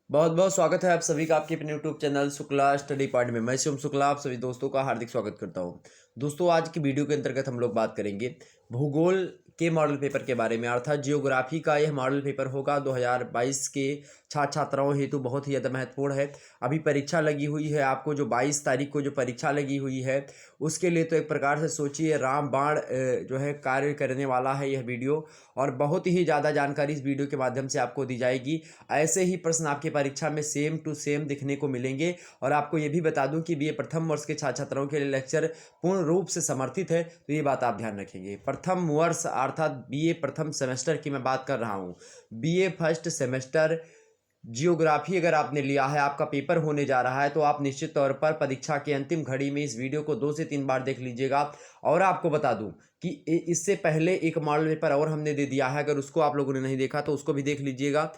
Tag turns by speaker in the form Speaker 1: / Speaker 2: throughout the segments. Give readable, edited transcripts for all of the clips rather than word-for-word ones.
Speaker 1: बहुत बहुत स्वागत है आप सभी का आपके अपने YouTube channel Shukla study point में। मैं शिवम शुक्ला आप सभी दोस्तों का हार्दिक स्वागत करता हूं। दोस्तों, आज की वीडियो के अंतर्गत हम लोग बात करेंगे भूगोल के मॉडल पेपर के बारे में, अर्थात जियोग्राफी का यह मॉडल पेपर होगा 2022 के छात्र छात्राओं हेतु बहुत ही ज़्यादा महत्वपूर्ण है। अभी परीक्षा लगी हुई है, आपको जो 22 तारीख को जो परीक्षा लगी हुई है उसके लिए तो एक प्रकार से सोचिए राम बाण जो है कार्य करने वाला है यह वीडियो, और बहुत ही ज़्यादा जानकारी इस वीडियो के माध्यम से आपको दी जाएगी। ऐसे ही प्रश्न आपकी परीक्षा में सेम टू सेम दिखने को मिलेंगे। और आपको ये भी बता दूं कि बीए प्रथम वर्ष के छात्र छात्राओं के लिए लेक्चर पूर्ण रूप से समर्थित है, तो ये बात आप ध्यान रखेंगे। प्रथम वर्ष अर्थात बीए प्रथम सेमेस्टर की मैं बात कर रहा हूँ। बीए फर्स्ट सेमेस्टर जियोग्राफी अगर आपने लिया है, आपका पेपर होने जा रहा है, तो आप निश्चित तौर पर परीक्षा की अंतिम घड़ी में इस वीडियो को 2 से 3 बार देख लीजिएगा। और आपको बता दूं कि इससे पहले एक मॉडल पेपर और हमने दे दिया है, अगर उसको आप लोगों ने नहीं देखा तो उसको भी देख लीजिएगा।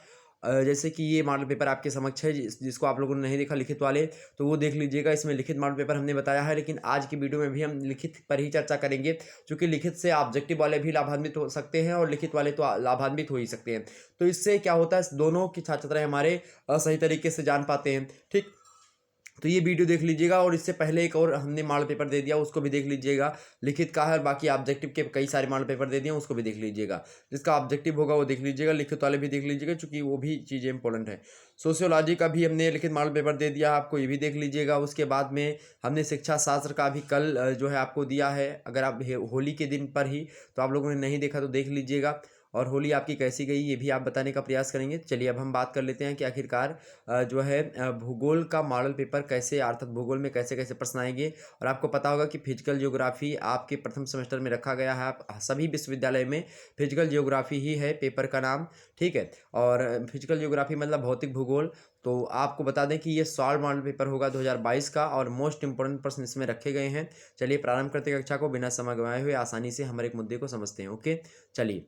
Speaker 1: जैसे कि ये मॉडल पेपर आपके समक्ष है, जिसको आप लोगों ने नहीं देखा लिखित वाले, तो वो देख लीजिएगा। इसमें लिखित मॉडल पेपर हमने बताया है, लेकिन आज की वीडियो में भी हम लिखित पर ही चर्चा करेंगे, क्योंकि लिखित से ऑब्जेक्टिव वाले भी लाभान्वित हो सकते हैं और लिखित वाले तो लाभान्वित हो ही सकते हैं। तो इससे क्या होता है, दोनों की छात्र छात्राएं हमारे सही तरीके से जान पाते हैं। ठीक, तो ये वीडियो देख लीजिएगा। और इससे पहले एक और हमने मॉडल पेपर दे दिया, उसको भी देख लीजिएगा। लिखित का है, बाकी ऑब्जेक्टिव के कई सारे मॉडल पेपर दे दिए, उसको भी देख लीजिएगा। जिसका ऑब्जेक्टिव होगा वो देख लीजिएगा, लिखित वाले भी देख लीजिएगा, क्योंकि वो भी चीज़ें इंपॉर्टेंट है। सोशियोलॉजी का भी हमने लिखित मॉडल पेपर दे दिया आपको, ये भी देख लीजिएगा। उसके बाद में हमने शिक्षा शास्त्र का भी कल जो है आपको दिया है। अगर आप होली के दिन पर ही, तो आप लोगों ने नहीं देखा तो देख लीजिएगा। और होली आपकी कैसी गई ये भी आप बताने का प्रयास करेंगे। चलिए अब हम बात कर लेते हैं कि आखिरकार जो है भूगोल का मॉडल पेपर कैसे, अर्थात भूगोल में कैसे कैसे प्रश्न आएंगे। और आपको पता होगा कि फिजिकल ज्योग्राफी आपके प्रथम सेमेस्टर में रखा गया है। आप सभी विश्वविद्यालय में फिजिकल ज्योग्राफी ही है पेपर का नाम, ठीक है। और फिजिकल ज्योग्राफी मतलब भौतिक भूगोल। तो आपको बता दें कि ये सॉल्व मॉडल पेपर होगा 2022 का, और मोस्ट इंपोर्टेंट प्रश्न इसमें रखे गए हैं। चलिए प्रारंभ करते हैं कक्षा को, बिना समय गंवाए हुए आसानी से हमारे एक मुद्दे को समझते हैं। ओके, चलिए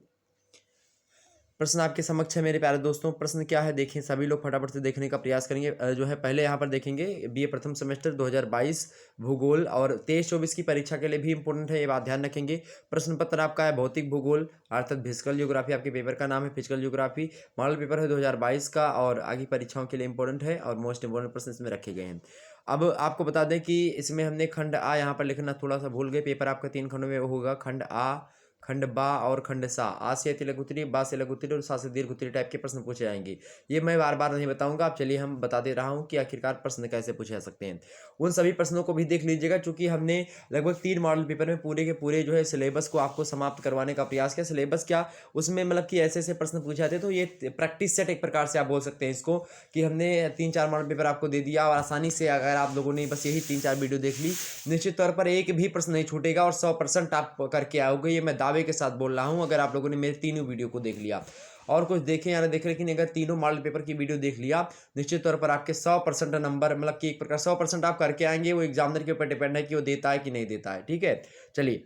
Speaker 1: प्रश्न आपके समक्ष है मेरे प्यारे दोस्तों। प्रश्न क्या है देखें, सभी लोग फटाफट से देखने का प्रयास करेंगे। जो है पहले यहाँ पर देखेंगे बीए प्रथम सेमेस्टर 2022 भूगोल, और 23-24 की परीक्षा के लिए भी इंपॉर्टेंट है, ये बात ध्यान रखेंगे। प्रश्न पत्र आपका है भौतिक भूगोल, अर्थात फिजिकल ज्योग्राफी आपके पेपर का नाम है। फिजिकल ज्योग्राफी मॉडल पेपर है 2022 का, और आगे परीक्षाओं के लिए इंपॉर्टेंट है, और मोस्ट इंपॉर्टेंट प्रश्न इसमें रखे गए हैं। अब आपको बता दें कि इसमें हमने खंड आ यहाँ पर लिखना थोड़ा सा भूल गए। पेपर आपका 3 खंडों में होगा, खंड आ, खंड बा और खंड सा। आ से अति लघु उत्तरीय, बा से लघु उत्तरीय और सा से दीर्घ उत्तरीय टाइप के प्रश्न पूछे जाएंगे। ये मैं बार बार नहीं बताऊंगा, आप चलिए हम बता दे रहा हूं कि आखिरकार प्रश्न कैसे पूछे जा सकते हैं। उन सभी प्रश्नों को भी देख लीजिएगा, क्योंकि हमने लगभग 3 मॉडल पेपर में पूरे के पूरे जो है सिलेबस को आपको समाप्त करवाने का प्रयास किया। सिलेबस क्या, उसमें मतलब कि ऐसे ऐसे प्रश्न पूछे जाते हैं, तो ये प्रैक्टिस सेट एक प्रकार से आप बोल सकते हैं इसको, कि हमने 3-4 मॉडल पेपर आपको दे दिया, और आसानी से अगर आप लोगों ने बस यही 3-4 वीडियो देख ली, निश्चित तौर पर एक भी प्रश्न नहीं छूटेगा, और 100% आप करके आओगे, ये मैं दावे के साथ बोल रहा हूं। अगर आप लोगों ने मेरे तीनों वीडियो को देख लिया, और कुछ देखें या ना देखें, लेकिन अगर तीनों मॉडल पेपर की वीडियो देख लिया, निश्चित तौर पर आपके 100% नंबर, मतलब कि एक प्रकार 100% आप करके आएंगे। वो एग्जामिनर के ऊपर डिपेंड है कि वो देता है कि नहीं देता है, ठीक है। चलिए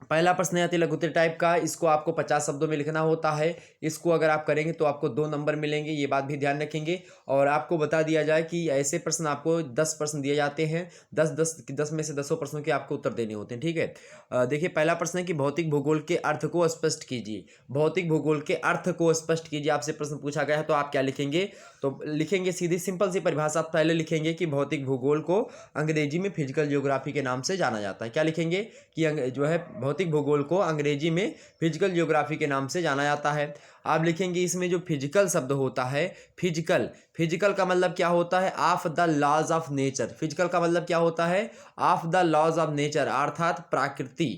Speaker 1: पहला प्रश्न है अति लघु उत्तरीय टाइप का, इसको आपको 50 शब्दों में लिखना होता है। इसको अगर आप करेंगे तो आपको 2 नंबर मिलेंगे, ये बात भी ध्यान रखेंगे। और आपको बता दिया जाए कि ऐसे प्रश्न आपको 10 प्रश्न दिए जाते हैं, 10 में से 10 प्रश्नों के आपको उत्तर देने होते हैं, ठीक है। देखिए पहला प्रश्न है कि भौतिक भूगोल के अर्थ को स्पष्ट कीजिए। भौतिक भूगोल के अर्थ को स्पष्ट कीजिए, आपसे प्रश्न पूछा गया है, तो आप क्या लिखेंगे? तो लिखेंगे सीधी सिंपल सी परिभाषा पहले लिखेंगे कि भौतिक भूगोल को अंग्रेजी में फिजिकल ज्योग्राफी के नाम से जाना जाता है। क्या लिखेंगे कि जो है भौतिक भूगोल को अंग्रेजी में फिजिकल ज्योग्राफी के नाम से जाना जाता है। आप लिखेंगे इसमें जो फिजिकल शब्द होता है, फिजिकल, फिजिकल का मतलब क्या होता है? Of the laws of nature. Physical का मतलब क्या होता है? Of the laws of nature, अर्थात प्रकृति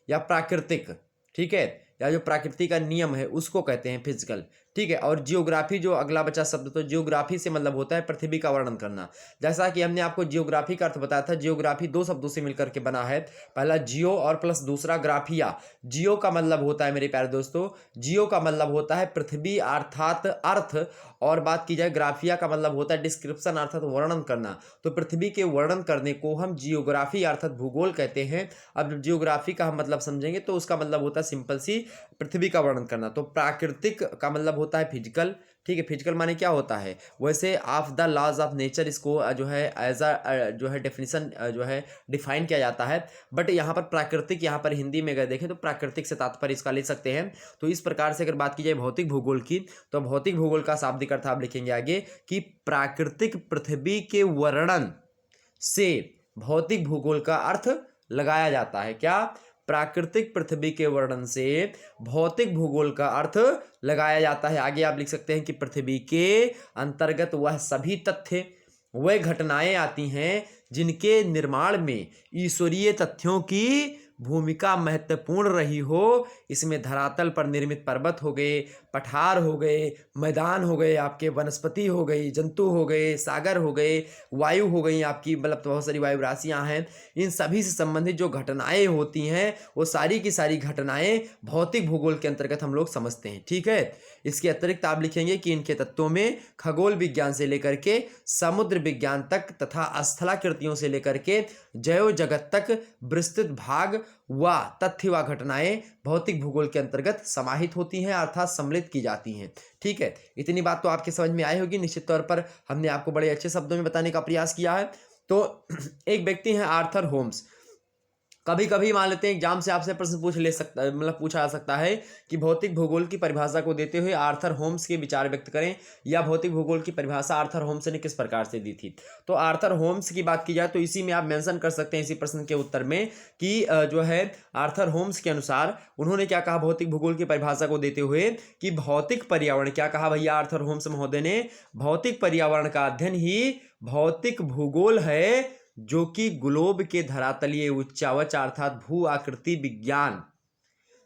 Speaker 1: या प्राकृतिक, ठीक है, या जो प्रकृति का नियम है उसको कहते हैं फिजिकल, ठीक है। और जियोग्राफी जो अगला बचा शब्द, तो जियोग्राफी से मतलब होता है पृथ्वी का वर्णन करना। जैसा कि हमने आपको जियोग्राफी का अर्थ बताया था, जियोग्राफी 2 शब्दों से मिलकर के बना है, पहला जियो और प्लस दूसरा ग्राफिया। जियो का मतलब होता है मेरे प्यारे दोस्तों, जियो का मतलब होता है पृथ्वी अर्थात अर्थ, और बात की जाए ग्राफिया का मतलब होता है डिस्क्रिप्शन अर्थात वर्णन करना। तो पृथ्वी के वर्णन करने को हम जियोग्राफी अर्थात भूगोल कहते हैं। अब जब जियोग्राफी का हम मतलब समझेंगे तो उसका मतलब होता है सिंपल सी पृथ्वी का वर्णन करना। तो प्राकृतिक का मतलब होता है फिजिकल, ठीक है, फिजिकल माने क्या होता है, वैसे of the laws of nature इसको जो है एज अ जो है डेफिनेशन जो है डिफाइन किया जाता है। बट यहाँ पर प्राकृतिक, यहाँ पर हिंदी में अगर देखें तो प्राकृतिक से तात्पर्य इसका ले सकते हैं। तो इस प्रकार से अगर बात की जाए भौतिक भूगोल की, तो भौतिक भूगोल का शाब्दिक अर्थ आप लिखेंगे आगे कि प्राकृतिक पृथ्वी के वर्णन से भौतिक भूगोल का अर्थ लगाया जाता है। क्या? प्राकृतिक पृथ्वी के वर्णन से भौतिक भूगोल का अर्थ लगाया जाता है। आगे आप लिख सकते हैं कि पृथ्वी के अंतर्गत वह सभी तथ्य, वह घटनाएं आती हैं जिनके निर्माण में ईश्वरीय तथ्यों की भूमिका महत्वपूर्ण रही हो। इसमें धरातल पर निर्मित पर्वत हो गए, पठार हो गए, मैदान हो गए, आपके वनस्पति हो गई, जंतु हो गए, सागर हो गए, वायु हो गई आपकी, मतलब बहुत सारी वायु राशियां हैं। इन सभी से संबंधित जो घटनाएं होती हैं वो सारी की सारी घटनाएं भौतिक भूगोल के अंतर्गत हम लोग समझते हैं। ठीक है, इसके अतिरिक्त आप लिखेंगे कि इनके तत्वों में खगोल विज्ञान से लेकर के समुद्र विज्ञान तक तथा स्थलाकृतियों से लेकर के जैव जगत तक विस्तृत भाग व तथ्य व घटनाएं भौतिक भूगोल के अंतर्गत समाहित होती हैं, अर्थात सम्मिलित की जाती हैं। ठीक है, इतनी बात तो आपके समझ में आई होगी। निश्चित तौर पर हमने आपको बड़े अच्छे शब्दों में बताने का प्रयास किया है। तो एक व्यक्ति हैं आर्थर होम्स। कभी कभी मान लेते हैं एग्जाम से आपसे प्रश्न पूछ ले सकता, मतलब पूछा जा सकता है कि भौतिक भूगोल की परिभाषा को देते हुए आर्थर होम्स के विचार व्यक्त करें, या भौतिक भूगोल की परिभाषा आर्थर होम्स ने किस प्रकार से दी थी। तो आर्थर होम्स की बात की जाए तो इसी में आप मेंशन कर सकते हैं, इसी प्रश्न के उत्तर में, कि जो है आर्थर होम्स के अनुसार उन्होंने क्या कहा भौतिक भूगोल की परिभाषा को देते हुए, कि भौतिक पर्यावरण, क्या कहा भैया आर्थर होम्स महोदय ने, भौतिक पर्यावरण का अध्ययन ही भौतिक भूगोल है, जो कि ग्लोब के धरातलीय उच्चावच अर्थात भू आकृति विज्ञान,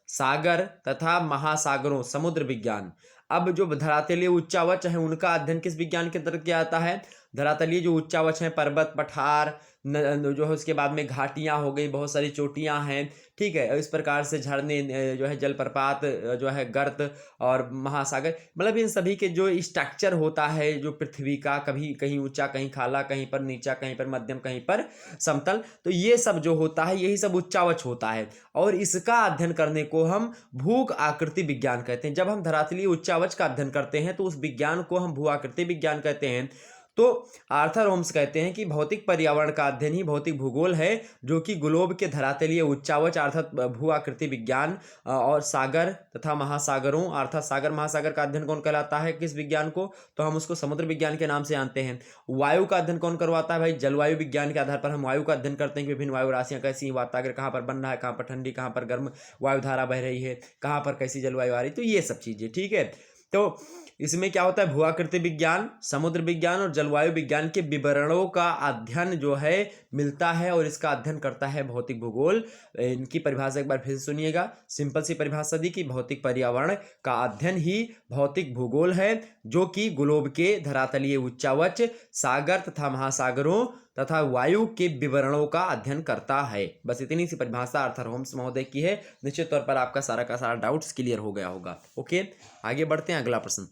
Speaker 1: सागर तथा महासागरों, समुद्र विज्ञान। अब जो धरातलीय उच्चावच है उनका अध्ययन किस विज्ञान के अंतर्गत किया जाता है? धरातलीय जो उच्चावच हैं, पर्वत, पठार, जो है उसके बाद में घाटियां हो गई, बहुत सारी चोटियां हैं। ठीक है, इस प्रकार से झरने, जो है जलप्रपात, जो है गर्त और महासागर, मतलब इन सभी के जो स्ट्रक्चर होता है जो पृथ्वी का, कभी कहीं ऊंचा, कहीं खाला, कहीं पर नीचा, कहीं पर मध्यम, कहीं पर समतल, तो ये सब जो होता है यही सब उच्चावच होता है। और इसका अध्ययन करने को हम भू आकृति विज्ञान कहते हैं। जब हम धरातलीय उच्चावच का अध्ययन करते हैं तो उस विज्ञान को हम भू आकृति विज्ञान कहते हैं। तो आर्थर होम्स कहते हैं कि भौतिक पर्यावरण का अध्ययन ही भौतिक भूगोल है, जो कि ग्लोब के धरातलीय उच्चावच अर्थात भू आकृति विज्ञान और सागर तथा महासागरों अर्थात सागर महासागर का अध्ययन कौन कहलाता है, किस विज्ञान को? तो हम उसको समुद्र विज्ञान के नाम से जानते हैं। वायु का अध्ययन कौन करवाता है भाई? जलवायु विज्ञान के आधार पर हम वायु का अध्ययन करते हैं कि विभिन्न वायु राशियां कैसी, वातावरण कहाँ पर बन रहा है, कहाँ पर ठंडी, कहाँ पर गर्म वायुधारा बह रही है, कहाँ पर कैसी जलवायु आ रही, तो ये सब चीजें। ठीक है, तो इसमें क्या होता है, भूआकृति विज्ञान, समुद्र विज्ञान और जलवायु विज्ञान के विवरणों का अध्ययन जो है मिलता है, और इसका अध्ययन करता है भौतिक भूगोल। इनकी परिभाषा एक बार फिर से सुनिएगा, सिंपल सी परिभाषा दी कि भौतिक पर्यावरण का अध्ययन ही भौतिक भूगोल है, जो कि ग्लोब के धरातलीय उच्चावच, सागर तथा महासागरों तथा वायु के विवरणों का अध्ययन करता है। बस इतनी सी परिभाषा आर्थर होम्स महोदय की है। निश्चित तौर पर आपका सारा का सारा डाउट्स क्लियर हो गया होगा। ओके, आगे बढ़ते हैं। अगला प्रश्न,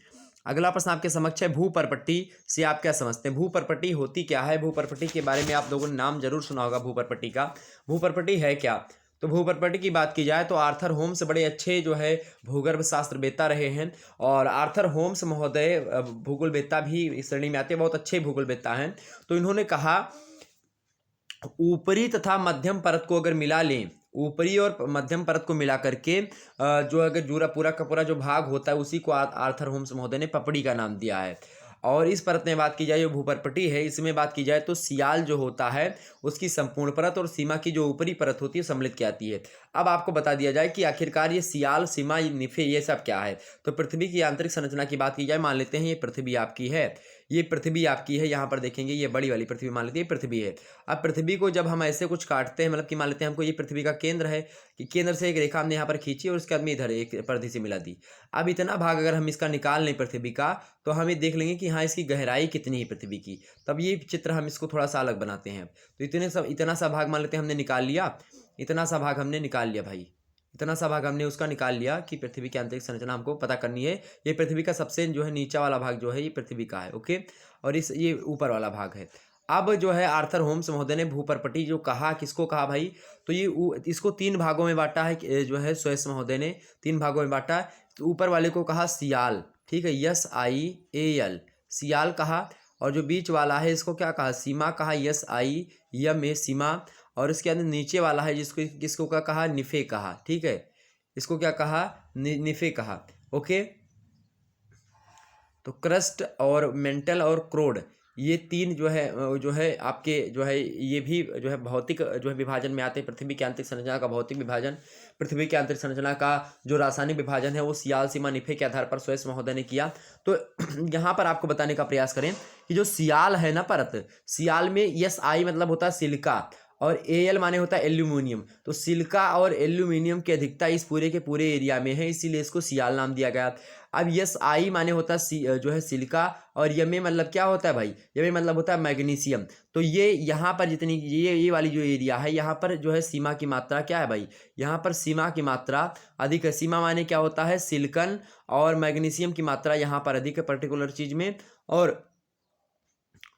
Speaker 1: अगला प्रश्न आपके समक्ष है, भूपरपट्टी से आप क्या समझते हैं? भूपरपट्टी होती क्या है? भूपरपट्टी के बारे में आप लोगों ने नाम जरूर सुना होगा भूपरपट्टी का। भूपरपट्टी है क्या? तो भूपरपट्टी की बात की जाए तो आर्थर होम्स बड़े अच्छे जो है भूगर्भ शास्त्रवेत्ता रहे हैं, और आर्थर होम्स महोदय भूगोलवेत्ता भी इस श्रेणी में आते हैं, बहुत अच्छे भूगोलवेत्ता हैं। तो इन्होंने कहा ऊपरी तथा मध्यम परत को अगर मिला लें, ऊपरी और मध्यम परत को मिला करके जो अगर जूरा पूरा का पूरा जो भाग होता है उसी को आर्थर होम्स महोदय ने पपड़ी का नाम दिया है। और इस परत में बात की जाए जो भूपरपट्टी है, इसमें बात की जाए तो सियाल जो होता है उसकी संपूर्ण परत और सीमा की जो ऊपरी परत होती है सम्मिलित की जाती है। अब आपको बता दिया जाए कि आखिरकार ये सियाल, सीमा, निफे, ये सब क्या है। तो पृथ्वी की आंतरिक संरचना की बात की जाए, मान लेते हैं ये पृथ्वी आपकी है, ये पृथ्वी आपकी है, यहाँ पर देखेंगे ये बड़ी वाली पृथ्वी मान लेते हैं पृथ्वी है। अब पृथ्वी को जब हम ऐसे कुछ काटते हैं, मतलब कि मान लेते हैं हमको ये पृथ्वी का केंद्र है, कि केंद्र से एक रेखा हमने यहाँ पर खींची और उसके बाद में इधर एक परिधि से मिला दी। अब इतना भाग अगर हम इसका निकाल लें पृथ्वी का, तो हम ये देख लेंगे कि हाँ इसकी गहराई कितनी है पृथ्वी की। तब ये चित्र हम इसको थोड़ा सा अलग बनाते हैं। तो इतना सा भाग मान लेते हैं हमने निकाल लिया, इतना सा भाग हमने निकाल लिया भाई, इतना सा भाग हमने उसका निकाल लिया कि पृथ्वी की आंतरिक संरचना हमको पता करनी है। ये पृथ्वी का सबसे जो है नीचा वाला भाग जो है ये पृथ्वी का है। ओके, और ये ऊपर वाला भाग है। अब जो है आर्थर होम्स महोदय ने भूपरपट्टी जो कहा, किसको कहा भाई? तो ये इसको तीन भागों में बांटा है, जो है स्वेस महोदय ने तीन भागों में बांटा। तो ऊपर वाले को कहा सियाल, ठीक है, SIAL, सियाल कहा। और जो बीच वाला है इसको क्या कहा, सीमा कहा, SIMA, सीमा। और इसके अंदर नीचे वाला है जिसको किसको क्या कहा, निफे कहा। ठीक है, इसको क्या कहा, निफे कहा। ओके, तो क्रस्ट और मेंटल और क्रोड, ये तीन जो है आपके जो है ये भी जो है भौतिक जो है विभाजन में आते हैं। पृथ्वी की आंतरिक संरचना का भौतिक विभाजन, पृथ्वी की आंतरिक संरचना का जो रासायनिक विभाजन है वो सियाल, सीमा, निफे के आधार पर स्वेस महोदय ने किया। तो यहाँ पर आपको बताने का प्रयास करें कि जो सियाल है ना परत, सियाल में SI मतलब होता है सिलिका और AL माने होता है एल्यूमिनियम। तो सिलिका और एल्यूमिनियम की अधिकता इस पूरे के पूरे एरिया में है, इसीलिए इसको सियाल नाम दिया गया। अब SI माने होता है जो है सिलिका, और यमे मतलब क्या होता है भाई, यमे मतलब होता है मैग्नीशियम। तो ये यहाँ पर जितनी ये वाली जो एरिया है यहाँ पर जो है सीमा की मात्रा क्या है भाई, यहाँ पर सीमा की मात्रा अधिक है। सीमा माने क्या होता है, सिलिकन और मैग्नीशियम की मात्रा यहाँ पर अधिक है पर्टिकुलर चीज में। और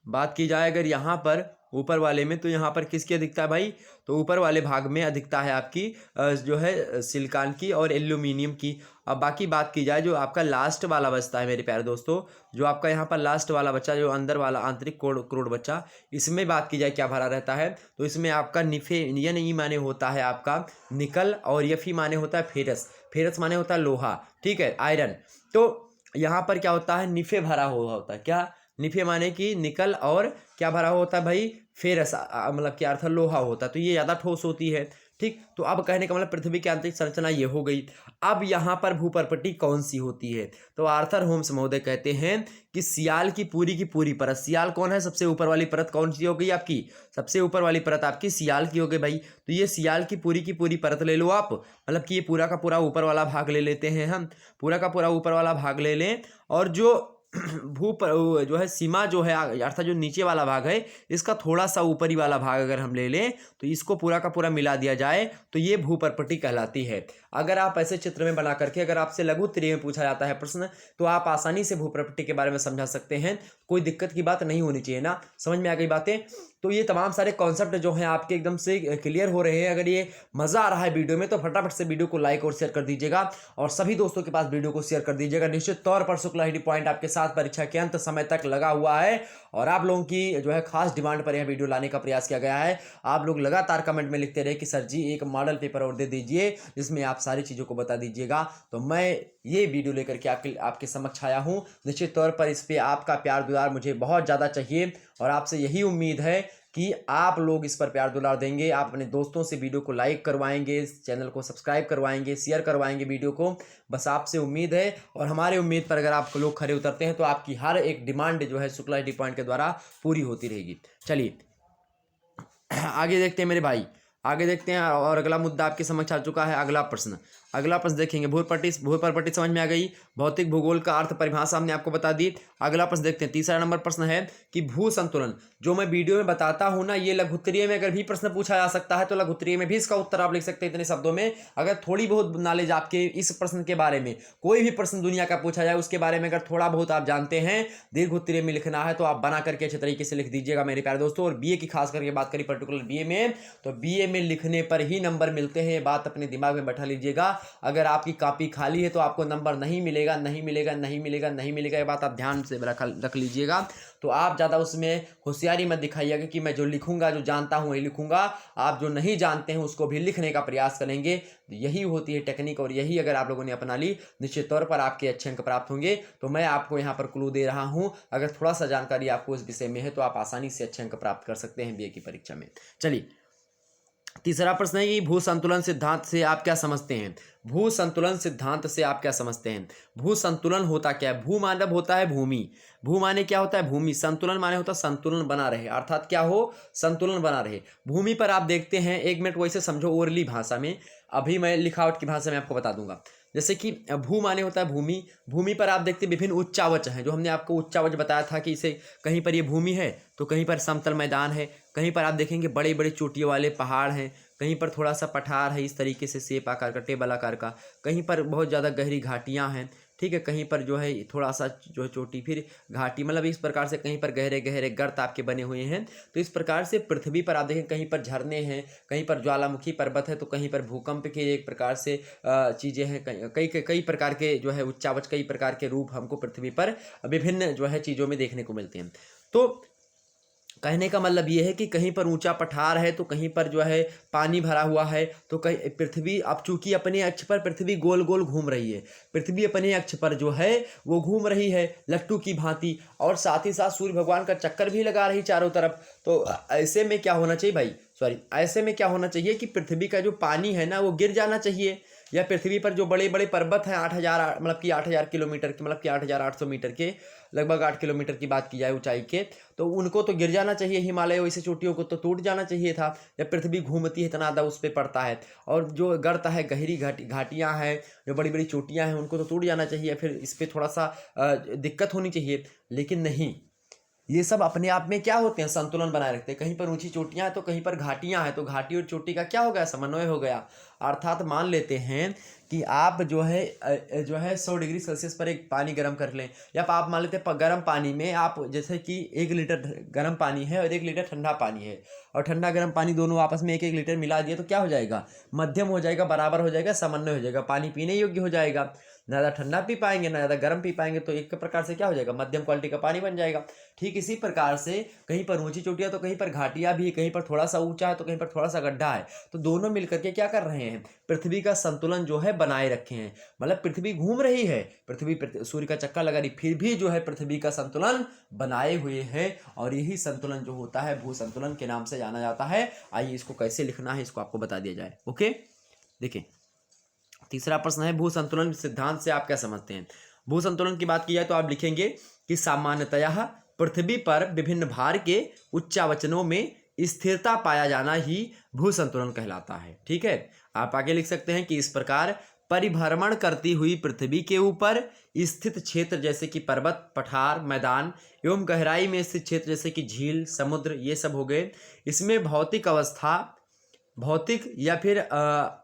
Speaker 1: बात की जाए अगर यहाँ पर ऊपर वाले में, तो यहाँ पर किसकी अधिकता है भाई, तो ऊपर वाले भाग में अधिकता है आपकी जो है सिलिकॉन की और एल्यूमिनियम की। अब बाकी बात की जाए जो आपका लास्ट वाला बचता है मेरे प्यारे दोस्तों, जो आपका यहाँ पर लास्ट वाला बच्चा जो अंदर वाला आंतरिक क्रोड बच्चा, इसमें बात की जाए क्या भरा रहता है, तो इसमें आपका निफे माने होता है आपका निकल, और यफी माने होता है फेरस। फेरस माने होता है लोहा, ठीक है, आयरन। तो यहाँ पर क्या होता है, निफे भरा हुआ होता है। क्या, निफे माने कि निकल, और क्या भरा होता है भाई, फेरस मतलब क्या अर्थ है, लोहा होता है। तो ये ज़्यादा ठोस होती है। ठीक, तो अब कहने का मतलब पृथ्वी की आंतरिक संरचना ये हो गई। अब यहाँ पर भूपर्पटी कौन सी होती है, तो आर्थर होम्स महोदय कहते हैं कि सियाल की पूरी परत, सियाल कौन है, सबसे ऊपर वाली परत कौन सी हो गई आपकी, सबसे ऊपर वाली परत आपकी सियाल की हो गई भाई। तो ये सियाल की पूरी परत ले लो आप, मतलब कि ये पूरा का पूरा ऊपर वाला भाग ले लेते हैं हम, पूरा का पूरा ऊपर वाला भाग ले लें। और जो जो है सीमा जो है अर्थात जो नीचे वाला भाग है इसका थोड़ा सा ऊपरी वाला भाग अगर हम ले लें, तो इसको पूरा का पूरा मिला दिया जाए तो ये भूपर्पटी कहलाती है। अगर आप ऐसे चित्र में बना करके अगर आपसे लघु त्रिय में पूछा जाता है प्रश्न, तो आप आसानी से भूपर्पटी के बारे में समझा सकते हैं, कोई दिक्कत की बात नहीं होनी चाहिए ना। समझ में आ गई बातें। तो ये तमाम सारे कॉन्सेप्ट जो हैं आपके एकदम से क्लियर हो रहे हैं। अगर ये मज़ा आ रहा है वीडियो में तो फटाफट से वीडियो को लाइक और शेयर कर दीजिएगा, और सभी दोस्तों के पास वीडियो को शेयर कर दीजिएगा। निश्चित तौर पर शुक्ला हिडी पॉइंट आपके साथ परीक्षा के अंत समय तक लगा हुआ है, और आप लोगों की जो है खास डिमांड पर यह वीडियो लाने का प्रयास किया गया है। आप लोग लगातार कमेंट में लिखते रहे कि सर जी एक मॉडल पेपर और दे दीजिए जिसमें आप सारी चीज़ों को बता दीजिएगा, तो मैं ये वीडियो लेकर के आपके समक्ष आया हूँ। निश्चित तौर पर इस पर आपका प्यार दुलार मुझे बहुत ज़्यादा चाहिए, और आपसे यही उम्मीद है कि आप लोग इस पर प्यार दुलार देंगे, आप अपने दोस्तों से वीडियो को लाइक करवाएंगे, चैनल को सब्सक्राइब करवाएंगे, शेयर करवाएंगे वीडियो को। बस आपसे उम्मीद है, और हमारे उम्मीद पर अगर आप लोग खरे उतरते हैं तो आपकी हर एक डिमांड जो है शुक्ला हिडी पॉइंट के द्वारा पूरी होती रहेगी। चलिए आगे देखते हैं मेरे भाई, आगे देखते हैं। और अगला मुद्दा आपके समक्ष आ चुका है। अगला प्रश्न देखेंगे। भूपर्पटी समझ में आ गई। भौतिक भूगोल का अर्थ परिभाषा हमने आपको बता दी। अगला प्रश्न देखते हैं। तीसरा नंबर प्रश्न है कि भू संतुलन, जो मैं वीडियो में बताता हूं ना, ये लघुत्तरीय में अगर भी प्रश्न पूछा जा सकता है तो लघुत्तरीय में भी इसका उत्तर आप लिख सकते हैं इतने शब्दों में। अगर थोड़ी बहुत नॉलेज आपके इस प्रश्न के बारे में, कोई भी प्रश्न दुनिया का पूछा जाए उसके बारे में अगर थोड़ा बहुत आप जानते हैं, दीर्घोत्तरीय में लिखना है तो आप बना करके अच्छे तरीके से लिख दीजिएगा मेरे प्यारे दोस्तों। और बीए की खास करके बात करी पर्टिकुलर बीए में, तो बीए में लिखने पर ही नंबर मिलते हैं, ये बात अपने दिमाग में बैठा लीजिएगा। अगर आपकी कॉपी खाली है तो आपको नंबर नहीं मिलेगा, नहीं मिलेगा, नहीं मिलेगा, नहीं मिलेगा। ये बात आप ध्यान से रख लीजिएगा। तो आप ज़्यादा उसमें होशियारी मत दिखाइएगा कि मैं जो लिखूंगा, जो जानता हूँ वही लिखूंगा। आप जो नहीं जानते हैं उसको भी लिखने का प्रयास करेंगे। यही होती है टेक्निक, और यही अगर आप लोगों ने अपना ली, निश्चित तौर पर आपके अच्छे अंक प्राप्त होंगे। तो मैं आपको यहाँ पर क्लू दे रहा हूँ, अगर थोड़ा सा जानकारी आपको इस विषय में है तो आप आसानी से अच्छे अंक प्राप्त कर सकते हैं बीए की परीक्षा में। चलिए तीसरा प्रश्न है कि भू संतुलन सिद्धांत से आप क्या समझते हैं। भू संतुलन सिद्धांत से आप क्या समझते हैं। भू संतुलन होता क्या है। भू मानव होता है भूमि, भू माने क्या होता है भूमि, संतुलन माने होता है संतुलन बना रहे, अर्थात क्या हो, संतुलन बना रहे। भूमि पर आप देखते हैं, एक मिनट वैसे समझो ओरली भाषा में, अभी मैं लिखावट की भाषा में आपको बता दूंगा। जैसे कि भू माने होता है भूमि, भूमि पर आप देखते हैं विभिन्न उच्चावच हैं, जो हमने आपको उच्चावच बताया था कि इसे कहीं पर ये भूमि है तो कहीं पर समतल मैदान है, कहीं पर आप देखेंगे बड़े बड़े चोटियों वाले पहाड़ हैं, कहीं पर थोड़ा सा पठार है इस तरीके से शेप आकार का, टेबल आकार का, कहीं पर बहुत ज़्यादा गहरी घाटियाँ हैं। ठीक है, कहीं पर जो है थोड़ा सा जो है चोटी, फिर घाटी, मतलब इस प्रकार से कहीं पर गहरे गहरे गर्त आपके बने हुए हैं। तो इस प्रकार से पृथ्वी पर आप देखें कहीं पर झरने हैं, कहीं पर ज्वालामुखी पर्वत है, तो कहीं पर भूकंप के एक प्रकार से चीज़ें हैं, कई कई कई प्रकार के जो है उच्चावच, कई प्रकार के रूप हमको पृथ्वी पर विभिन्न जो है चीज़ों में देखने को मिलते हैं। तो कहने का मतलब ये है कि कहीं पर ऊंचा पठार है, तो कहीं पर जो है पानी भरा हुआ है, तो कहीं पृथ्वी अब चूंकि अपने अक्ष पर पृथ्वी गोल गोल घूम रही है, पृथ्वी अपने अक्ष पर जो है वो घूम रही है लट्टू की भांति, और साथ ही साथ सूर्य भगवान का चक्कर भी लगा रही चारों तरफ। तो ऐसे में क्या होना चाहिए भाई, ऐसे में क्या होना चाहिए कि पृथ्वी का जो पानी है ना वो गिर जाना चाहिए, या पृथ्वी पर जो बड़े बड़े पर्वत हैं 8,000, मतलब कि 8,000 किलोमीटर के, मतलब कि 8,800 मीटर के, लगभग 8 किलोमीटर की बात की जाए ऊंचाई के, तो उनको तो गिर जाना चाहिए, हिमालय वैसे चोटियों को तो टूट जाना चाहिए था। जब पृथ्वी घूमती है तनादा उस पर पड़ता है, और जो गर्त है, गहरी घाटियाँ हैं, जो बड़ी बड़ी चोटियाँ हैं, उनको तो टूट जाना चाहिए, फिर इस पर थोड़ा सा दिक्कत होनी चाहिए। लेकिन नहीं, ये सब अपने आप में क्या होते हैं, संतुलन बनाए रखते हैं। कहीं पर ऊंची चोटियां हैं तो कहीं पर घाटियां हैं, तो घाटी और चोटी का क्या हो गया, समन्वय हो गया। अर्थात मान लेते हैं कि आप जो है 100 डिग्री सेल्सियस पर एक पानी गर्म कर लें, या आप मान लेते हैं गर्म पानी में आप, जैसे कि 1 लीटर गर्म पानी है और 1 लीटर ठंडा पानी है, और ठंडा गर्म पानी दोनों आपस में 1-1 लीटर मिला दिए, तो क्या हो जाएगा, मध्यम हो जाएगा, बराबर हो जाएगा, समन्वय हो जाएगा, पानी पीने योग्य हो जाएगा। ना ज़्यादा ठंडा पी पाएंगे ना ज़्यादा गर्म पी पाएंगे, तो एक प्रकार से क्या हो जाएगा, मध्यम क्वालिटी का पानी बन जाएगा। ठीक इसी प्रकार से कहीं पर ऊंची चोटियाँ तो कहीं पर घाटियाँ भी, कहीं पर थोड़ा सा ऊंचा है तो कहीं पर थोड़ा सा गड्ढा है, तो दोनों मिलकर के क्या कर रहे हैं, पृथ्वी का संतुलन जो है बनाए रखे हैं। मतलब पृथ्वी घूम रही है, पृथ्वी सूर्य का चक्कर लगा रही, फिर भी जो है पृथ्वी का संतुलन बनाए हुए है, और यही संतुलन जो होता है भू संतुलन के नाम से जाना जाता है। आइए इसको कैसे लिखना है इसको आपको बता दिया जाए। ओके, देखिए तीसरा प्रश्न है, भू संतुलन सिद्धांत से आप क्या समझते हैं। भू संतुलन की बात की जाए तो आप लिखेंगे कि सामान्यतः पृथ्वी पर विभिन्न भार के उच्चावचनों में स्थिरता पाया जाना ही भू संतुलन कहलाता है। ठीक है, आप आगे लिख सकते हैं कि इस प्रकार परिभ्रमण करती हुई पृथ्वी के ऊपर स्थित क्षेत्र जैसे कि पर्वत, पठार, मैदान एवं गहराई में स्थित क्षेत्र जैसे कि झील, समुद्र, ये सब हो गए, इसमें भौतिक या फिर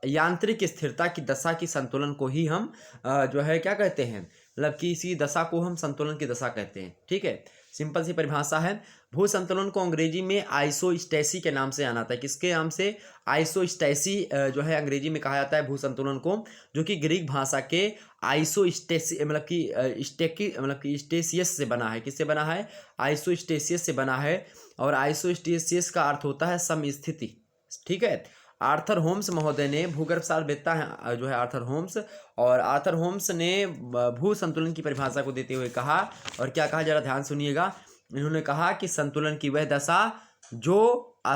Speaker 1: यांत्रिक स्थिरता की दशा की संतुलन को ही हम जो है क्या कहते हैं, मतलब कि इसी दशा को हम संतुलन की दशा कहते हैं। ठीक है, सिंपल सी परिभाषा है। भू संतुलन को अंग्रेजी में आइसोस्टेसी के नाम से जाना जाता है। किसके नाम से, आइसोस्टेसी जो है अंग्रेजी में कहा जाता है भू संतुलन को, जो कि ग्रीक भाषा के आइसोस्टेसी मतलब कि स्टेसियस से बना है। किससे बना है, आइसोस्टेसियस से बना है, और आइसोस्टेसियस का अर्थ होता है समस्थिति। ठीक है, आर्थर होम्स महोदय ने भूगर्भशास्त्रवेत्ता है जो है आर्थर होम्स, और आर्थर होम्स ने भू संतुलन की परिभाषा को देते हुए कहा, और क्या कहा जरा ध्यान सुनिएगा। इन्होंने कहा कि संतुलन की वह दशा जो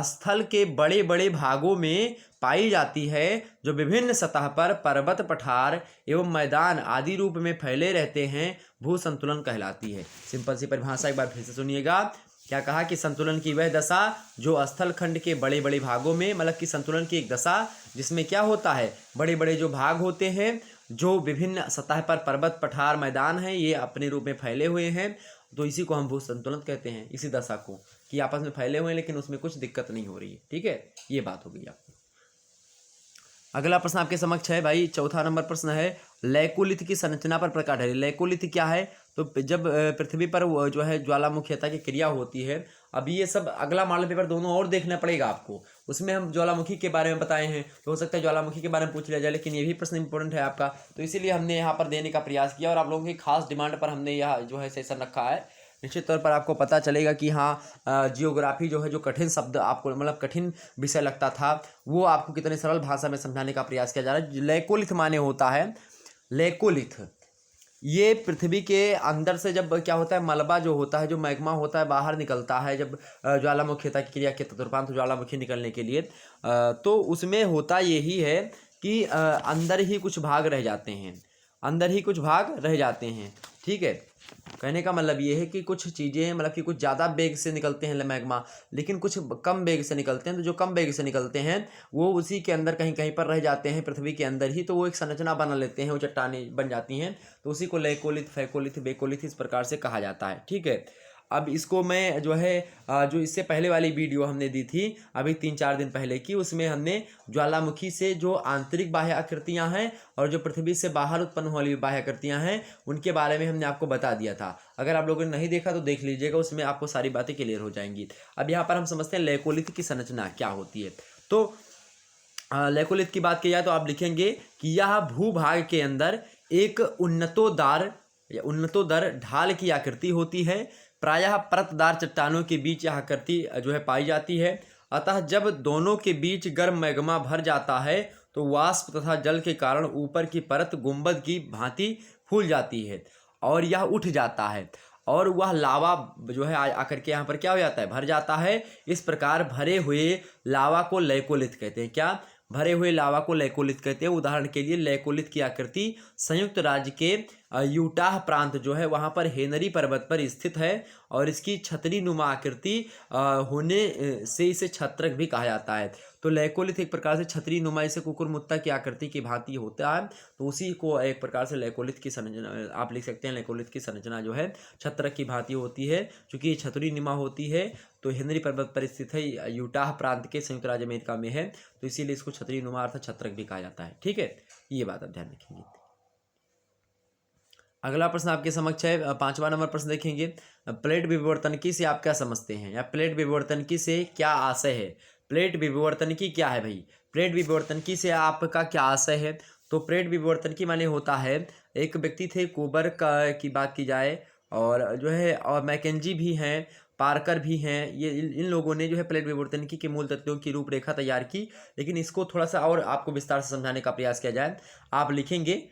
Speaker 1: स्थल के बड़े बड़े भागों में पाई जाती है, जो विभिन्न सतह पर पर्वत, पठार एवं मैदान आदि रूप में फैले रहते हैं, भू संतुलन कहलाती है। सिंपल सी परिभाषा एक बार फिर से सुनिएगा। क्या कहा कि संतुलन की वह दशा जो स्थल खंड के बड़े बड़े भागों में, मतलब कि संतुलन की एक दशा जिसमें क्या होता है, बड़े बड़े जो भाग होते हैं, जो विभिन्न सतह पर पर्वत, पठार, मैदान हैं, ये अपने रूप में फैले हुए हैं, तो इसी को हम भू संतुलन कहते हैं। इसी दशा को कि आपस में फैले हुए हैं लेकिन उसमें कुछ दिक्कत नहीं हो रही है। ठीक है, ये बात हो गई आपको। अगला प्रश्न आपके समक्ष है भाई, चौथा नंबर प्रश्न है, लैकोलिथ की संरचना पर प्रकाश डालिए। लैकोलिथ क्या है, तो जब पृथ्वी पर जो है ज्वालामुखीता की क्रिया होती है, अभी ये सब अगला मॉडल पेपर दोनों और देखना पड़ेगा आपको, उसमें हम ज्वालामुखी के बारे में बताए हैं, तो हो सकता है ज्वालामुखी के बारे में पूछ लिया जाए, लेकिन ये भी प्रश्न इंपॉर्टेंट है आपका, तो इसीलिए हमने यहाँ पर देने का प्रयास किया, और आप लोगों की खास डिमांड पर हमने यह जो है सेशन रखा है। निश्चित तौर पर आपको पता चलेगा कि हाँ, जियोग्राफी जो है, जो कठिन शब्द आपको मतलब कठिन विषय लगता था, वो आपको कितने सरल भाषा में समझाने का प्रयास किया जा रहा है। लैकोलिथ माने होता है, लैकोलिथ ये पृथ्वी के अंदर से जब क्या होता है, मलबा जो होता है, जो मैग्मा होता है, बाहर निकलता है जब ज्वालामुखीता की क्रिया के तदुपरांत ज्वालामुखी निकलने के लिए, तो उसमें होता यही है कि अंदर ही कुछ भाग रह जाते हैं, अंदर ही कुछ भाग रह जाते हैं। ठीक है, कहने का मतलब ये है कि कुछ चीज़ें मतलब कि कुछ ज़्यादा वेग से निकलते हैं मैग्मा, लेकिन कुछ कम वेग से निकलते हैं, तो जो कम वेग से निकलते हैं वो उसी के अंदर कहीं कहीं पर रह जाते हैं पृथ्वी के अंदर ही, तो वो एक संरचना बना लेते हैं, वो चट्टानें बन जाती हैं, तो उसी को लैकोलिथ, फैकोलिथ, बेकोलिथ इस प्रकार से कहा जाता है। ठीक है, अब इसको मैं जो है जो इससे पहले वाली वीडियो हमने दी थी अभी 3-4 दिन पहले की, उसमें हमने ज्वालामुखी से जो आंतरिक बाह्य आकृतियां हैं और जो पृथ्वी से बाहर उत्पन्न होने वाली बाह्य आकृतियां हैं उनके बारे में हमने आपको बता दिया था। अगर आप लोगों ने नहीं देखा तो देख लीजिएगा, उसमें आपको सारी बातें क्लियर हो जाएंगी। अब यहाँ पर हम समझते हैं लेकोलिथ की संरचना क्या होती है। तो लेकोलिथ की बात की जाए तो आप लिखेंगे कि यह भूभाग के अंदर एक उन्नतोदर ढाल की आकृति होती है। प्रायः परतदार चट्टानों के बीच यह आकृति जो है पाई जाती है। अतः जब दोनों के बीच गर्म मैग्मा भर जाता है तो वाष्प तथा जल के कारण ऊपर की परत गुंबद की भांति फूल जाती है और यह उठ जाता है और वह लावा जो है आकर के यहाँ पर क्या हो जाता है, भर जाता है। इस प्रकार भरे हुए लावा को लेकोलिथ कहते हैं। क्या? भरे हुए लावा को लेकोलिथ कहते हैं। उदाहरण के लिए लेकोलिथ की आकृति संयुक्त राज्य के यूटाह प्रांत जो है वहाँ पर हेनरी पर्वत पर स्थित है और इसकी छतरी नुमा आकृति होने से इसे छत्रक भी कहा जाता है। तो लेकोलिथ एक प्रकार से छतरी नुमा, इसे कुकुरमुत्ता की आकृति की भांति होता है, तो उसी को एक प्रकार से लेकोलिथ की संरचना आप लिख सकते हैं। लेकोलिथ की संरचना जो है छत्रक की भांति होती है, क्योंकि ये छतरी नुमा होती है। तो हेनरी पर्वत पर स्थित है, यूटाह प्रांत के संयुक्त राज्य अमेरिका में है, तो इसीलिए इसको छतरी नुमा अर्थात छत्रक भी कहा जाता है। ठीक है, ये बात आप ध्यान रखेंगे। अगला प्रश्न आपके समक्ष है, 5वां नंबर प्रश्न देखेंगे। प्लेट विवर्तनिकी से आप क्या समझते हैं, या प्लेट विवर्तनिकी से क्या आशय है। प्लेट विवर्तनिकी क्या है भाई? प्लेट विवर्तनिकी से आपका क्या आशय है? तो प्लेट विवर्तनिकी माने होता है, एक व्यक्ति थे कोबर की बात की जाए और जो है और मैकेंजी भी हैं, पार्कर भी हैं, ये इन लोगों ने जो है प्लेट विवर्तनिकी के मूल तत्वों की रूपरेखा तैयार की। लेकिन इसको थोड़ा सा और आपको विस्तार से समझाने का प्रयास किया जाए। आप लिखेंगे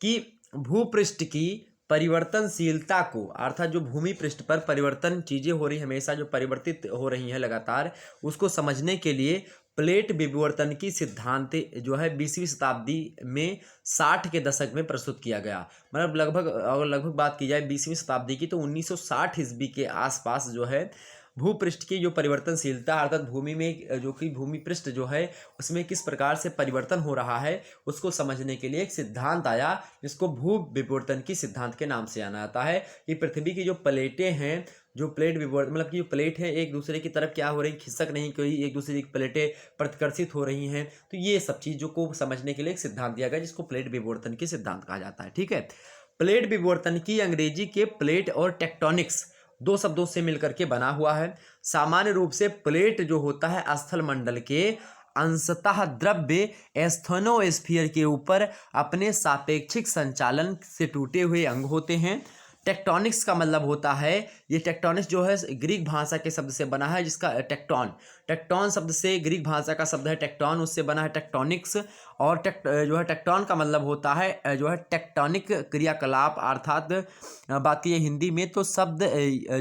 Speaker 1: कि भूपृष्ठ की परिवर्तनशीलता को, अर्थात जो भूमि पृष्ठ पर परिवर्तन चीजें हो रही हमेशा जो परिवर्तित हो रही हैं लगातार, उसको समझने के लिए प्लेट विवर्तनिकी सिद्धांत जो है 20वीं शताब्दी में 60 के दशक में प्रस्तुत किया गया। मतलब लगभग बात की जाए 20वीं शताब्दी की, तो 1960 ईस्वी के आसपास जो है भूपृष्ठ की जो परिवर्तनशीलता, अर्थात भूमि में जो कि भूमि पृष्ठ जो है उसमें किस प्रकार से परिवर्तन हो रहा है, उसको समझने के लिए एक सिद्धांत आया जिसको भू विवर्तन की सिद्धांत के नाम से जाना जाता है। कि पृथ्वी की जो प्लेटें हैं, जो प्लेट विवर्तन मतलब कि जो प्लेट है एक दूसरे की तरफ क्या हो रही, खिसक नहीं, कोई एक दूसरे की प्लेटें प्रतिकर्षित हो रही हैं। तो ये सब चीज़ों को समझने के लिए एक सिद्धांत दिया गया जिसको प्लेट विवर्तन की सिद्धांत कहा जाता है। ठीक है, प्लेट विवर्तन की अंग्रेजी के प्लेट और टेक्टोनिक्स दो शब्दों से मिलकर के बना हुआ है। सामान्य रूप से प्लेट जो होता है स्थल मंडल के अंशतः द्रव्य स्थेनोस्फीयर के ऊपर अपने सापेक्षिक संचालन से टूटे हुए अंग होते हैं। टेक्टोनिक्स का मतलब होता है, ये टेक्टोनिक्स जो है ग्रीक भाषा के शब्द से बना है, जिसका टेक्टोन शब्द से ग्रीक भाषा का शब्द है टेक्टोन, उससे बना है टेक्टोनिक्स। और जो है टेक्टोन का मतलब होता है जो है टेक्टोनिक क्रियाकलाप, अर्थात बात की हिंदी में तो शब्द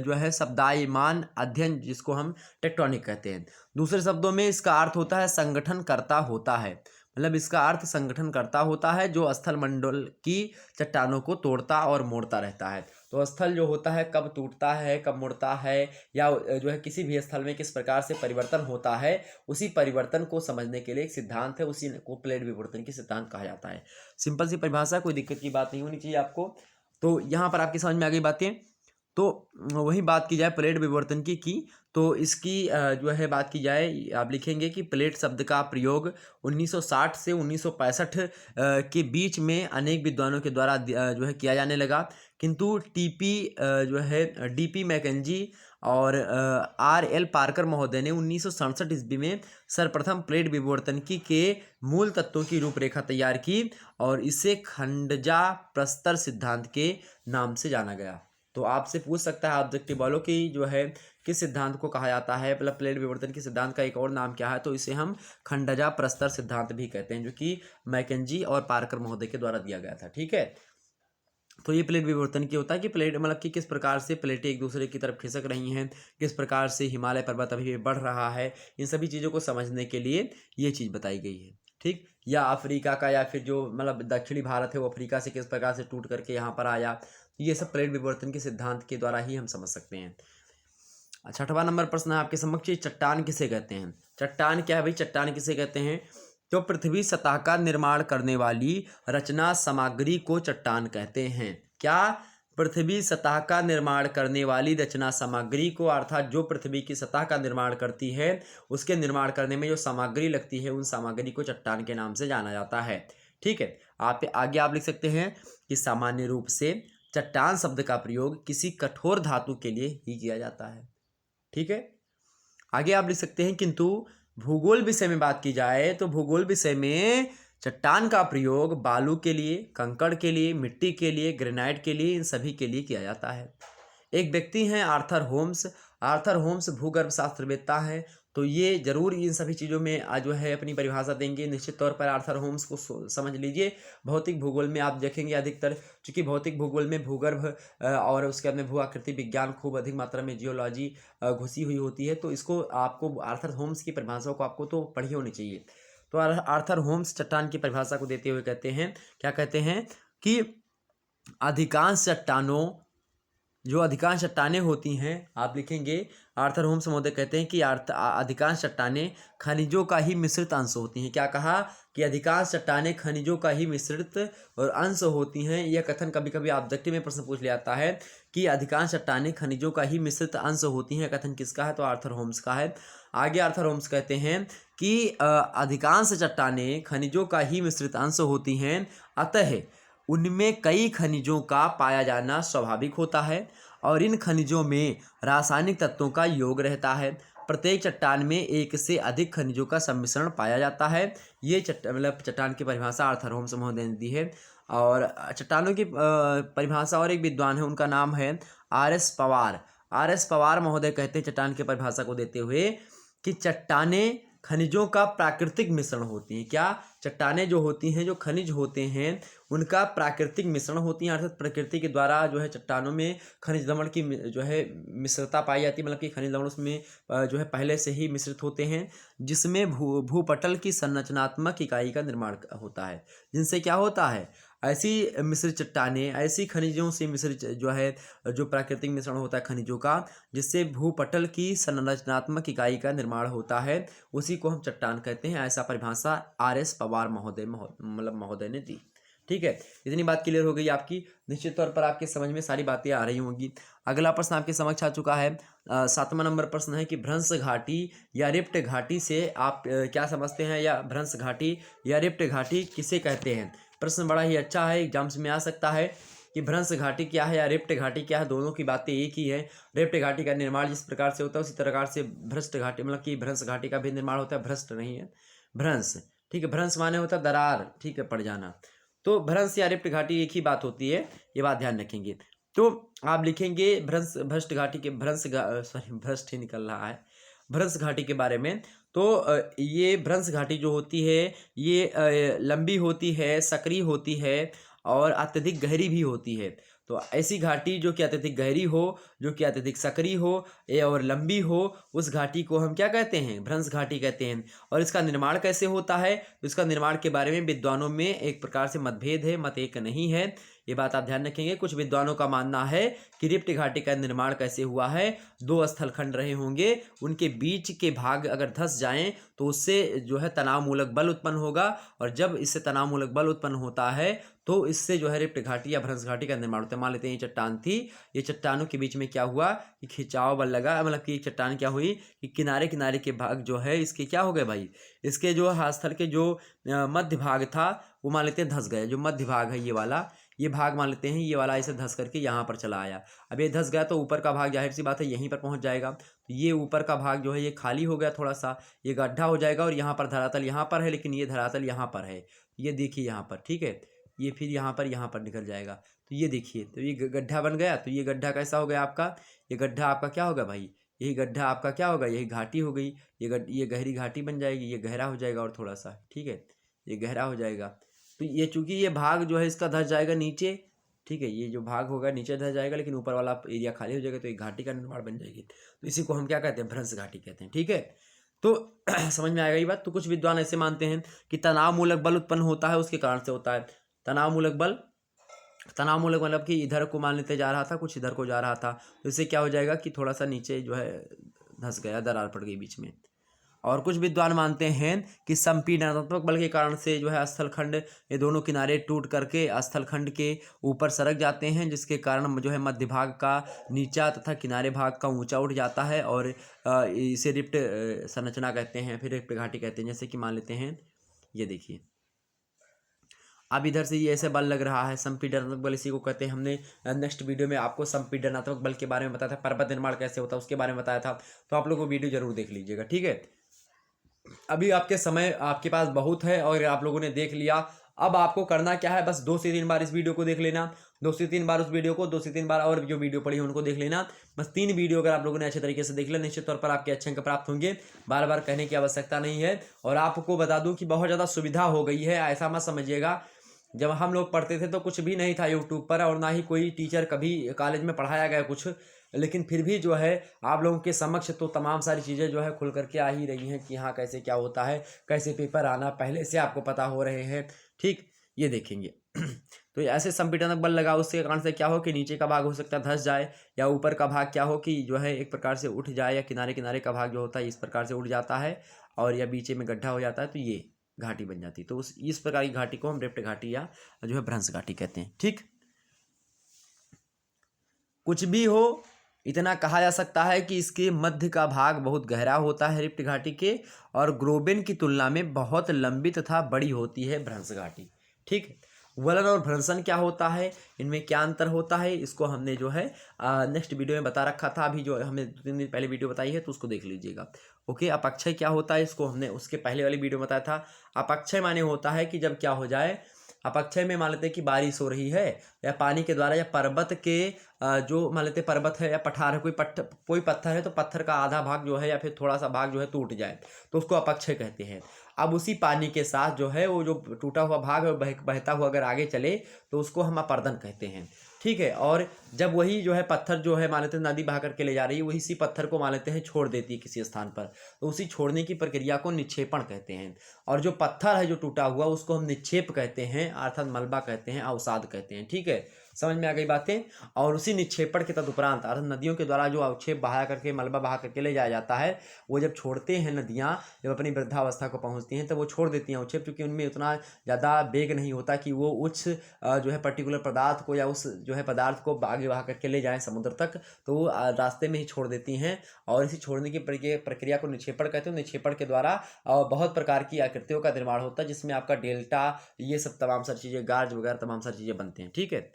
Speaker 1: जो है शब्दायमान अध्ययन, जिसको हम टेक्टोनिक कहते हैं। दूसरे शब्दों में इसका अर्थ होता है संगठन करता होता है, मतलब इसका अर्थ संगठन करता होता है जो स्थल मंडल की चट्टानों को तोड़ता और मोड़ता रहता है। तो स्थल जो होता है कब टूटता है, कब मुड़ता है, या जो है किसी भी स्थल में किस प्रकार से परिवर्तन होता है, उसी परिवर्तन को समझने के लिए एक सिद्धांत है, उसी को प्लेट विवर्तन की सिद्धांत कहा जाता है। सिंपल सी परिभाषा, कोई दिक्कत की बात नहीं होनी चाहिए आपको। तो यहाँ पर आपकी समझ में आ गई बातें। तो वही बात की जाए प्लेट विवर्तन की तो इसकी जो है बात की जाए, आप लिखेंगे कि प्लेट शब्द का प्रयोग 1960 से 1965 के बीच में अनेक विद्वानों के द्वारा जो है किया जाने लगा। किंतु जो है डीपी मैकेंजी और RL पार्कर महोदय ने 1967 ईस्वी में सर्वप्रथम प्लेट विवर्तनिकी के मूल तत्वों की रूपरेखा तैयार की और इसे खंडजा प्रस्तर सिद्धांत के नाम से जाना गया। तो आपसे पूछ सकता है ऑब्जेक्टिव वालों की जो है किस सिद्धांत को कहा जाता है, मतलब प्लेट विवर्तन के सिद्धांत का एक और नाम क्या है, तो इसे हम खंडजा प्रस्तर सिद्धांत भी कहते हैं, जो कि मैकेंजी और पार्कर महोदय के द्वारा दिया गया था। ठीक है, तो ये प्लेट विवर्तन की होता है कि प्लेट मतलब कि किस प्रकार से प्लेटें एक दूसरे की तरफ खिसक रही हैं, किस प्रकार से हिमालय पर्वत अभी भी बढ़ रहा है, इन सभी चीज़ों को समझने के लिए ये चीज़ बताई गई है। ठीक, या अफ्रीका का या फिर जो मतलब दक्षिणी भारत है वो अफ्रीका से किस प्रकार से टूट करके यहाँ पर आया, ये सब प्लेट विवर्तन के सिद्धांत के द्वारा ही हम समझ सकते हैं। 6वां नंबर प्रश्न है आपके समक्ष, चट्टान किसे कहते हैं। चट्टान क्या है भाई, चट्टान किसे कहते हैं? तो पृथ्वी सतह का निर्माण करने वाली रचना सामग्री को चट्टान कहते हैं। क्या? पृथ्वी सतह का निर्माण करने वाली रचना सामग्री को, अर्थात जो पृथ्वी की सतह का निर्माण करती है उसके निर्माण करने में जो सामग्री लगती है उन सामग्री को चट्टान के नाम से जाना जाता है। ठीक है, आप आगे आप लिख सकते हैं कि सामान्य रूप से चट्टान शब्द का प्रयोग किसी कठोर धातु के लिए ही किया जाता है। ठीक है, आगे आप लिख सकते हैं किंतु भूगोल विषय में बात की जाए तो भूगोल विषय में चट्टान का प्रयोग बालू के लिए, कंकड़ के लिए, मिट्टी के लिए, ग्रेनाइट के लिए, इन सभी के लिए किया जाता है। एक व्यक्ति हैं आर्थर होम्स। आर्थर होम्स भूगर्भ शास्त्रवेत्ता हैं, तो ये जरूर इन सभी चीज़ों में जो है अपनी परिभाषा देंगे। निश्चित तौर पर आर्थर होम्स को समझ लीजिए। भौतिक भूगोल में आप देखेंगे अधिकतर, चूंकि भौतिक भूगोल में भूगर्भ और उसके अंदर भू आकृति विज्ञान खूब अधिक मात्रा में जियोलॉजी घुसी हुई होती है, तो इसको आपको आर्थर होम्स की परिभाषाओं को आपको तो पढ़ी होनी चाहिए। तो आर्थर होम्स चट्टान की परिभाषा को देते हुए कहते हैं, क्या कहते हैं कि अधिकांश चट्टानें होती हैं, आप लिखेंगे आर्थर होम्स महोदय कहते हैं कि अधिकांश चट्टानें खनिजों का ही मिश्रित अंश होती हैं। क्या कहा कि अधिकांश चट्टानें खनिजों का ही मिश्रित और अंश होती हैं। यह कथन कभी कभी ऑब्जेक्टिव में प्रश्न पूछ लिया जाता है कि अधिकांश चट्टानें खनिजों का ही मिश्रित अंश होती हैं, कथन किसका है? तो आर्थर होम्स का है। आगे आर्थर होम्स कहते हैं कि अधिकांश चट्टानें खनिजों का ही मिश्रित अंश होती हैं, अतः उनमें कई खनिजों का पाया जाना स्वाभाविक होता है और इन खनिजों में रासायनिक तत्वों का योग रहता है। प्रत्येक चट्टान में एक से अधिक खनिजों का सम्मिश्रण पाया जाता है। ये चट्टान की परिभाषा आर्थर होम्स महोदय ने दी है। और चट्टानों की परिभाषा और एक विद्वान है, उनका नाम है आर.एस. पवार। आर.एस. पवार महोदय कहते हैं चट्टान की परिभाषा को देते हुए कि चट्टानें खनिजों का प्राकृतिक मिश्रण होती हैं। क्या? चट्टानें जो होती हैं, जो खनिज होते हैं, उनका प्राकृतिक मिश्रण होती हैं, अर्थात प्रकृति के द्वारा जो है चट्टानों में खनिज लवण की जो है मिश्रता पाई जाती है, मतलब कि खनिज लवण उसमें जो है पहले से ही मिश्रित होते हैं, जिसमें भूपटल की संरचनात्मक इकाई का निर्माण होता है। जिनसे क्या होता है, ऐसी मिश्रित चट्टानें, ऐसी खनिजों से मिश्रित जो है जो प्राकृतिक मिश्रण होता है खनिजों का, जिससे भूपटल की संरचनात्मक इकाई का निर्माण होता है, उसी को हम चट्टान कहते हैं। ऐसा परिभाषा आर.एस. पवार महोदय ने दी। ठीक है, इतनी बात क्लियर हो गई आपकी। निश्चित तौर पर आपके समझ में सारी बातें आ रही होंगी। अगला प्रश्न आपके समक्ष आ चुका है। 7वां नंबर प्रश्न है कि भ्रंश घाटी या रिफ्ट घाटी से आप क्या समझते हैं, या भ्रंश घाटी या रिफ्ट घाटी किसे कहते हैं? प्रश्न बड़ा ही अच्छा है, एग्जाम्स में आ सकता है कि भ्रंश घाटी क्या है या रिफ्ट घाटी क्या है। दोनों की बातें एक ही है। रिफ्ट घाटी का निर्माण जिस प्रकार से होता है उसी प्रकार से भ्रष्ट घाटी, मतलब कि भ्रंश घाटी का भी निर्माण होता है। भ्रष्ट नहीं है, भ्रंश। ठीक है, भ्रंश माने होता है दरार, ठीक है, पड़ जाना। तो भ्रंश या रिफ्ट घाटी एक ही बात होती है, ये बात ध्यान रखेंगे। तो आप लिखेंगे भ्रष्ट घाटी के भ्रष्ट ही निकल रहा है, भ्रंश घाटी के बारे में। तो ये भ्रंश घाटी जो होती है ये लंबी होती है, सक्रिय होती है और अत्यधिक गहरी भी होती है। तो ऐसी घाटी जो कि अत्यधिक गहरी हो, जो कि अत्यधिक सक्रिय हो और लंबी हो, उस घाटी को हम क्या कहते हैं? भ्रंश घाटी कहते हैं। और इसका निर्माण कैसे होता है, तो इसका निर्माण के बारे में विद्वानों में एक प्रकार से मतभेद है, मत एक नहीं है। ये बात आप ध्यान रखेंगे। कुछ विद्वानों का मानना है कि रिफ्ट घाटी का निर्माण कैसे हुआ है, दो स्थलखंड रहे होंगे, उनके बीच के भाग अगर धंस जाएं तो उससे जो है तनाव मूलक बल उत्पन्न होगा, और जब इससे तनाव मूलक बल उत्पन्न होता है तो इससे जो है रिफ्ट घाटी या भ्रंश घाटी का निर्माण होता है। मान लेते हैं ये चट्टान थी, ये चट्टानों के बीच में क्या हुआ कि खिंचाव बल लगा, मतलब कि चट्टान क्या हुई कि किनारे किनारे के भाग जो है इसके क्या हो गए भाई, इसके जो स्थल के जो मध्य भाग था वो मान लेते हैं धंस गए। जो मध्य भाग है ये वाला, ये भाग मान लेते हैं ये वाला ऐसे धंस करके यहाँ पर चला आया। अब ये धंस गया तो ऊपर का भाग जाहिर सी बात है यहीं पर पहुँच जाएगा। तो ये ऊपर का भाग जो है ये खाली हो गया, थोड़ा सा ये गड्ढा हो जाएगा, और यहाँ पर धरातल यहाँ पर है, लेकिन ये धरातल यहाँ पर है। ये देखिए यहाँ पर, ठीक है, ये फिर यहाँ पर निकल जाएगा। तो ये देखिए, तो ये गड्ढा बन गया। तो ये गड्ढा कैसा हो गया आपका, ये गड्ढा आपका क्या होगा भाई, यही गड्ढा आपका क्या होगा, यही घाटी हो गई। ये गहरी घाटी बन जाएगी, ये गहरा हो जाएगा और थोड़ा सा, ठीक है, ये गहरा हो जाएगा। तो ये चूंकि ये भाग जो है इसका धंस जाएगा नीचे, ठीक है, ये जो भाग होगा नीचे धंस जाएगा, लेकिन ऊपर वाला एरिया खाली हो जाएगा, तो एक घाटी का निर्माण बन जाएगी। तो इसी को हम क्या कहते हैं? भ्रंश घाटी कहते हैं। ठीक है, तो समझ में आएगा ये बात। तो कुछ विद्वान ऐसे मानते हैं कि तनाव मूलक बल उत्पन्न होता है, उसके कारण से होता है तनाव मूलक बल। तनाव मूलक मतलब कि इधर को मान लेते जा रहा था, कुछ इधर को जा रहा था, तो इससे क्या हो जाएगा कि थोड़ा सा नीचे जो है धंस गया, दरार पड़ गई बीच में। और कुछ विद्वान मानते हैं कि संपीडनात्मक बल के कारण से जो है स्थलखंड, ये दोनों किनारे टूट करके स्थलखंड के ऊपर सरक जाते हैं, जिसके कारण जो है मध्य भाग का नीचा तथा किनारे भाग का ऊंचा उठ जाता है और इसे रिप्ट संरचना कहते हैं, फिर रिप्ट घाटी कहते हैं। जैसे कि मान लेते हैं, ये देखिए अब इधर से ये ऐसे बल लग रहा है, संपीडनात्मक बल इसी को कहते हैं। हमने नेक्स्ट वीडियो में आपको संपीडनात्मक बल के बारे में बताया था, पर्वत निर्माण कैसे होता है उसके बारे में बताया था, तो आप लोग वो वीडियो जरूर देख लीजिएगा, ठीक है। अभी आपके समय आपके पास बहुत है और आप लोगों ने देख लिया। अब आपको करना क्या है, बस 2 से 3 बार इस वीडियो को देख लेना, 2 से 3 बार उस वीडियो को, 2 से 3 बार और जो वीडियो पड़ी है उनको देख लेना। बस 3 वीडियो अगर आप लोगों ने अच्छे तरीके से देख लिया, निश्चित तौर पर आपके अच्छे अंक प्राप्त होंगे। बार बार कहने की आवश्यकता नहीं है। और आपको बता दूं कि बहुत ज़्यादा सुविधा हो गई है, ऐसा मत समझिएगा। जब हम लोग पढ़ते थे तो कुछ भी नहीं था यूट्यूब पर, और ना ही कोई टीचर कभी कॉलेज में पढ़ाया गया कुछ, लेकिन फिर भी जो है आप लोगों के समक्ष तो तमाम सारी चीज़ें जो है खुल करके आ ही रही हैं कि हाँ कैसे क्या होता है, कैसे पेपर आना पहले से आपको पता हो रहे हैं, ठीक। ये देखेंगे तो ऐसे संपीडनक बल लगा, उसके कारण से क्या हो कि नीचे का भाग हो सकता है धंस जाए, या ऊपर का भाग क्या हो कि जो है एक प्रकार से उठ जाए, या किनारे किनारे का भाग जो होता है इस प्रकार से उठ जाता है, और या बीचे में गड्ढा हो जाता है, तो ये घाटी बन जाती है। तो इस प्रकार की घाटी को हम रिप्ट घाटी या जो है भ्रंश घाटी कहते हैं, ठीक। कुछ भी हो, इतना कहा जा सकता है कि इसके मध्य का भाग बहुत गहरा होता है रिप्ट घाटी के, और ग्रोबेन की तुलना में बहुत लंबी तथा बड़ी होती है भ्रंश घाटी, ठीक। वलन और भ्रंशन क्या होता है, इनमें क्या अंतर होता है, इसको हमने जो है नेक्स्ट वीडियो में बता रखा था। अभी जो हमने 2-3 दिन पहले वीडियो बताई है तो उसको देख लीजिएगा, ओके। अपक्षय क्या होता है, इसको हमने उसके पहले वाली वीडियो में बताया था। अपक्षय माने होता है कि जब क्या हो जाए, अपक्षय में मान लेते हैं कि बारिश हो रही है, या पानी के द्वारा, या पर्वत के जो मान लेते पर्वत है या पठार है, कोई पत्थर है, तो पत्थर का आधा भाग जो है या फिर थोड़ा सा भाग जो है टूट जाए, तो उसको अपक्षय कहते हैं। अब उसी पानी के साथ जो है वो जो टूटा हुआ भाग है बहता हुआ अगर आगे चले तो उसको हम अपर्दन कहते हैं, ठीक है। और जब वही जो है पत्थर जो है मान लेते हैं नदी बहा करके ले जा रही है, वही इसी पत्थर को मान लेते हैं छोड़ देती है किसी स्थान पर, तो उसी छोड़ने की प्रक्रिया को निक्षेपण कहते हैं। और जो पत्थर है जो टूटा हुआ उसको हम निक्षेप कहते हैं, अर्थात मलबा कहते हैं, अवसाद कहते हैं, ठीक है। समझ में आ गई बातें। और उसी निक्षेपण के तदुपरांत अर्थात नदियों के द्वारा जो अवक्षेप बहा करके मलबा बहा करके ले जाया जाता है, वो जब छोड़ते हैं नदियाँ, जब अपनी वृद्धावस्था को पहुँचती हैं तो वो छोड़ देती हैं अवक्षेप, क्योंकि उनमें उतना ज़्यादा वेग नहीं होता कि वो उस जो है पर्टिकुलर पदार्थ को या उस जो है पदार्थ को आगे बहा करके ले जाएं समुद्र तक, तो वो रास्ते में ही छोड़ देती हैं। और इसी छोड़ने की प्रक्रिया को निक्षेपण कहते हैं। निक्षेपण के द्वारा बहुत प्रकार की आकृतियों का निर्माण होता है, जिसमें आपका डेल्टा, ये सब तमाम सारी चीज़ें, गार्ज वगैरह तमाम सारी चीज़ें बनते हैं, ठीक है।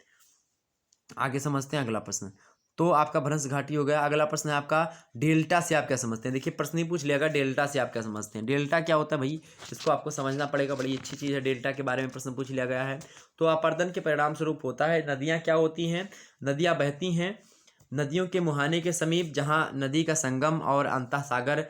Speaker 1: आगे समझते हैं अगला प्रश्न। तो आपका भ्रंश घाटी हो गया। अगला प्रश्न है आपका डेल्टा से आप क्या समझते हैं। देखिए प्रश्न ही पूछ लिया, डेल्टा से आप क्या समझते हैं। डेल्टा क्या होता है भाई, इसको आपको समझना पड़ेगा, बड़ी अच्छी चीज़ है। डेल्टा के बारे में प्रश्न पूछ लिया गया है। तो अपर्दन के परिणाम स्वरूप होता है, नदियाँ क्या होती हैं, नदियाँ बहती हैं नदियों के मुहाने के समीप, जहाँ नदी का संगम और अंतः सागर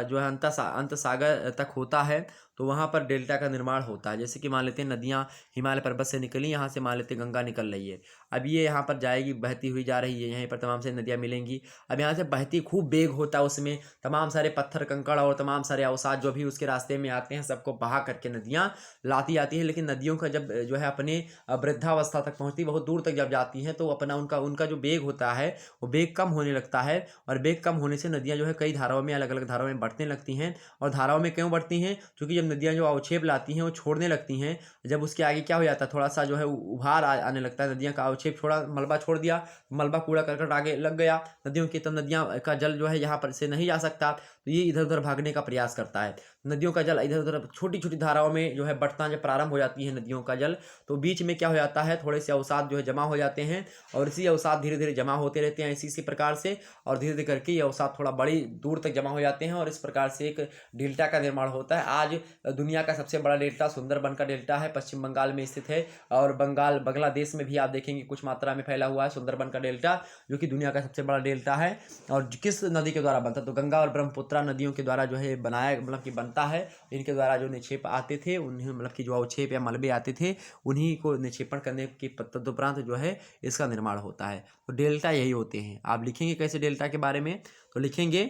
Speaker 1: जो है अंत सागर तक होता है, तो वहाँ पर डेल्टा का निर्माण होता है। जैसे कि मान लेते हैं नदियाँ हिमालय पर्वत से निकली, यहाँ से मान लेते हैं गंगा निकल रही है, अब ये यहाँ पर जाएगी, बहती हुई जा रही है, यहीं पर तमाम से नदियाँ मिलेंगी। अब यहाँ से बहती खूब वेग होता है, उसमें तमाम सारे पत्थर कंकड़ और तमाम सारे अवसाद जो भी उसके रास्ते में आते हैं, सबको बहा करके नदियाँ लाती आती है। लेकिन नदियों का जब जो है अपने वृद्धावस्था तक पहुँचती, बहुत दूर तक जब जाती हैं, तो अपना उनका जो वेग होता है वो वेग कम होने लगता है। और वेग कम होने से नदियाँ जो है कई धाराओं में, अलग अलग धाराओं में बढ़ने लगती हैं। और धाराओं में क्यों बढ़ती हैं, क्योंकि जब नदियाँ जो अवक्षेप लाती हैं वो छोड़ने लगती हैं, जब उसके आगे क्या हो जाता है, थोड़ा सा जो है उभार आने लगता है, नदियाँ का अवक्षेप छोड़ा, मलबा छोड़ दिया, मलबा कूड़ा करकट आगे लग गया नदियों की, तब नदियाँ का जल जो है यहाँ पर से नहीं जा सकता, तो ये इधर उधर भागने का प्रयास करता है। नदियों का जल इधर उधर छोटी छोटी धाराओं में जो है बढ़ता, जब प्रारंभ हो जाती है नदियों का जल, तो बीच में क्या हो जाता है, थोड़े से अवसाद जो है जमा हो जाते हैं, और इसी अवसाद धीरे धीरे जमा होते रहते हैं इसी प्रकार से, और धीरे धीरे करके ये अवसाद थोड़ा बड़ी दूर तक जमा हो जाते हैं, और इस प्रकार से एक डेल्टा का निर्माण होता है। आज दुनिया का सबसे बड़ा डेल्टा सुंदरबन का डेल्टा है, पश्चिम बंगाल में स्थित है, और बांग्लादेश में भी आप देखेंगे कुछ मात्रा में फैला हुआ है सुंदरबन का डेल्टा, जो कि दुनिया का सबसे बड़ा डेल्टा है। और किस नदी के द्वारा बनता है, तो गंगा और ब्रह्मपुत्रा नदियों के द्वारा जो है बनाया, मतलब कि बनता है। इनके द्वारा जो निक्षेप आते थे, उन्हें मतलब कि जो अवक्षेप या मलबे आते थे, उन्हीं को निक्षेपण करने के तदुपरांत जो है इसका निर्माण होता है। तो डेल्टा यही होते हैं। आप लिखेंगे कैसे डेल्टा के बारे में, तो लिखेंगे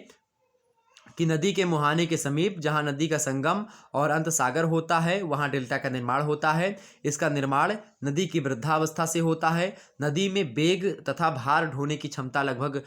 Speaker 1: कि नदी के मुहाने के समीप जहाँ नदी का संगम और अंत सागर होता है वहाँ डेल्टा का निर्माण होता है। इसका निर्माण नदी की वृद्धावस्था से होता है। नदी में वेग तथा भार ढोने की क्षमता लगभग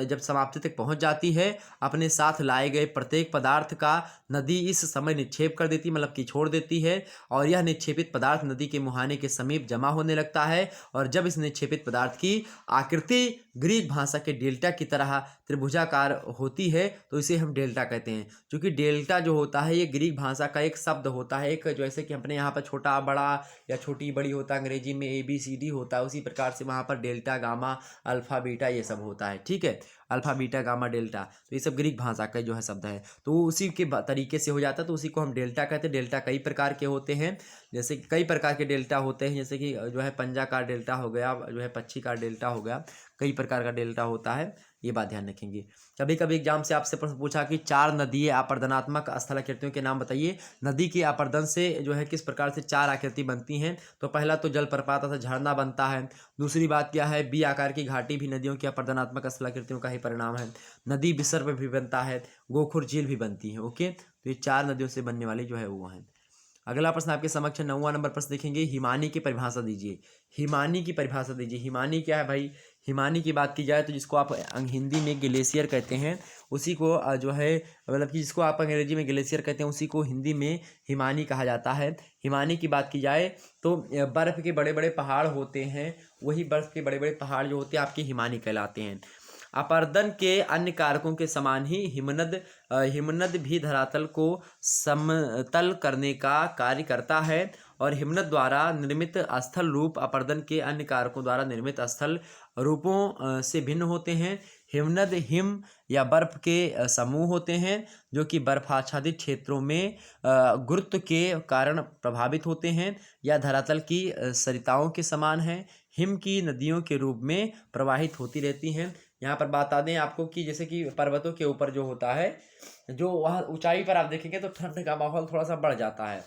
Speaker 1: जब समाप्ति तक पहुँच जाती है, अपने साथ लाए गए प्रत्येक पदार्थ का नदी इस समय निक्षेप कर देती, मतलब कि छोड़ देती है, और यह निक्षेपित पदार्थ नदी के मुहाने के समीप जमा होने लगता है। और जब इस निक्षेपित पदार्थ की आकृति ग्रीक भाषा के डेल्टा की तरह त्रिभुजाकार होती है तो इसे हम डेल्टा कहते हैं। क्योंकि डेल्टा जो होता है ये ग्रीक भाषा का एक शब्द होता है, एक जैसे कि अपने यहाँ पर छोटा बड़ा या छोटी बड़ी होता है, अंग्रेजी में ABCD होता है, उसी प्रकार से वहाँ पर डेल्टा गामा अल्फा बीटा ये सब होता है। ठीक है, अल्फा बीटा गामा डेल्टा, तो ये सब ग्रीक भाषा का जो है शब्द है, तो वो उसी के तरीके से हो जाता है, तो उसी को हम डेल्टा कहते हैं। डेल्टा कई प्रकार के होते हैं, जैसे कई प्रकार के डेल्टा होते हैं, जैसे कि जो है पंजाकार डेल्टा हो गया, जो है पक्षीकार डेल्टा हो गया, कई प्रकार का डेल्टा होता है, ये बात ध्यान रखेंगे। कभी कभी एग्जाम से आपसे प्रश्न पूछा कि 4 नदीय अपरदनात्मक स्थलाकृतियों के नाम बताइए। नदी के अपरदन से जो है किस प्रकार से 4 आकृति बनती हैं, तो पहला तो जलप्रपात अर्थात झरना बनता है। दूसरी बात क्या है, बी आकार की घाटी भी नदियों की अपरदनात्मक स्थलाकृतियों का ही परिणाम है। नदी विसर्प भी बनता है, गोखुर झील भी बनती है। ओके, तो ये 4 नदियों से बनने वाली जो है वो है। अगला प्रश्न आपके समक्ष 9वां नंबर प्रश्न देखेंगे, हिमानी की परिभाषा दीजिए। हिमानी की परिभाषा दीजिए। हिमानी क्या है भाई? हिमानी की बात की जाए तो जिसको आप हिंदी में ग्लेशियर कहते हैं, उसी को जो है मतलब कि जिसको आप अंग्रेजी में ग्लेशियर कहते हैं उसी को हिंदी में हिमानी कहा जाता है। हिमानी की बात की जाए तो बर्फ़ के बड़े बड़े पहाड़ होते हैं, वही बर्फ़ के बड़े बड़े पहाड़ जो होते हैं आपके हिमानी कहलाते हैं। अपरदन के अन्य कारकों के समान ही हिमनद भी धरातल को समतल करने का कार्य करता है, और हिमनद द्वारा निर्मित स्थल रूप अपरदन के अन्य कारकों द्वारा निर्मित स्थल रूपों से भिन्न होते हैं। हिमनद हिम या बर्फ के समूह होते हैं जो कि बर्फाच्छादित क्षेत्रों में गुरुत्व के कारण प्रभावित होते हैं या धरातल की सरिताओं के समान हैं। हिम की नदियों के रूप में प्रवाहित होती रहती हैं। यहाँ पर बता दें आपको कि जैसे कि पर्वतों के ऊपर जो होता है, जो वहाँ ऊंचाई पर आप देखेंगे तो ठंड का माहौल थोड़ा सा बढ़ जाता है,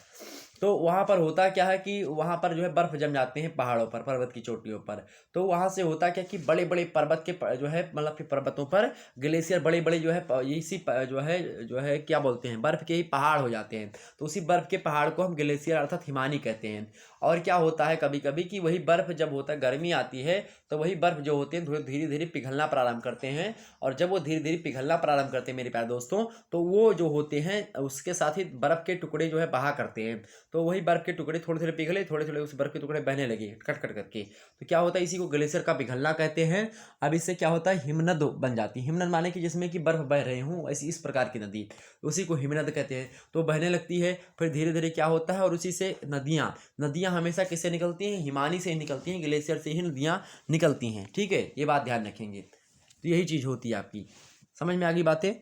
Speaker 1: तो वहाँ पर होता क्या है कि वहाँ पर जो है बर्फ़ जम जाते हैं पहाड़ों पर, पर्वत की चोटियों पर। तो वहाँ से होता क्या कि बड़े बड़े पर्वत के जो है मतलब कि पर्वतों पर ग्लेशियर बड़े बड़े जो है इसी जो है क्या बोलते हैं, बर्फ़ के ही पहाड़ हो जाते हैं। तो उसी बर्फ़ के पहाड़ को हम ग्लेशियर अर्थात हिमानी कहते हैं। और क्या होता है कभी कभी कि वही बर्फ़ जब होता है, गर्मी आती है तो वही बर्फ़ जो होते हैं धीरे धीरे पिघलना प्रारंभ करते हैं, और जब वो धीरे धीरे पिघलना प्रारंभ करते हैं मेरे प्यारे दोस्तों, तो वो जो होते हैं उसके साथ ही बर्फ़ के टुकड़े जो है बहा करते हैं। तो वही बर्फ़ के टुकड़े थोड़े थोड़े पिघले, थोड़े थोड़े उस बर्फ़ के टुकड़े बहने लगे कट कट करके, तो क्या होता है इसी को ग्लेशियर का पिघलना कहते हैं। अब इससे क्या होता है, हिमनद बन जाती है। हिमनद माने कि जिसमें कि बर्फ़ बह रहे हों, ऐसी इस प्रकार की नदी, उसी को हिमनद कहते हैं। तो बहने लगती है, फिर धीरे धीरे क्या होता है, और उसी से नदियाँ हमेशा किससे निकलती हैं, हिमानी से ही निकलती हैं, ग्लेशियर से ही नदियाँ निकलती हैं। ठीक है, ये बात ध्यान रखेंगे। तो यही चीज़ होती है आपकी, समझ में आ गई बातें।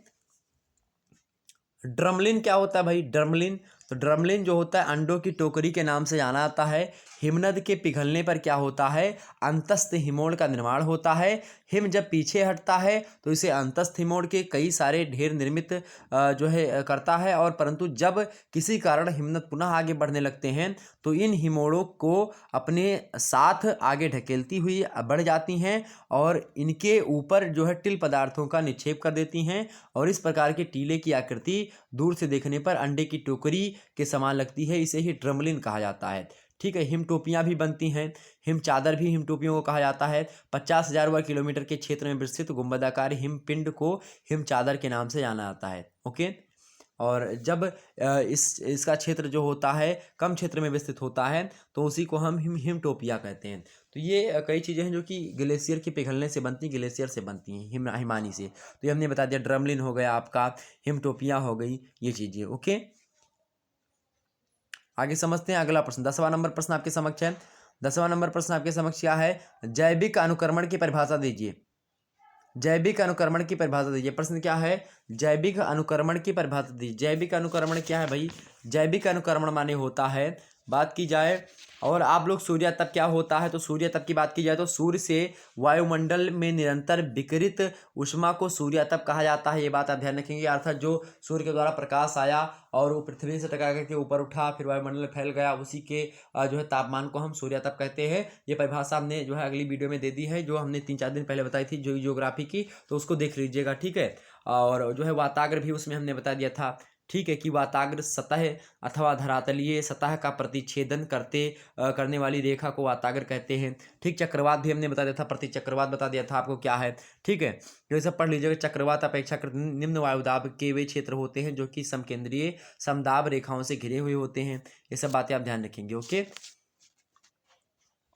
Speaker 1: ड्रमलिन क्या होता है भाई? ड्रमलिन, तो ड्रमलिन जो होता है अंडों की टोकरी के नाम से जाना जाता है। हिमनद के पिघलने पर क्या होता है, अंतस्थ हिमोड़ का निर्माण होता है। हिम जब पीछे हटता है तो इसे अंतस्थ हिमोड़ के कई सारे ढेर निर्मित जो है करता है, और परंतु जब किसी कारण हिमनद पुनः आगे बढ़ने लगते हैं तो इन हिमोड़ों को अपने साथ आगे ढकेलती हुई बढ़ जाती हैं और इनके ऊपर जो है टिल पदार्थों का निक्षेप कर देती हैं, और इस प्रकार के टीले की आकृति दूर से देखने पर अंडे की टोकरी के समान लगती है। इसे ही ड्रमलिन कहा जाता है। ठीक है, हिम टोपियाँ भी बनती हैं। हिम चादर भी हिम टोपियों को कहा जाता है। 50,000 वर्ग किलोमीटर के क्षेत्र में विस्तृत गुंबदाकार हिम पिंड को हिम चादर के नाम से जाना जाता है। ओके, और जब इसका क्षेत्र जो होता है कम क्षेत्र में विस्तृत होता है तो उसी को हम हिम टोपिया कहते हैं। तो ये कई चीज़ें हैं जो कि ग्लेशियर के पिघलने से बनती, ग्लेशियर से बनती हैं, हिमानी से। तो ये हमने बता दिया, ड्रमलिन हो गया आपका, हिम टोपिया हो गई, ये चीज़ें। ओके, आगे समझते हैं अगला प्रश्न। 10वां नंबर प्रश्न आपके समक्ष है। 10वां नंबर प्रश्न आपके समक्ष क्या है, जैविक अनुक्रमण की परिभाषा दीजिए। जैविक अनुक्रमण की परिभाषा दीजिए। प्रश्न क्या है, जैविक अनुक्रमण की परिभाषा दीजिए। जैविक अनुक्रमण क्या है भाई? जैविक अनुक्रमण माने होता है बात की जाए और आप लोग सूर्यातप क्या होता है, तो सूर्यातप की बात की जाए तो सूर्य से वायुमंडल में निरंतर विकिरित ऊष्मा को सूर्यातप कहा जाता है। ये बात आप ध्यान रखेंगे, अर्थात जो सूर्य के द्वारा प्रकाश आया और वो पृथ्वी से टकरा करके ऊपर उठा, फिर वायुमंडल में फैल गया, उसी के जो है तापमान को हम सूर्यातप कहते हैं। ये परिभाषा हमने जो है अगली वीडियो में दे दी है, जो हमने 3-4 दिन पहले बताई थी जियोग्राफी की, तो उसको देख लीजिएगा, ठीक है। और जो है वाताग्र भी उसमें हमने बता दिया था, ठीक है, कि वाताग्र सतह अथवा धरातलीय सतह का प्रतिच्छेदन करने वाली रेखा को वाताग्र कहते हैं। ठीक, चक्रवात भी हमने बता दिया था, प्रतिचक्रवात बता दिया था आपको क्या है, ठीक है। तो ये सब पढ़ लीजिएगा। चक्रवात अपेक्षाकृत निम्न वायुदाब के वे क्षेत्र होते हैं जो कि समकेंद्रीय समदाब रेखाओं से घिरे हुए होते हैं। ये सब बातें आप ध्यान रखेंगे, ओके।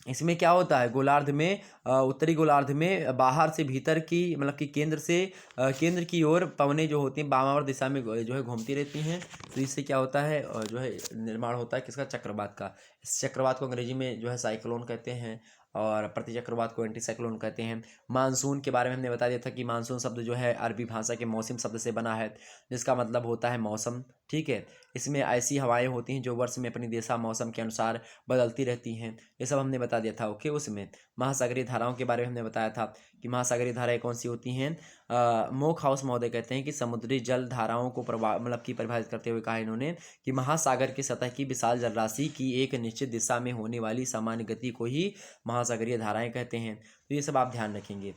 Speaker 1: इसमें क्या होता है, गोलार्ध में उत्तरी गोलार्ध में बाहर से भीतर की मतलब कि केंद्र की ओर पवनें जो होती हैं वामावर्त दिशा में जो है घूमती रहती हैं। तो इससे क्या होता है जो है निर्माण होता है किसका, चक्रवात का। इस चक्रवात को अंग्रेजी में जो है साइक्लोन कहते हैं और प्रतिचक्रवात को एंटी साइक्लोन कहते हैं। मानसून के बारे में हमने बता दिया था कि मानसून शब्द जो है अरबी भाषा के मौसम शब्द से बना है, जिसका मतलब होता है मौसम, ठीक है। इसमें ऐसी हवाएं होती हैं जो वर्ष में अपनी दिशा मौसम के अनुसार बदलती रहती हैं। ये सब हमने बता दिया था, ओके। उसमें महासागरीय धाराओं के बारे में हमने बताया था कि महासागरीय धाराएं कौन सी होती हैं। मोक हाउस महोदय कहते हैं कि समुद्री जल धाराओं को मतलब कि परिभाषित करते हुए कहा इन्होंने कि महासागर की सतह की विशाल जलराशि की एक निश्चित दिशा में होने वाली सामान्य गति को ही महासागरीय धाराएं कहते हैं। तो ये सब आप ध्यान रखेंगे।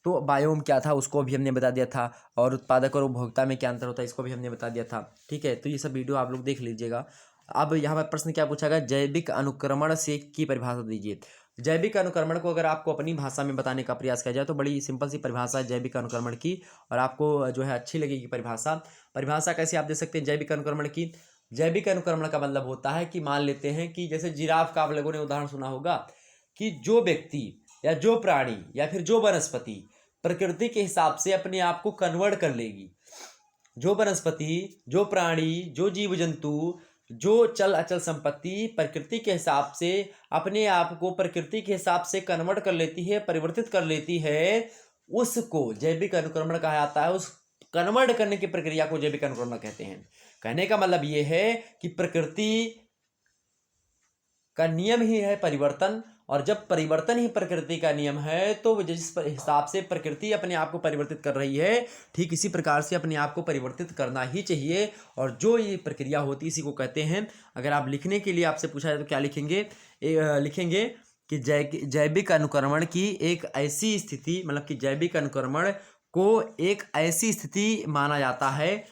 Speaker 1: तो बायोम क्या था उसको भी हमने बता दिया था, और उत्पादक और उपभोक्ता में क्या अंतर होता है इसको भी हमने बता दिया था, ठीक है। तो ये सब वीडियो आप लोग देख लीजिएगा। अब यहाँ पर प्रश्न क्या पूछा गया, जैविक अनुक्रमण से की परिभाषा दीजिए। जैविक अनुक्रमण को अगर आपको अपनी भाषा में बताने का प्रयास किया जाए तो बड़ी सिंपल सी परिभाषा है जैविक अनुक्रमण की, और आपको जो है अच्छी लगेगी परिभाषा कैसे आप दे सकते हैं जैविक अनुक्रमण की। जैविक अनुक्रमण का मतलब होता है कि मान लेते हैं कि जैसे जिराफ का आप लोगों ने उदाहरण सुना होगा कि जो व्यक्ति या जो प्राणी या फिर जो वनस्पति प्रकृति के हिसाब से अपने आप को कन्वर्ट कर लेगी, जो वनस्पति, जो प्राणी, जो जीव जंतु, जो चल अचल संपत्ति प्रकृति के हिसाब से अपने आप को प्रकृति के हिसाब से कन्वर्ट कर लेती है, परिवर्तित कर लेती है, उसको जैविक अनुक्रमण कहा जाता है। उस कन्वर्ट करने की प्रक्रिया को जैविक अनुक्रमण कहते हैं। कहने का मतलब ये है कि प्रकृति का नियम ही है परिवर्तन, और जब परिवर्तन ही प्रकृति का नियम है तो जिस हिसाब से प्रकृति अपने आप को परिवर्तित कर रही है, ठीक इसी प्रकार से अपने आप को परिवर्तित करना ही चाहिए। और जो ये प्रक्रिया होती है इसी को कहते हैं। अगर आप लिखने के लिए आपसे पूछा जाए तो क्या लिखेंगे, लिखेंगे कि जैविक अनुक्रमण की एक ऐसी स्थिति, मतलब कि जैविक अनुक्रमण को एक ऐसी स्थिति माना जाता है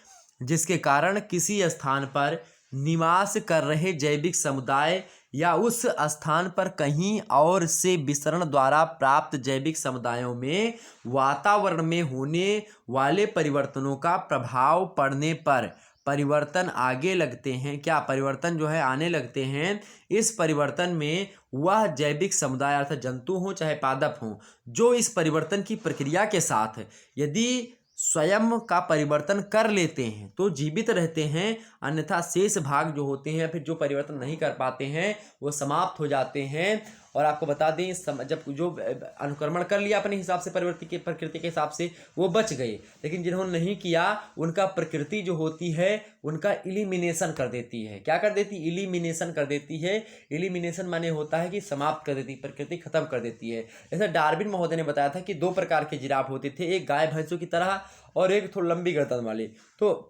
Speaker 1: जिसके कारण किसी स्थान पर निवास कर रहे जैविक समुदाय या उस स्थान पर कहीं और से विसरण द्वारा प्राप्त जैविक समुदायों में वातावरण में होने वाले परिवर्तनों का प्रभाव पड़ने पर परिवर्तन आगे लगते हैं। क्या परिवर्तन जो है आने लगते हैं। इस परिवर्तन में वह जैविक समुदाय अर्थात जंतु हो चाहे पादप हो, जो इस परिवर्तन की प्रक्रिया के साथ यदि स्वयं का परिवर्तन कर लेते हैं तो जीवित रहते हैं, अन्यथा शेष भाग जो होते हैं या फिर जो परिवर्तन नहीं कर पाते हैं वो समाप्त हो जाते हैं। और आपको बता दें जब जो अनुक्रमण कर लिया अपने हिसाब से प्रकृति के हिसाब से वो बच गए, लेकिन जिन्होंने नहीं किया उनका प्रकृति जो होती है उनका इलिमिनेशन कर देती है। क्या कर देती, इलिमिनेशन कर देती है। इलिमिनेशन माने होता है कि समाप्त कर देती, प्रकृति खत्म कर देती है। जैसे डार्विन महोदय ने बताया था कि 2 प्रकार के जिराफ होते थे, एक गाय भैंसों की तरह और एक थोड़ी लंबी गर्दन वाले। तो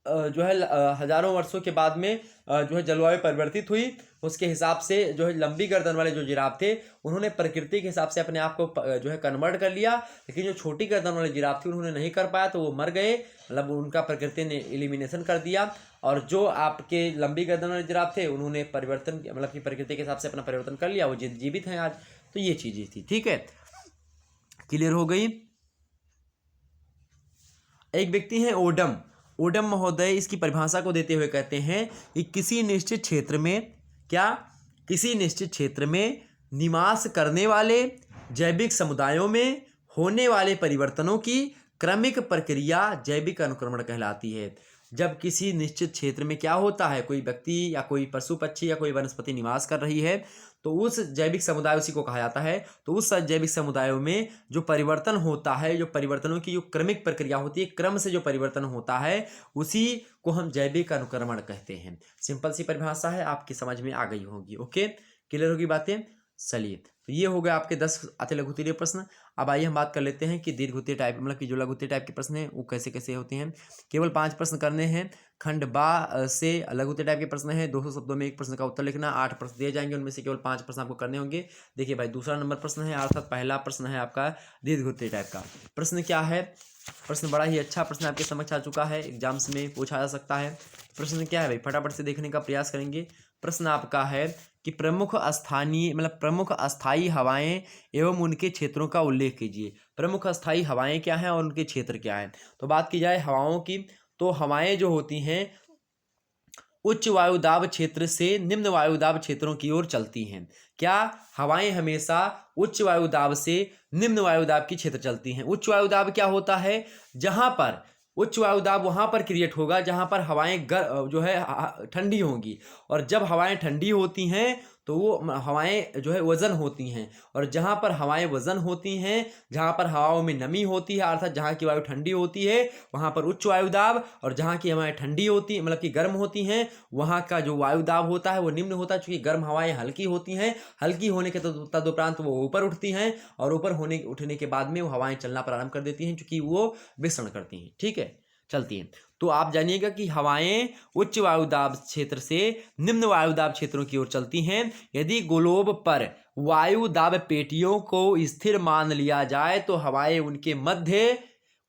Speaker 1: जो है हजारों वर्षों के बाद में जो है जलवायु परिवर्तित हुई, उसके हिसाब से जो है लंबी गर्दन वाले जो जिराफ थे उन्होंने प्रकृति के हिसाब से अपने आप को जो है कन्वर्ट कर लिया, लेकिन जो छोटी गर्दन वाले जिराफ थे उन्होंने नहीं कर पाया तो वो मर गए, मतलब उनका प्रकृति ने एलिमिनेशन कर दिया। और जो आपके लंबी गर्दन वाले जिराफ थे उन्होंने परिवर्तन मतलब कि प्रकृति के हिसाब से अपना परिवर्तन कर लिया, वो जीवित हैं आज। तो ये चीज़ें थी, ठीक है, क्लियर हो गई। एक व्यक्ति है ओडम महोदय इसकी परिभाषा को देते हुए कहते हैं कि किसी निश्चित क्षेत्र में निवास करने वाले जैविक समुदायों में होने वाले परिवर्तनों की क्रमिक प्रक्रिया जैविक अनुक्रमण कहलाती है। जब किसी निश्चित क्षेत्र में क्या होता है, कोई व्यक्ति या कोई पशु पक्षी या कोई वनस्पति निवास कर रही है, तो उस जैविक समुदाय उसी को कहा जाता है। तो उस जैविक समुदायों में जो परिवर्तन होता है, जो परिवर्तनों की जो क्रमिक प्रक्रिया होती है, क्रम से जो परिवर्तन होता है, उसी को हम जैविक अनुक्रमण कहते हैं। सिंपल सी परिभाषा है, आपकी समझ में आ गई होगी। ओके, क्लियर होगी बातें। चलिए, तो ये हो गए आपके 10 अति लघु उत्तरीय प्रश्न। अब आइए हम बात कर लेते हैं कि दीर्घ उत्तरीय टाइप मतलब कि जो लघु उत्तरीय टाइप के प्रश्न हैं वो कैसे कैसे होते हैं। केवल 5 प्रश्न करने हैं। खंड बा से लघु उत्तरीय टाइप के प्रश्न है, 200 शब्दों में एक प्रश्न का उत्तर लिखना। 8 प्रश्न दिए जाएंगे, उनमें से केवल 5 प्रश्न आपको करने होंगे। देखिए भाई, दूसरा नंबर प्रश्न है, अर्थात पहला प्रश्न है आपका दीर्घ उत्तरीय टाइप का। प्रश्न क्या है? प्रश्न बड़ा ही अच्छा प्रश्न आपके समक्ष आ चुका है, एग्जाम्स में पूछा जा सकता है। प्रश्न क्या है भाई, फटाफट से देखने का प्रयास करेंगे। प्रश्न आपका है कि प्रमुख स्थानीय मतलब प्रमुख अस्थायी हवाएं एवं उनके क्षेत्रों का उल्लेख कीजिए। प्रमुख अस्थायी हवाएं क्या हैं और उनके क्षेत्र क्या हैं। तो बात की जाए हवाओं की, तो हवाएं जो होती हैं उच्च वायुदाब क्षेत्र से निम्न वायुदाब क्षेत्रों की ओर चलती हैं। क्या? हवाएं हमेशा उच्च वायुदाब से निम्न वायुदाब की क्षेत्र चलती हैं। उच्च वायुदाब क्या होता है? जहां पर उच्च वायुदाब वहां पर क्रिएट होगा जहां पर हवाएं जो है ठंडी होंगी, और जब हवाएं ठंडी होती हैं तो वो हवाएं जो है वजन होती हैं, और जहां पर हवाएं वजन होती हैं, जहां पर हवाओं में नमी होती है, अर्थात जहां की वायु ठंडी होती है वहां पर उच्च वायुदाब, और जहां की हवाएं ठंडी होती मतलब कि गर्म होती हैं वहां का जो वायुदाब होता है वो निम्न होता है। चूंकि गर्म हवाएं हल्की होती हैं, हल्की होने के तदुपरांत वो ऊपर उठती हैं, और ऊपर उठने के बाद में वो हवाएं चलना प्रारंभ कर देती हैं, चूंकि वो विसरण करती हैं। ठीक है, चलती हैं। तो आप जानिएगा कि हवाएं उच्च वायुदाब क्षेत्र से निम्न वायुदाब क्षेत्रों की ओर चलती हैं। यदि ग्लोब पर वायुदाब पेटियों को स्थिर मान लिया जाए तो हवाएं उनके मध्य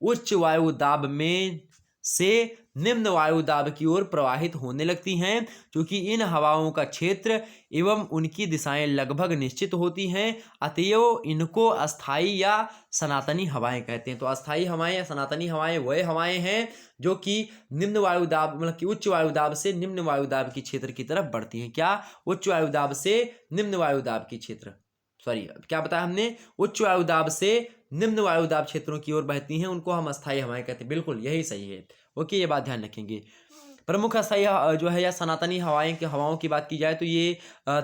Speaker 1: उच्च वायुदाब में से निम्न वायुदाब की ओर प्रवाहित होने लगती हैं। क्योंकि इन हवाओं का क्षेत्र एवं उनकी दिशाएं लगभग निश्चित होती हैं, अतएव इनको अस्थायी या सनातनी हवाएं कहते हैं। तो अस्थायी हवाएं या सनातनी हवाएं वह हवाएं हैं जो कि निम्न वायुदाब मतलब कि उच्च वायुदाब से निम्न वायुदाब की क्षेत्र की तरफ बढ़ती हैं। क्या? उच्च वायुदाब से निम्न वायुदाब की क्षेत्र, सॉरी क्या बताया हमने, उच्च वायुदाब से निम्न वायुदाब क्षेत्रों की ओर बहती हैं, उनको हम अस्थायी हवाएं कहते हैं। बिल्कुल यही सही है। ओके, ये बात ध्यान रखेंगे। प्रमुख अस्थायी जो है या सनातनी हवाओं की बात की जाए तो ये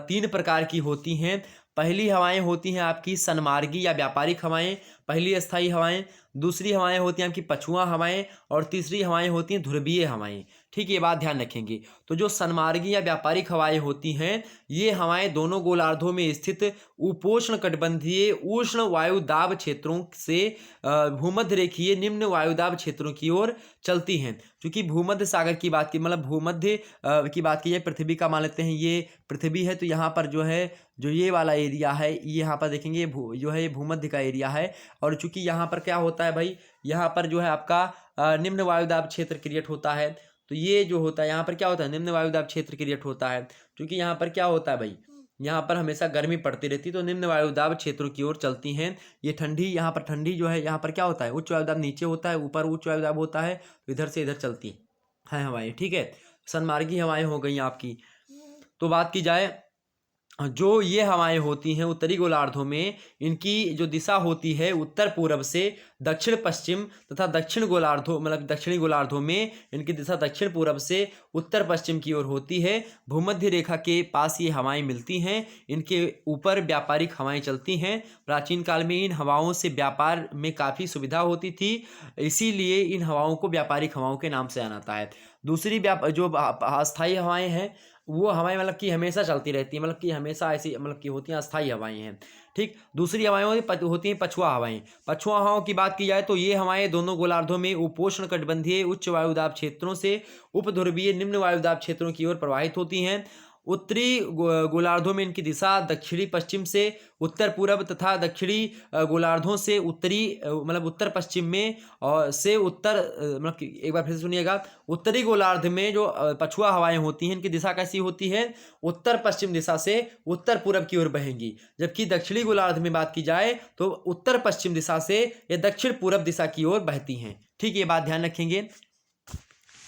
Speaker 1: 3 प्रकार की होती हैं। पहली हवाएं होती हैं आपकी सन्मार्गी या व्यापारिक हवाएं, पहली अस्थायी हवाएं। दूसरी हवाएं होती हैं आपकी पछुआ हवाएं, और तीसरी हवाएं होती हैं ध्रुवीय हवाएं। ठीक, ये बात ध्यान रखेंगे। तो जो सन्मार्गी या व्यापारिक हवाएं होती हैं, ये हवाएं दोनों गोलार्धों में स्थित उपोष्ण कटिबंधीय उष्ण वायुदाब क्षेत्रों से भूमध्य रेखीय निम्न वायुदाब क्षेत्रों की ओर चलती हैं। क्योंकि भूमध्य सागर की बात की मतलब भूमध्य की बात की जाए, पृथ्वी का मान लेते हैं ये पृथ्वी है, तो यहाँ पर जो है जो ये वाला एरिया है, ये यहाँ पर देखेंगे जो है ये भूमध्य का एरिया है। और चूंकि यहाँ पर क्या होता है भाई, यहाँ पर जो है आपका निम्न वायुदाब क्षेत्र क्रिएट होता है। तो ये जो होता है यहाँ पर क्या होता है, निम्न वायुदाब क्षेत्र क्रिएट होता है। क्योंकि यहाँ पर क्या होता है भाई, यहाँ पर हमेशा गर्मी पड़ती रहती है, तो निम्न वायुदाब क्षेत्रों की ओर चलती हैं। ये ठंडी, यहाँ पर ठंडी जो है, यहाँ पर क्या होता है, उच्च वायुदाब नीचे होता है, ऊपर उच्च वायुदाब होता है, तो इधर से इधर चलती हैं हवाएं। ठीक है, सन्मार्गी हवाएं हो गई आपकी। तो बात की जाए जो ये हवाएं होती हैं उत्तरी गोलार्धों में, इनकी जो दिशा होती है उत्तर पूर्व से दक्षिण पश्चिम तथा दक्षिण गोलार्धों मतलब दक्षिणी गोलार्धों में इनकी दिशा दक्षिण पूर्व से उत्तर पश्चिम की ओर होती है। भूमध्य रेखा के पास ये हवाएं मिलती हैं, इनके ऊपर व्यापारिक हवाएं चलती हैं। प्राचीन काल में इन हवाओं से व्यापार में काफ़ी सुविधा होती थी, इसीलिए इन हवाओं को व्यापारिक हवाओं के नाम से जाना जाता है। दूसरी जो अस्थायी हवाएं हैं वो हवाएं मतलब कि हमेशा चलती रहती है, मतलब कि हमेशा ऐसी मतलब कि होती हैं, अस्थायी हवाएं हैं। ठीक, दूसरी हवाएं होती हैं पछुआ हवाएं। पछुआ हवाओं की बात की जाए तो ये हवाएं दोनों गोलार्धों में उपोष्ण कटिबंधीय उच्च वायुदाब क्षेत्रों से उपध्रुवीय निम्न वायुदाब क्षेत्रों की ओर प्रवाहित होती हैं। उत्तरी गोलार्धों में इनकी दिशा दक्षिणी पश्चिम से उत्तर पूर्व तथा दक्षिणी गोलार्धों से उत्तरी मतलब उत्तर पश्चिम में और से उत्तर मतलब एक बार फिर से सुनिएगा, उत्तरी गोलार्ध में जो पछुआ हवाएं होती हैं इनकी दिशा कैसी होती है, उत्तर पश्चिम दिशा से उत्तर पूर्व की ओर बहेंगी। जबकि दक्षिणी गोलार्ध में बात की जाए तो उत्तर पश्चिम दिशा से या दक्षिण पूर्व दिशा की ओर बहती हैं। ठीक, ये बात ध्यान रखेंगे,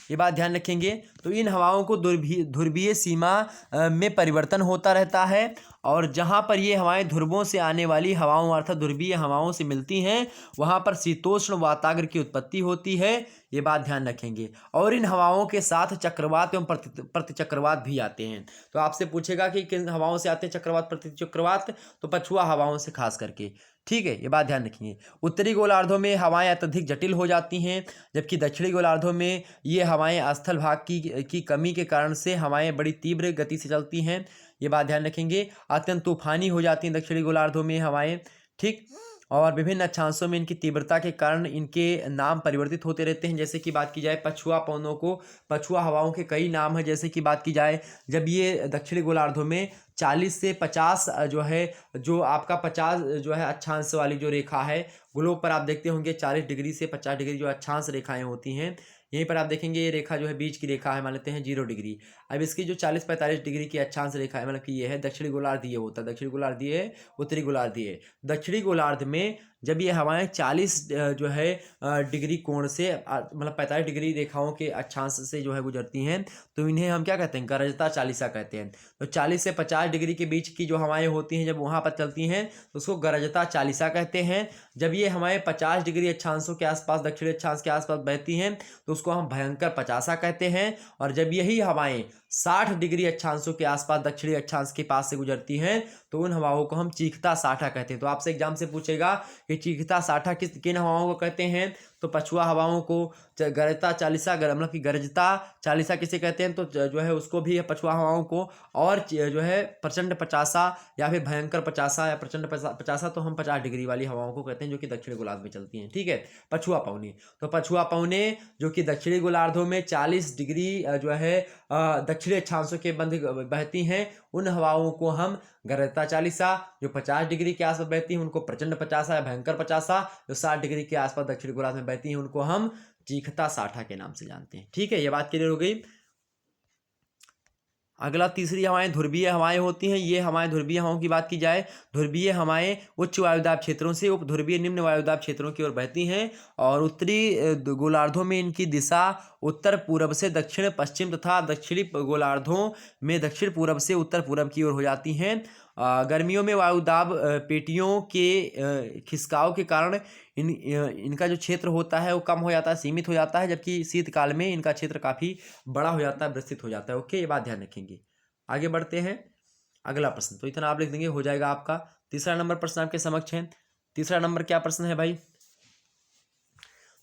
Speaker 1: ये बात ध्यान रखेंगे। तो इन हवाओं को ध्रुवीय सीमा में परिवर्तन होता रहता है, और जहाँ पर ये हवाएं ध्रुवों से आने वाली हवाओं अर्थात ध्रुवीय हवाओं से मिलती हैं वहाँ पर शीतोष्ण वाताग्र की उत्पत्ति होती है, ये बात ध्यान रखेंगे। और इन हवाओं के साथ चक्रवात एवं प्रतिचक्रवात भी आते हैं। तो आपसे पूछेगा कि किन हवाओं से आते हैं चक्रवात प्रतिचक्रवात, तो पछुआ हवाओं से खास करके, ठीक है, ये बात ध्यान रखेंगे। उत्तरी गोलार्धों में हवाएं अत्यधिक जटिल हो जाती हैं, जबकि दक्षिणी गोलार्धों में ये हवाएं स्थल भाग की कमी के कारण से हवाएं बड़ी तीव्र गति से चलती हैं, ये बात ध्यान रखेंगे। अत्यंत तूफानी हो जाती हैं दक्षिणी गोलार्धों में हवाएं, ठीक। और विभिन्न अक्षांशों में इनकी तीव्रता के कारण इनके नाम परिवर्तित होते रहते हैं। जैसे कि बात की जाए पछुआ पवनों को, पछुआ हवाओं के कई नाम हैं। जैसे कि बात की जाए जब ये दक्षिणी गोलार्धों में 40 से 50 जो है, जो आपका 50 जो है अक्षांश वाली जो रेखा है, ग्लोब पर आप देखते होंगे 40 डिग्री से 50 डिग्री जो अक्षांश रेखाएं होती हैं, यहीं पर आप देखेंगे ये रेखा जो है बीच की रेखा है, मान लेते हैं 0 डिग्री। अब इसकी जो 40-45 डिग्री की अक्षांश रेखा है, मतलब कि ये है दक्षिणी गोलार्ध, ये होता है दक्षिणी गोलार्ध, ये है उत्तरी गोलार्ध, ये है दक्षिणी गोलार्ध में। जब ये हवाएं 40 जो है डिग्री कोण से मतलब 45 डिग्री रेखाओं के अक्षांश से जो है गुजरती हैं, तो इन्हें हम क्या कहते हैं, गरजता चालिसा कहते हैं। तो 40 से 50 डिग्री के बीच की जो हवाएं होती हैं जब वहाँ पर चलती हैं तो उसको गरजता चालिसा कहते हैं। जब ये हवाएं 50 डिग्री अक्षांशों के आसपास, दक्षिणी अक्षांश के आसपास बहती हैं तो उसको हम भयंकर पचासा कहते हैं। और जब यही हवाएं 60 डिग्री अक्षांशों के आसपास दक्षिणी अक्षांश के पास से गुजरती हैं तो उन हवाओं को हम चीखता साठा कहते हैं। तो आपसे एग्जाम से पूछेगा कि चीखता साठा किन हवाओं को कहते हैं, तो पछुआ हवाओं को गरजता चालिसा, मतलब कि गरजता चालिसा किसे कहते हैं, तो जो है उसको भी पछुआ हवाओं को। और जो है प्रचंड पचासा या फिर भयंकर पचासा या प्रचंड पचासा तो हम 50 डिग्री वाली हवाओं को कहते हैं जो कि दक्षिणी गोलार्ध में चलती हैं, ठीक है। पछुआ पवने, तो पछुआ पवने जो कि दक्षिणी गोलार्धों में 40 डिग्री जो है दक्षिणी अक्षांशों के बंध बहती हैं, उन हवाओं को हम गरजता चालिसा। जो 50 डिग्री के आसपास बहती हैं उनको प्रचंड पचासा या भयंकर पचासा। जो 60 डिग्री के आसपास दक्षिणी गोलार्ध में बहती हैं उनको हम चीखता साठा के नाम से जानते हैं, ठीक है, ये बात क्लियर हो गई। अगला तीसरी हवाएं ध्रुवीय हवाएं होती हैं। ये हवाएं ध्रुवीय हवाओं की बात की जाए, ध्रुवीय हवाएं उच्च वायुदाब क्षेत्रों से उप ध्रुवीय निम्न वायुदाब क्षेत्रों की ओर बहती हैं और उत्तरी गोलार्धों में इनकी दिशा उत्तर पूर्व से दक्षिण पश्चिम तथा दक्षिणी गोलार्धों में दक्षिण पूर्व से उत्तर पूर्व की ओर हो जाती हैं। गर्मियों में वायुदाब पेटियों के खिसकाव के कारण इनका जो क्षेत्र होता है वो कम हो जाता है, सीमित हो जाता है, जबकि शीतकाल में इनका क्षेत्र काफ़ी बड़ा हो जाता है, विस्तृत हो जाता है। ओके, ये बात ध्यान रखेंगे। आगे बढ़ते हैं, अगला प्रश्न तो इतना आप लिख देंगे, हो जाएगा आपका। तीसरा नंबर प्रश्न आपके समक्ष है। तीसरा नंबर क्या प्रश्न है भाई?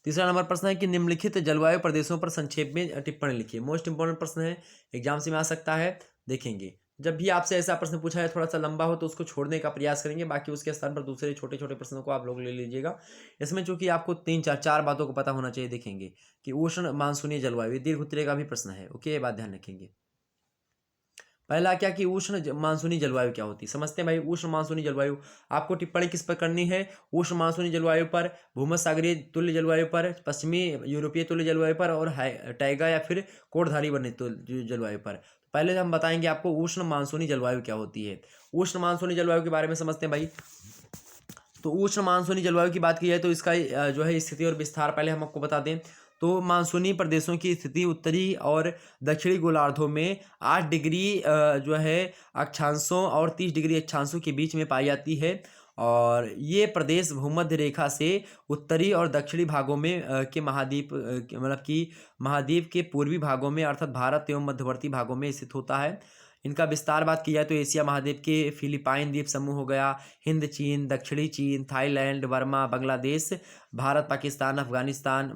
Speaker 1: तीसरा नंबर प्रश्न है कि निम्नलिखित जलवायु प्रदेशों पर संक्षेप में टिप्पणी लिखिए। मोस्ट इंपॉर्टेंट प्रश्न है, एग्जाम से में आ सकता है, देखेंगे। जब भी आपसे ऐसा प्रश्न पूछा है थोड़ा सा लंबा हो तो उसको छोड़ने का प्रयास करेंगे, बाकी उसके स्थान पर दूसरे छोटे छोटे प्रश्नों को आप लोग ले लीजिएगा। इसमें चूंकि आपको 3-4 बातों को पता होना चाहिए, देखेंगे कि उष्ण मानसूनी जलवायु, दीर्घ उत्तरीय का भी प्रश्न है। ओके, ये बात ध्यान रखेंगे। पहला क्या कि उष्ण मानसूनी जलवायु क्या होती है, समझते हैं भाई। उष्ण मानसूनी जलवायु आपको टिप्पणी किस पर करनी है? उष्ण मानसूनी जलवायु पर, भूमध्यसागरीय तुल्य जलवायु पर, पश्चिमी यूरोपीय तुल्य जलवायु पर और टैगा या फिर कोटधारी वन्य जलवायु पर। पहले हम बताएंगे आपको उष्ण मानसूनी जलवायु क्या होती है। उष्ण मानसूनी जलवायु के बारे में समझते हैं भाई। तो उष्ण मानसूनी जलवायु की बात की जाए तो इसका जो है स्थिति और विस्तार पहले हम आपको बता दें। तो मानसूनी प्रदेशों की स्थिति उत्तरी और दक्षिणी गोलार्धों में 8 डिग्री जो है अक्षांशों और 30 डिग्री अक्षांशों के बीच में पाई जाती है। और ये प्रदेश भूमध्य रेखा से उत्तरी और दक्षिणी भागों में के महाद्वीप मतलब कि महाद्वीप के पूर्वी भागों में अर्थात भारत एवं मध्यवर्ती भागों में स्थित होता है। इनका विस्तार बात की जाए तो एशिया महाद्वीप के फिलिपाइन द्वीप समूह हो गया, हिंद चीन, दक्षिणी चीन, थाईलैंड, बर्मा, बांग्लादेश, भारत, पाकिस्तान, अफगानिस्तान,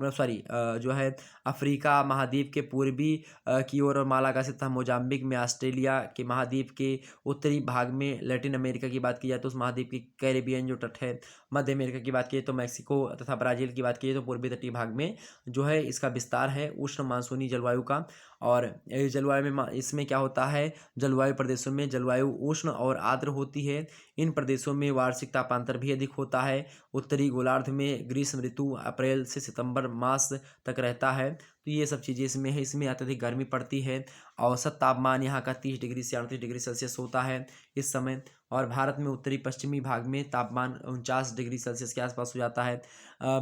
Speaker 1: जो है अफ्रीका महाद्वीप के पूर्वी की ओर और मालागासी तथा मोजाम्बिक में, ऑस्ट्रेलिया के महाद्वीप के उत्तरी भाग में, लैटिन अमेरिका की बात की जाए तो उस महाद्वीप के कैरेबियन जो तट है, मध्य अमेरिका की बात की जाए तो मैक्सिको तथा ब्राज़ील की बात की जाए तो पूर्वी तटीय भाग में जो है इसका विस्तार है उष्ण मानसूनी जलवायु का। और जलवायु में इसमें क्या होता है, जलवायु प्रदेशों में जलवायु उष्ण और आर्द्र होती है। इन प्रदेशों में वार्षिक तापांतर भी अधिक होता है। उत्तरी गोलार्ध में ग्रीष्म ऋतु अप्रैल से सितंबर मास तक रहता है। तो ये सब चीज़ें इसमें है। इसमें अत्यधिक गर्मी पड़ती है। औसत तापमान यहाँ का 30 डिग्री से 38 डिग्री सेल्सियस होता है इस समय। और भारत में उत्तरी पश्चिमी भाग में तापमान 49 डिग्री सेल्सियस के आसपास हो जाता है।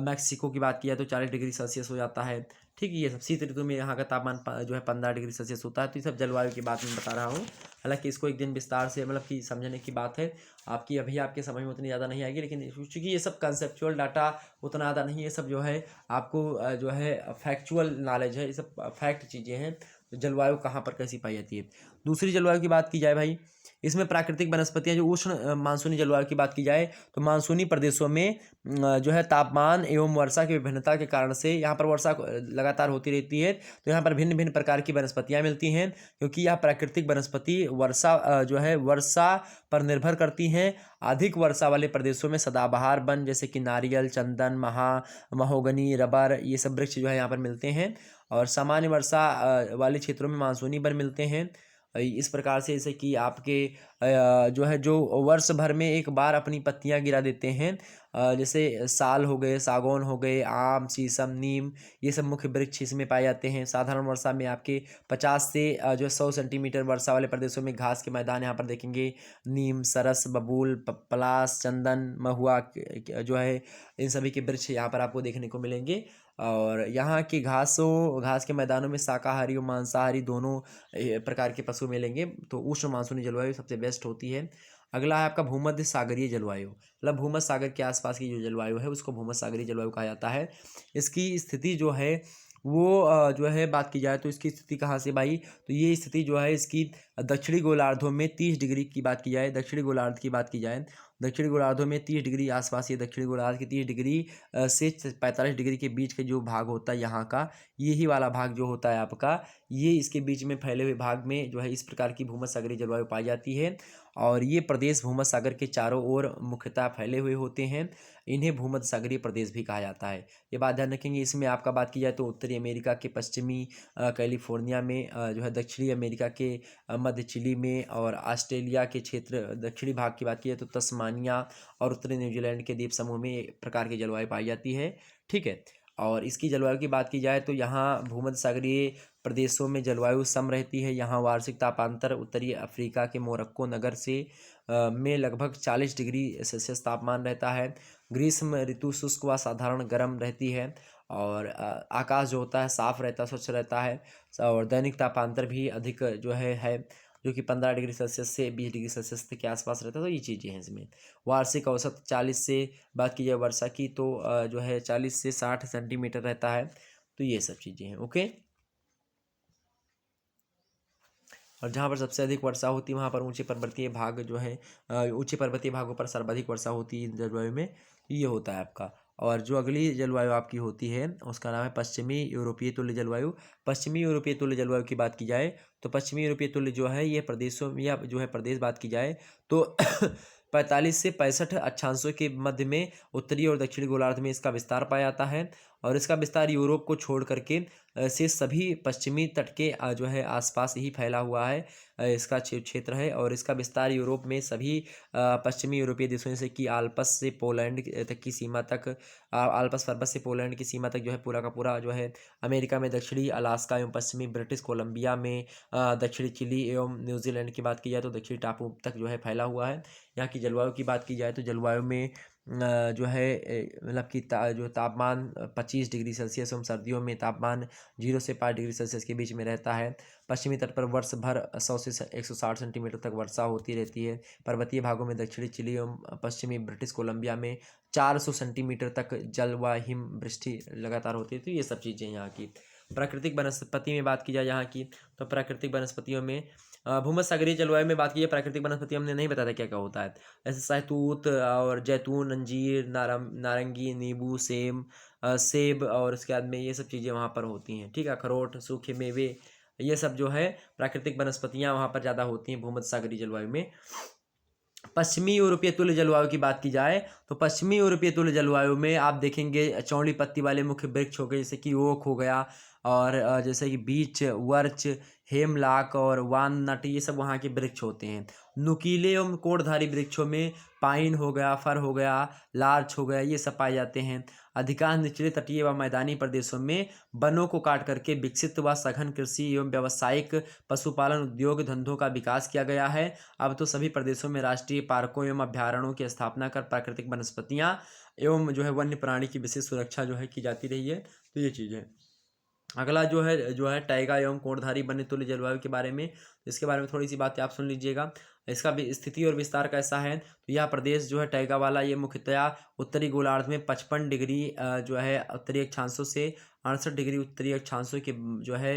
Speaker 1: मैक्सिको की बात की जाए तो 40 डिग्री सेल्सियस हो जाता है। ठीक है, ये सब शीत ऋतु में यहाँ का तापमान जो है 15 डिग्री सेल्सियस होता है। तो ये सब जलवायु की बात मैं बता रहा हूँ। हालांकि इसको एक दिन विस्तार से मतलब कि समझने की बात है, आपकी अभी आपके समझ में उतनी ज़्यादा नहीं आएगी, लेकिन चूँकि ये सब कंसेप्चुअल डाटा उतना ज़्यादा नहीं है, ये सब जो है आपको जो है फैक्चुअल नॉलेज है, ये सब फैक्ट चीज़ें हैं। तो जलवायु कहाँ पर कैसी पाई जाती है। दूसरी जलवायु की बात की जाए भाई, इसमें प्राकृतिक वनस्पतियाँ जो उष्ण मानसूनी जलवायु की बात की जाए तो मानसूनी प्रदेशों में जो है तापमान एवं वर्षा की विभिन्नता के कारण से यहाँ पर वर्षा लगातार होती रहती है। तो यहाँ पर भिन्न भिन्न प्रकार की वनस्पतियाँ मिलती हैं, क्योंकि यह प्राकृतिक वनस्पति वर्षा जो है वर्षा पर निर्भर करती हैं। अधिक वर्षा वाले प्रदेशों में सदाबहार वन जैसे कि नारियल, चंदन, महोगनी, रबर, ये सब वृक्ष जो है यहाँ पर मिलते हैं। और सामान्य वर्षा वाले क्षेत्रों में मानसूनी वन मिलते हैं। इस प्रकार से जैसे कि आपके जो है जो वर्ष भर में एक बार अपनी पत्तियां गिरा देते हैं, जैसे साल हो गए, सागौन हो गए, आम, शीशम, नीम, ये सब मुख्य वृक्ष इसमें पाए जाते हैं। साधारण वर्षा में आपके 50 से जो 100 सेंटीमीटर वर्षा वाले प्रदेशों में घास के मैदान यहाँ पर देखेंगे। नीम, सरस, बबूल, पलास, चंदन, महुआ जो है, इन सभी के वृक्ष यहाँ पर आपको देखने को मिलेंगे। और यहाँ की घास के मैदानों में शाकाहारी और मांसाहारी दोनों प्रकार के पशु मिलेंगे। तो उष्ण मानसूनी जलवायु सबसे बेस्ट होती है। अगला है आपका भूमध्य सागरीय जलवायु, मतलब भूमध्य सागर के आसपास की जो जलवायु है उसको भूमध्य सागरीय जलवायु कहा जाता है। इसकी स्थिति जो है वो जो है बात की जाए तो इसकी स्थिति कहाँ से भाई, तो ये स्थिति जो है इसकी दक्षिणी गोलार्धों में 30 डिग्री की बात की जाए, दक्षिणी गोलार्ध की बात की जाए, दक्षिणी गोलार्धों में 30 डिग्री आसपास, ये दक्षिणी गोलार्ध की 30 डिग्री से 45 डिग्री के बीच का जो भाग होता है यहाँ का, यही वाला भाग जो होता है आपका, ये इसके बीच में फैले हुए भाग में जो है इस प्रकार की भूमध्य सागरीय जलवायु पाई जाती है। और ये प्रदेश भूमध्य सागर के चारों ओर मुख्यतः फैले हुए होते हैं। इन्हें भूमध्य सागरीय प्रदेश भी कहा जाता है। ये बात ध्यान रखेंगे। इसमें आपका बात की जाए तो उत्तरी अमेरिका के पश्चिमी कैलिफोर्निया में, जो है दक्षिणी अमेरिका के मध्य चिली में, और ऑस्ट्रेलिया के क्षेत्र दक्षिणी भाग की बात की जाए तो तस्मानिया और उत्तरी न्यूजीलैंड के द्वीप समूह में एक प्रकार की जलवायु पाई जाती है। ठीक है, और इसकी जलवायु की बात की जाए तो यहाँ भूमध्य सागरीय प्रदेशों में जलवायु सम रहती है। यहाँ वार्षिक तापांतर उत्तरी अफ्रीका के मोरक्को नगर से में लगभग 40 डिग्री सेल्सियस तापमान रहता है। ग्रीष्म ऋतु शुष्क व साधारण गर्म रहती है, और आकाश जो होता है साफ रहता है, स्वच्छ रहता है। और दैनिक तापांतर भी अधिक जो है जो कि 15 डिग्री सेल्सियस से 20 डिग्री सेल्सियस के आसपास रहता है। तो ये चीज़ें हैं इसमें। वार्षिक औसत 40 से बात की जाए वर्षा की तो जो है 40 से 60 सेंटीमीटर रहता है। तो ये सब चीज़ें हैं। ओके, और जहाँ पर सबसे अधिक वर्षा होती है वहाँ पर ऊंचे पर्वतीय भाग जो है, ऊंचे पर्वतीय भागों पर सर्वाधिक वर्षा होती है जलवायु में। ये होता है आपका। और जो अगली जलवायु आपकी होती है उसका नाम है पश्चिमी यूरोपीय तुल्य जलवायु। पश्चिमी यूरोपीय तुल्य जलवायु की बात की जाए तो पश्चिमी यूरोपीय तुल्य जो है ये प्रदेशों में, या जो है प्रदेश बात की जाए तो 45 से 65 अक्षांशों के मध्य में उत्तरी और दक्षिणी गोलार्ध में इसका विस्तार पाया जाता है। और इसका विस्तार यूरोप को छोड़ करके से सभी पश्चिमी तट के जो है आसपास ही फैला हुआ है। इसका क्षेत्र है, और इसका विस्तार यूरोप में सभी पश्चिमी यूरोपीय देशों जैसे कि आल्प्स से पोलैंड तक की सीमा तक, आल्प्स पर्वत से पोलैंड की सीमा तक जो है पूरा का पूरा जो है, अमेरिका में दक्षिणी अलास्का एवं पश्चिमी ब्रिटिश कोलंबिया में, दक्षिणी चिली एवं न्यूजीलैंड की बात की जाए तो दक्षिणी टापू तक जो है फैला हुआ है। यहाँ की जलवायु की बात की जाए तो जलवायु में जो है मतलब कि जो तापमान 25 डिग्री सेल्सियस एवं सर्दियों में तापमान 0 से 5 डिग्री सेल्सियस के बीच में रहता है। पश्चिमी तट पर वर्ष भर 100 से 160 सेंटीमीटर तक वर्षा होती रहती है। पर्वतीय भागों में दक्षिणी चिली एवं पश्चिमी ब्रिटिश कोलंबिया में 400 सेंटीमीटर तक जल व हिम वृष्टि लगातार होती है। तो ये सब चीज़ें यहाँ की। प्राकृतिक वनस्पति में बात की जाए यहाँ की तो प्राकृतिक वनस्पतियों में भूमध्य सागरीय जलवायु में बात की जाए, प्राकृतिक वनस्पति हमने नहीं बताया क्या क्या होता है। जैसे सहतूत और जैतून, अंजीर, नारंगी, नींबू, सेब और उसके बाद में ये सब चीज़ें वहाँ पर होती हैं। ठीक है, अखरोट, सूखे मेवे, ये सब जो है प्राकृतिक वनस्पतियाँ वहाँ पर ज़्यादा होती हैं भूमध्य सागरीय जलवायु में। पश्चिमी यूरोपीय तुल्य जलवायु की बात की जाए तो पश्चिमी यूरोपीय तुल्य जलवायु में आप देखेंगे चौड़ी पत्ती वाले मुख्य वृक्ष हो गए, जैसे कि ओक हो गया, और जैसे कि बीच, वर्च, हेमलाक और वालनट, ये सब वहाँ के वृक्ष होते हैं। नुकीले एवं कोड़धारी वृक्षों में पाइन हो गया, फर हो गया, लार्च हो गया, ये सब पाए जाते हैं। अधिकांश निचले तटीय व मैदानी प्रदेशों में वनों को काट करके विकसित व सघन कृषि एवं व्यावसायिक पशुपालन उद्योग धंधों का विकास किया गया है। अब तो सभी प्रदेशों में राष्ट्रीय पार्कों एवं अभ्यारण्यों की स्थापना कर प्राकृतिक वनस्पतियां एवं जो है वन्य प्राणी की विशेष सुरक्षा जो है की जाती रही है। तो ये चीज़ है। अगला जो है टाइगा एवं कोणधारी वन्य तुल्य जलवायु के बारे में, इसके बारे में थोड़ी सी बातें आप सुन लीजिएगा। इसका भी स्थिति और विस्तार कैसा है, तो यह प्रदेश जो है टाइगा वाला, ये मुख्यतया उत्तरी गोलार्ध में 55 डिग्री जो है उत्तरी अक्षांशों से 68 डिग्री उत्तरी अक्षांशों के जो है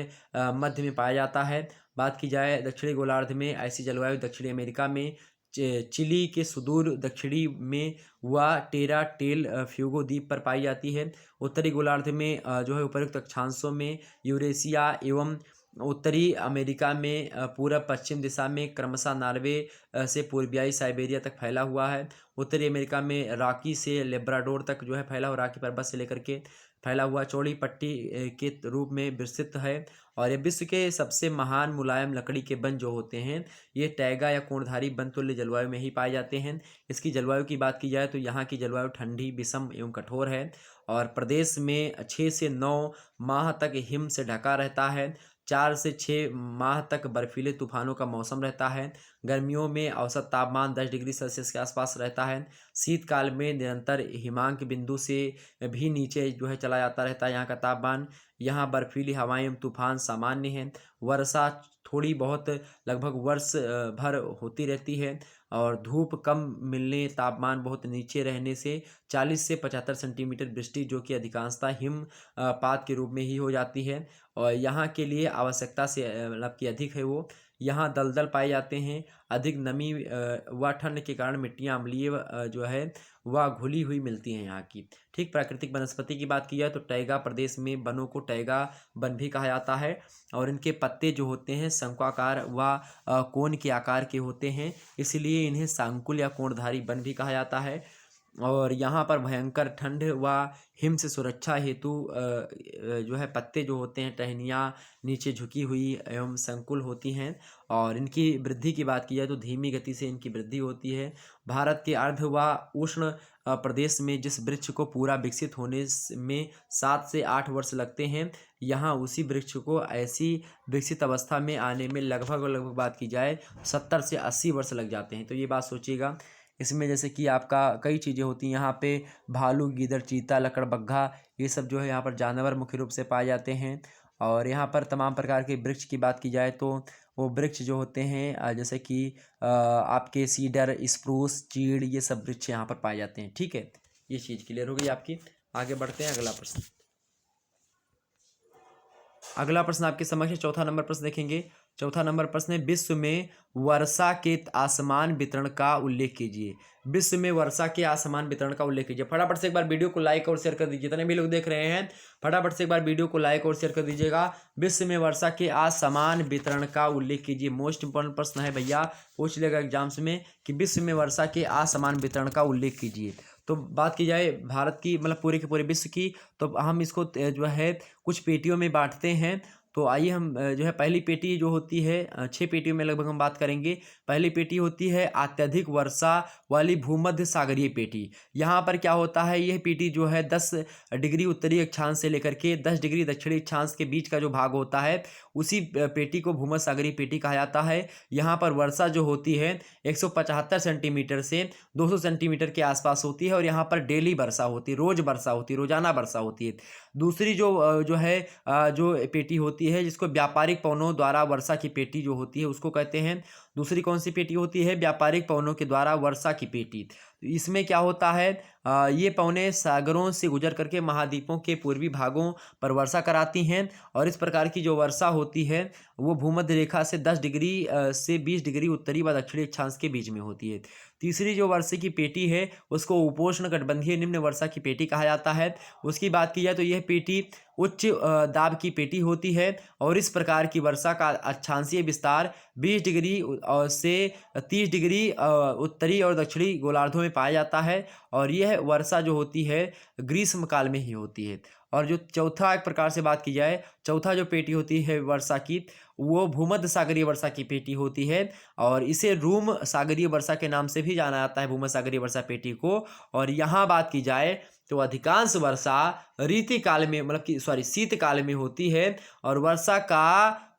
Speaker 1: मध्य में पाया जाता है। बात की जाए दक्षिणी गोलार्ध में, ऐसी जलवायु दक्षिणी अमेरिका में, चिली के सुदूर दक्षिणी में व टेरा टेल फ्यूगो द्वीप पर पाई जाती है। उत्तरी गोलार्ध में जो है उपर्युक्त अक्षांशों में यूरेशिया एवं उत्तरी अमेरिका में पूरब पश्चिम दिशा में क्रमशः नॉर्वे से पूर्वियाई साइबेरिया तक फैला हुआ है। उत्तरी अमेरिका में रॉकी से लेब्राडोर तक जो है फैला हुआ, रॉकी पर्वत से लेकर के फैला हुआ चौड़ी पट्टी के रूप में विस्तृत है। और ये विश्व के सबसे महान मुलायम लकड़ी के वन जो होते हैं, ये टैगा या कोणधारी वन तुल्य जलवायु में ही पाए जाते हैं। इसकी जलवायु की बात की जाए तो यहाँ की जलवायु ठंडी, विषम एवं कठोर है और प्रदेश में 6 से 9 माह तक हिम से ढका रहता है। 4 से 6 माह तक बर्फीले तूफानों का मौसम रहता है। गर्मियों में औसत तापमान 10 डिग्री सेल्सियस के आसपास रहता है। शीतकाल में निरंतर हिमांक बिंदु से भी नीचे जो है चला जाता रहता है यहाँ का तापमान। यहाँ बर्फीली हवाएं एवं तूफान सामान्य हैं। वर्षा थोड़ी बहुत लगभग वर्ष भर होती रहती है और धूप कम मिलने, तापमान बहुत नीचे रहने से 40 से 75 सेंटीमीटर वृष्टि जो कि अधिकांशतः हिमपात के रूप में ही हो जाती है। और यहाँ के लिए आवश्यकता से मतलब कि अधिक है वो। यहाँ दलदल पाए जाते हैं। अधिक नमी व ठंड के कारण मिट्टियाँ अम्लीय जो है वह घुली हुई मिलती हैं यहाँ की। ठीक, प्राकृतिक वनस्पति की बात की जाए तो टैगा प्रदेश में वनों को टैगा वन भी कहा जाता है और इनके पत्ते जो होते हैं शंक्वाकार व कोन के आकार के होते हैं, इसलिए इन्हें सांकुल या कोणधारी वन भी कहा जाता है। और यहाँ पर भयंकर ठंड व हिम से सुरक्षा हेतु जो है पत्ते जो होते हैं, टहनियाँ नीचे झुकी हुई एवं संकुल होती हैं और इनकी वृद्धि की बात की जाए तो धीमी गति से इनकी वृद्धि होती है। भारत के अर्ध व उष्ण प्रदेश में जिस वृक्ष को पूरा विकसित होने में 7 से 8 वर्ष लगते हैं, यहाँ उसी वृक्ष को ऐसी विकसित अवस्था में आने में लगभग बात की जाए 70 से 80 वर्ष लग जाते हैं। तो ये बात सोचिएगा। इसमें जैसे कि आपका कई चीज़ें होती हैं यहाँ पे, भालू, गीदड़, चीता, लकड़बग्घा, ये सब जो है यहाँ पर जानवर मुख्य रूप से पाए जाते हैं। और यहाँ पर तमाम प्रकार के वृक्ष की बात की जाए तो वो वृक्ष जो होते हैं जैसे कि आपके सीडर, स्प्रूस, चीड़, ये सब वृक्ष यहाँ पर पाए जाते हैं। ठीक है, ये चीज़ क्लियर हो गई आपकी। आगे बढ़ते हैं अगला प्रश्न। अगला प्रश्न आपके समक्ष चौथा नंबर प्रश्न देखेंगे। चौथा नंबर प्रश्न है, विश्व में वर्षा के आसमान वितरण का उल्लेख कीजिए। विश्व में वर्षा के आसमान वितरण का उल्लेख कीजिए। फटाफट से एक बार वीडियो को लाइक और शेयर कर दीजिए। जितने भी लोग देख रहे हैं फटाफट से एक बार वीडियो को लाइक और शेयर कर दीजिएगा। विश्व में वर्षा के आसमान वितरण का उल्लेख कीजिए। मोस्ट इंपॉर्टेंट प्रश्न है भैया, पूछ लेगा एग्जाम्स में कि विश्व में वर्षा के आसमान वितरण का उल्लेख कीजिए। तो बात की जाए भारत की, मतलब पूरे के पूरे विश्व की, तो हम इसको जो है कुछ पेटियों में बांटते हैं। तो आइए हम जो है पहली पेटी जो होती है 6 पेटियों में लगभग हम बात करेंगे। पहली पेटी होती है अत्यधिक वर्षा वाली भूमध्य सागरीय पेटी। यहाँ पर क्या होता है, यह पेटी जो है 10 डिग्री उत्तरी अक्षांश से लेकर के 10 डिग्री दक्षिणी अक्षांश के बीच का जो भाग होता है उसी पेटी को भूमध्य सागरीय पेटी कहा जाता है। यहाँ पर वर्षा जो होती है 175 सेंटीमीटर से 200 सेंटीमीटर के आसपास होती है और यहाँ पर डेली वर्षा होती है, रोज़ वर्षा होती है, रोजाना वर्षा होती है। दूसरी जो है जो पेटी होती है जिसको व्यापारिक पवनों द्वारा वर्षा की पेटी जो होती है उसको कहते हैं। दूसरी कौन सी पेटी होती है, व्यापारिक पवनों के द्वारा वर्षा की पेटी। इसमें क्या होता है, ये पवनें सागरों से गुजर करके महाद्वीपों के पूर्वी भागों पर वर्षा कराती हैं और इस प्रकार की जो वर्षा होती है वो भूमध्य रेखा से 10 डिग्री से 20 डिग्री उत्तरी व दक्षिणी अक्षांश के बीच में होती है। तीसरी जो वर्षा की पेटी है उसको उपोष्ण कटिबंधीय निम्न वर्षा की पेटी कहा जाता है। उसकी बात की जाए तो यह पेटी उच्च दाब की पेटी होती है और इस प्रकार की वर्षा का अक्षांशीय विस्तार 20 डिग्री से 30 डिग्री उत्तरी और दक्षिणी गोलार्धों में पाया जाता है और यह वर्षा जो होती है ग्रीष्म काल में ही होती है। और जो चौथा एक प्रकार से बात की जाए, चौथा जो पेटी होती है वर्षा की वो भूमध्य सागरीय वर्षा की पेटी होती है और इसे रूम सागरीय वर्षा के नाम से भी जाना जाता है, भूमध्य सागरीय वर्षा पेटी को। और यहाँ बात की जाए तो अधिकांश वर्षा ऋतुकाल में मतलब कि शीतकाल में होती है और वर्षा का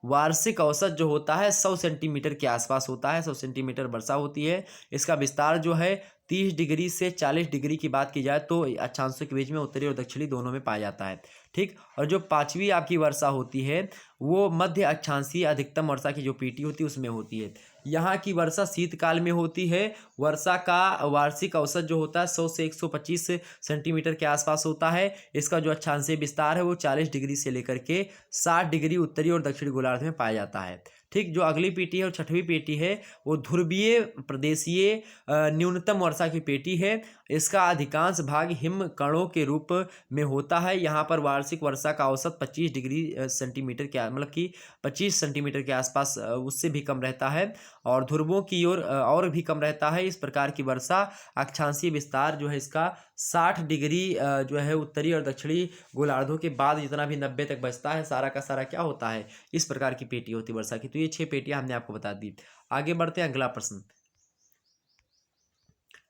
Speaker 1: वार्षिक औसत जो होता है 100 सेंटीमीटर के आसपास होता है। 100 सेंटीमीटर वर्षा होती है। इसका विस्तार जो है 30 डिग्री से 40 डिग्री की बात की जाए तो अक्षांशों के बीच में उत्तरी और दक्षिणी दोनों में पाया जाता है। ठीक। और जो पांचवी आपकी वर्षा होती है वो मध्य अक्षांशीय अधिकतम वर्षा की जो पीटी होती है उसमें होती है। यहाँ की वर्षा शीतकाल में होती है। वर्षा का वार्षिक औसत जो होता है 100 से 125 सेंटीमीटर के आसपास होता है। इसका जो अक्षांशीय विस्तार है वो 40 डिग्री से लेकर के 60 डिग्री उत्तरी और दक्षिणी गोलार्ध में पाया जाता है। ठीक। जो अगली पेटी है और छठवीं पेटी है वो ध्रुवीय प्रदेशीय न्यूनतम वर्षा की पेटी है। इसका अधिकांश भाग हिमकणों के रूप में होता है। यहाँ पर वार्षिक वर्षा का औसत 25 डिग्री सेंटीमीटर के मतलब कि 25 सेंटीमीटर के आसपास उससे भी कम रहता है और ध्रुवों की ओर और भी कम रहता है। इस प्रकार की वर्षा अक्षांशीय विस्तार जो है इसका 60 डिग्री जो है उत्तरी और दक्षिणी गोलार्धों के बाद जितना भी 90 तक बचता है सारा का सारा क्या होता है, इस प्रकार की पेटी होती है वर्षा की। तो ये 6 पेटियां हमने आपको बता दी। आगे बढ़ते हैं अगला प्रश्न।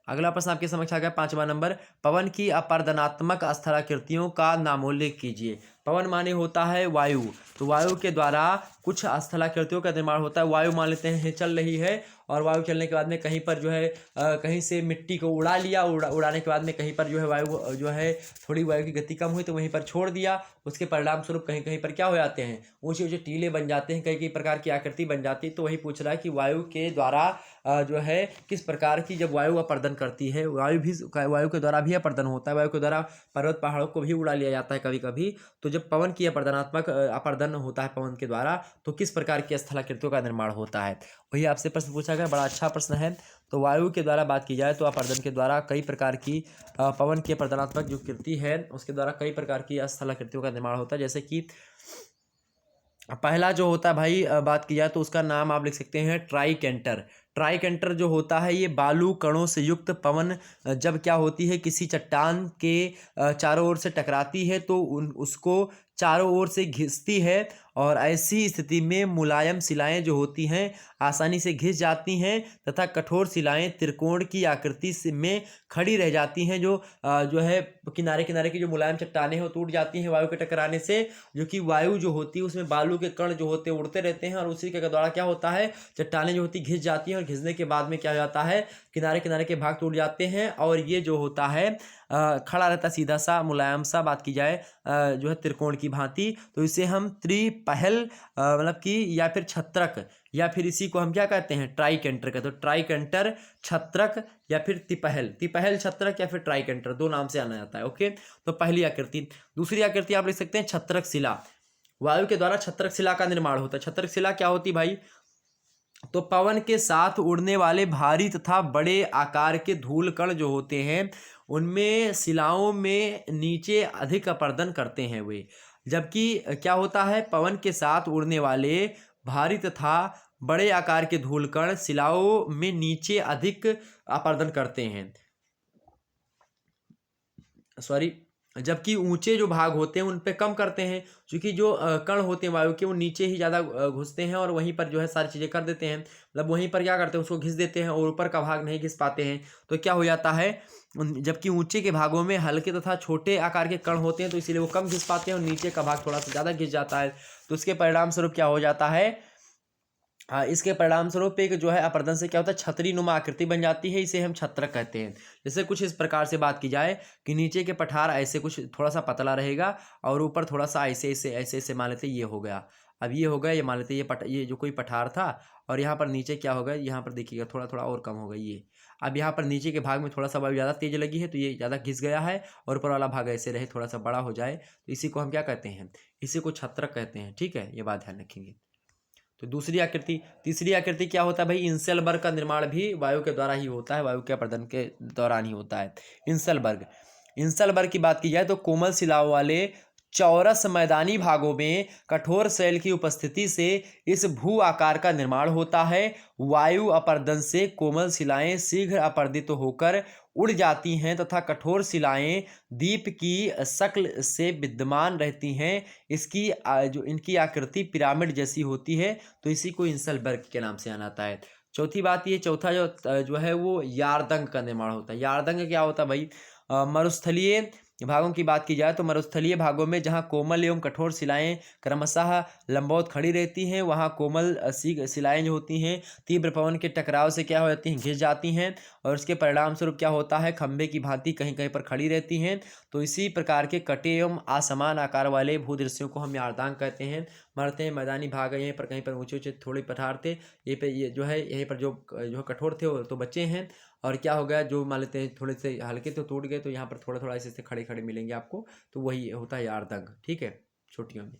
Speaker 1: अगला प्रश्न आपके समक्ष आ गया 5वां नंबर। पवन की अपर्दनात्मक स्थलाकृतियों का नामोल्लेख कीजिए। पवन माने होता है वायु। तो वायु के द्वारा कुछ स्थलाकृतियों का निर्माण होता है। वायु मान लेते हैं चल रही है और वायु चलने के बाद में कहीं पर जो है कहीं से मिट्टी को उड़ा लिया। उड़ाने के बाद में कहीं पर जो है वायु जो है थोड़ी वायु की गति कम हुई तो वहीं पर छोड़ दिया। उसके परिणाम स्वरूप कहीं कहीं पर क्या हो जाते हैं, ऊंचे ऊंचे टीले बन जाते हैं, कई कई प्रकार की आकृति बन जाती है। तो वही पूछ रहा है कि वायु के द्वारा जो है किस प्रकार की जब वायु अपर्दन करती है, वायु के द्वारा भी अपर्दन होता है। वायु के द्वारा पर्वत पहाड़ों को भी उड़ा लिया जाता है कभी कभी। तो जब पवन की अपर्दन होता है पवन के द्वारा तो किस प्रकार की स्थलाकृतियों का निर्माण होता है, वही आपसे प्रश्न पूछा गया। बड़ा अच्छा प्रश्न है। तो वायु के द्वारा बात की जाए तो अपर्दन के द्वारा कई प्रकार की पवन की अपर्दनात्मक जो कृति है उसके द्वारा कई प्रकार की स्थलाकृतियों का निर्माण होता है। जैसे कि पहला जो होता है भाई बात की जाए तो उसका नाम आप लिख सकते हैं ट्राइकेंटर। ट्राइकेंटर जो होता है ये बालू कणों से युक्त पवन जब क्या होती है किसी चट्टान के चारों ओर से टकराती है तो उसको चारों ओर से घिसती है और ऐसी स्थिति में मुलायम शिलाएं जो होती हैं आसानी से घिस जाती हैं तथा कठोर शिलाएं त्रिकोण की आकृति में खड़ी रह जाती हैं। जो है किनारे किनारे की जो मुलायम चट्टानें हैं वो टूट जाती हैं वायु के टकराने से। जो कि वायु जो होती है उसमें बालू के कण जो होते हैं उड़ते रहते हैं और उसी के द्वारा क्या होता है चट्टानें जो होती घिस जाती हैं और घिसने के बाद में क्या हो जाता है किनारे किनारे के भाग टूट जाते हैं और ये जो होता है खड़ा रहता सीधा सा मुलायम सा बात की जाए जो है त्रिकोण की भांति। तो इसे हम त्रिपहल मतलब कि या फिर छत्रक या फिर इसी को हम क्या कहते हैं ट्राइकेंटर कहते हैं। तो ट्राइकेंटर, छत्रक या फिर तिपहल छत्रक या फिर ट्राइकेंटर दो नाम से आना जाता है। ओके। तो पहली आकृति। दूसरी आकृति आप लिख सकते हैं छत्रक शिला। वायु के द्वारा छत्रक शिला का निर्माण होता है। छत्रक शिला क्या होती भाई, तो पवन के साथ उड़ने वाले भारी तथा बड़े आकार के धूल कण जो होते हैं उनमें शिलाओं में नीचे अधिक अपर्दन करते हैं वे। जबकि क्या होता है पवन के साथ उड़ने वाले भारी तथा बड़े आकार के धूल कण शिलाओं में नीचे अधिक अपर्दन करते हैं। जबकि ऊंचे जो भाग होते हैं उन पे कम करते हैं क्योंकि जो कण होते हैं वायु के वो नीचे ही ज़्यादा घुसते हैं और वहीं पर जो है सारी चीज़ें कर देते हैं। मतलब वहीं पर क्या करते हैं उसको घिस देते हैं और ऊपर का भाग नहीं घिस पाते हैं। तो क्या हो जाता है जबकि ऊंचे के भागों में हल्के तथा छोटे आकार के कण होते हैं तो इसीलिए वो कम घिस पाते हैं और नीचे का भाग थोड़ा सा ज़्यादा घिस जाता है। तो इसके परिणाम स्वरूप क्या हो जाता है, इसके परिणाम स्वरूप एक जो है अपर्दन से क्या होता है छतरी नुमा आकृति बन जाती है। इसे हम छत्रक कहते हैं। जैसे कुछ इस प्रकार से बात की जाए कि नीचे के पठार ऐसे कुछ थोड़ा सा पतला रहेगा और ऊपर थोड़ा सा ऐसे मान लेते ये हो गया। अब ये हो गया, ये मान लेते ये जो कोई पठार था और यहाँ पर नीचे क्या होगा, यहाँ पर देखिएगा थोड़ा थोड़ा और कम होगा ये। अब यहाँ पर नीचे के भाग में थोड़ा सा वायु ज़्यादा तेज लगी है तो ये ज़्यादा घिस गया है और ऊपर वाला भाग ऐसे रहे थोड़ा सा बड़ा हो जाए तो इसी को हम क्या कहते हैं, इसी को छत्रक कहते हैं। ठीक है, ये बात ध्यान रखेंगे। तो दूसरी आकृति। तीसरी आकृति क्या होता है भाई, इंसेलबर्ग का निर्माण भी वायु के द्वारा ही होता है, वायु के अपर्दन के दौरान ही होता है। इंसेलबर्ग की बात की जाए तो कोमल शिलाओं वाले चौरस मैदानी भागों में कठोर शैल की उपस्थिति से इस भू आकार का निर्माण होता है। वायु अपर्दन से कोमल शिलाएं शीघ्र अपर्दित होकर उड़ जाती हैं तथा कठोर शिलाएं दीप की शक्ल से विद्यमान रहती हैं। इसकी जो इनकी आकृति पिरामिड जैसी होती है तो इसी को इंसेलबर्ग के नाम से आना आता है। चौथी बात ये, चौथा जो है वो यारदंग का निर्माण होता है। यारदंग क्या होता है भाई, मरुस्थलीय भागों की बात की जाए तो मरुस्थलीय भागों में जहाँ कोमल एवं कठोर शिलाएं क्रमशः लंबवत खड़ी रहती हैं, वहाँ कोमल शिलाएं जो होती हैं तीव्र पवन के टकराव से क्या हो जाती हैं, घिस जाती हैं, और उसके परिणाम स्वरूप क्या होता है, खंभे की भांति कहीं कहीं पर खड़ी रहती हैं। तो इसी प्रकार के कटे एवं असमान आकार वाले भूदृश्यों को हम यारदांग कहते हैं। मरते हैं मैदानी भाग है, यहीं पर कहीं पर ऊंचे ऊंचे थोड़े पठार थे, ये पे ये जो है यहीं पर जो कठोर थे वो तो बच्चे हैं, और क्या हो गया जो मान लेते हैं थोड़े से हल्के तो टूट गए, तो यहाँ पर थोड़ा थोड़ा ऐसे खड़े खड़े मिलेंगे आपको, तो वही होता है यारदंग। ठीक है, छोटियों में।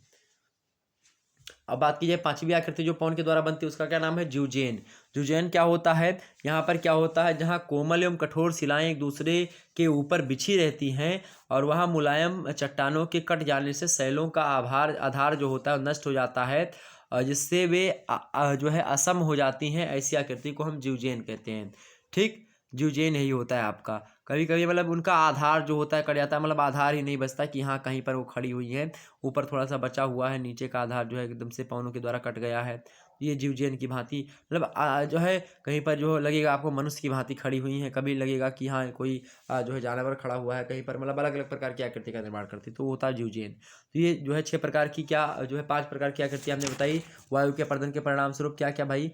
Speaker 1: अब बात की जाए पांचवी आकृति जो पवन के द्वारा बनती है उसका क्या नाम है, ज्यूजेन। ज्यूजेन क्या होता है, यहाँ पर क्या होता है, जहाँ कोमल एवं कठोर शिलाएं एक दूसरे के ऊपर बिछी रहती हैं और वहाँ मुलायम चट्टानों के कट जाने से शैलों का आधार जो होता है नष्ट हो जाता है, जिससे वे जो है असम हो जाती हैं, ऐसी आकृति को हम ज्यूजेन कहते हैं। ठीक, ज्यूजेन यही होता है आपका। कभी कभी मतलब उनका आधार जो होता है कट जाता है, मतलब आधार ही नहीं बचता कि हाँ कहीं पर वो खड़ी हुई है, ऊपर थोड़ा सा बचा हुआ है, नीचे का आधार जो है एकदम से पवनों के द्वारा कट गया है। ये ज्यूजेन की भांति मतलब जो है कहीं पर जो लगेगा आपको मनुष्य की भांति खड़ी हुई है, कभी लगेगा कि हाँ कोई जो है जानवर खड़ा हुआ है कहीं पर, मतलब अलग अलग प्रकार की आकृति का निर्माण करती, तो वो होता है ज्यूजेन। तो ये जो है 6 प्रकार की क्या जो है 5 प्रकार की आकृति हमने बताई वायु के अपर्दन के परिणाम स्वरूप क्या क्या भाई,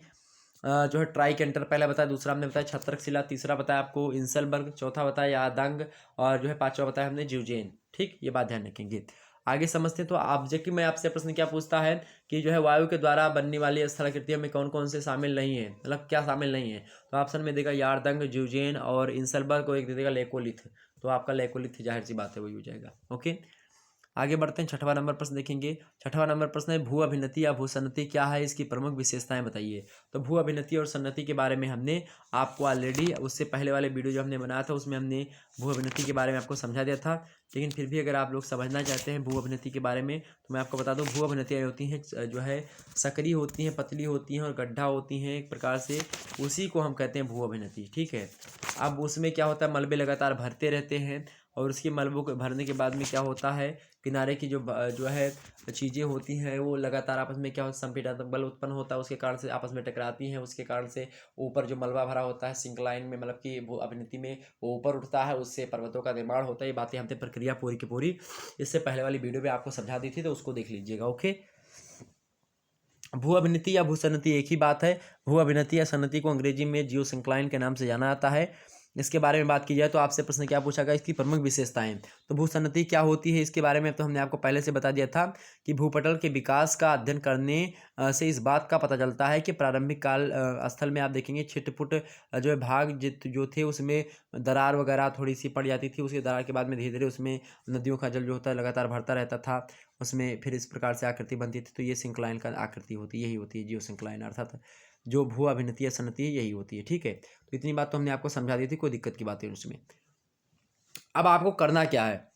Speaker 1: जो है ट्राइकेंटर पहला बताया, दूसरा हमने बताया छत्रक शिला, तीसरा बताया आपको इंसलबर्ग, चौथा बताया यादंग, और जो है पांचवा बताया हमने ज्यूजेन। ठीक, ये बात ध्यान रखेंगे। आगे समझते हैं। तो ऑब्जेक्टिव में आपसे प्रश्न क्या पूछता है कि जो है वायु के द्वारा बनने वाली स्थलाकृतियों में कौन कौन से शामिल नहीं है, मतलब क्या शामिल नहीं है, तो ऑप्शन में देगा यारदंग, ज्यूजेन और इंसलबर्ग, को एक दे देगा लेकोलिथ। तो आपका लेकोलिथ जाहिर सी बात है वही हो जाएगा। ओके, आगे बढ़ते हैं। 6वां नंबर प्रश्न देखेंगे। 6वां नंबर प्रश्न है भू अभिनति या भूसन्नति क्या है, इसकी प्रमुख विशेषताएं बताइए। तो भू अभिनति और सन्नति के बारे में हमने आपको ऑलरेडी उससे पहले वाले वीडियो जो हमने बनाया था उसमें हमने भू अभिनति के बारे में आपको समझा दिया था, लेकिन फिर भी अगर आप लोग समझना चाहते हैं भू अभिनति के बारे में तो मैं आपको बता दूं भू अभिनतियाँ होती हैं जो है सकरी होती हैं, पतली होती हैं और गड्ढा होती हैं एक प्रकार से, उसी को हम कहते हैं भू अभिनति। ठीक है, अब उसमें क्या होता है, मलबे लगातार भरते रहते हैं और उसके मलबों को भरने के बाद में क्या होता है, किनारे की जो है चीज़ें होती हैं वो लगातार आपस में क्या होता है, संपीड़नात्मक बल उत्पन्न होता है, उसके कारण से आपस में टकराती हैं, उसके कारण से ऊपर जो मलबा भरा होता है सिंक्लाइन में, मतलब कि वो अभिनति में वो ऊपर उठता है, उससे पर्वतों का निर्माण होता है। ये बातें हमने प्रक्रिया पूरी की पूरी इससे पहले वाली वीडियो में आपको समझा दी थी, तो उसको देख लीजिएगा। ओके, भू अभिनति या भूसन्नति एक ही बात है। भू अभिनति या सन्नति को अंग्रेजी में जियोसिंक्लाइन के नाम से जाना जाता है। इसके बारे में बात की जाए तो आपसे प्रश्न क्या पूछा गया, इसकी प्रमुख विशेषताएं। तो भूसन्नति क्या होती है इसके बारे में तो हमने आपको पहले से बता दिया था कि भूपटल के विकास का अध्ययन करने से इस बात का पता चलता है कि प्रारंभिक काल स्थल में आप देखेंगे छिटपुट जो है भाग जो थे उसमें दरार वगैरह थोड़ी सी पड़ जाती थी, उसके दरार के बाद में धीरे धीरे उसमें नदियों का जल जो होता है लगातार भरता रहता था, उसमें फिर इस प्रकार से आकृति बनती थी। तो ये सिंक्लाइन का आकृति होती है, यही होती है जियो सिंक्लाइन, अर्थात जो भू अभिनति या सन्नति है यही होती है। ठीक है, तो इतनी बात तो हमने आपको समझा दी थी, कोई दिक्कत की बात है उसमें। अब आपको करना क्या है,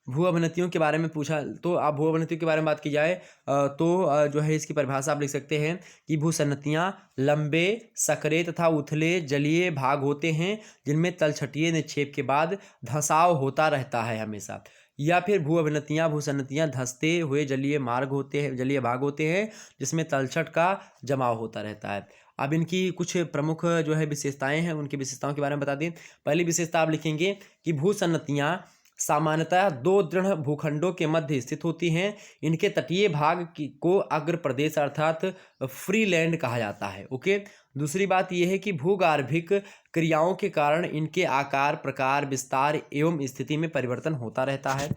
Speaker 1: भू अभिनतियों के बारे में पूछा तो आप भू अभिनतियों के बारे में बात की जाए तो जो है इसकी परिभाषा आप लिख सकते हैं कि भूसन्नतियाँ लंबे सकरे तथा उथले जलीय भाग होते हैं जिनमें तलछटिए निक्षेप के बाद धंसाव होता रहता है हमेशा, या फिर भू अभिनतियाँ भूसन्नतियाँ धंसते हुए जलीय भाग होते हैं जिसमें तलछट का जमाव होता रहता है। अब इनकी कुछ प्रमुख जो है विशेषताएं हैं, उनकी विशेषताओं के बारे में बता दें। पहली विशेषता आप लिखेंगे कि भूसन्नतियाँ सामान्यतः दो दृढ़ भूखंडों के मध्य स्थित होती हैं। इनके तटीय भाग को अग्र प्रदेश अर्थात फ्री लैंड कहा जाता है। ओके, दूसरी बात यह है कि भूगार्भिक क्रियाओं के कारण इनके आकार, प्रकार, विस्तार एवं स्थिति में परिवर्तन होता रहता है।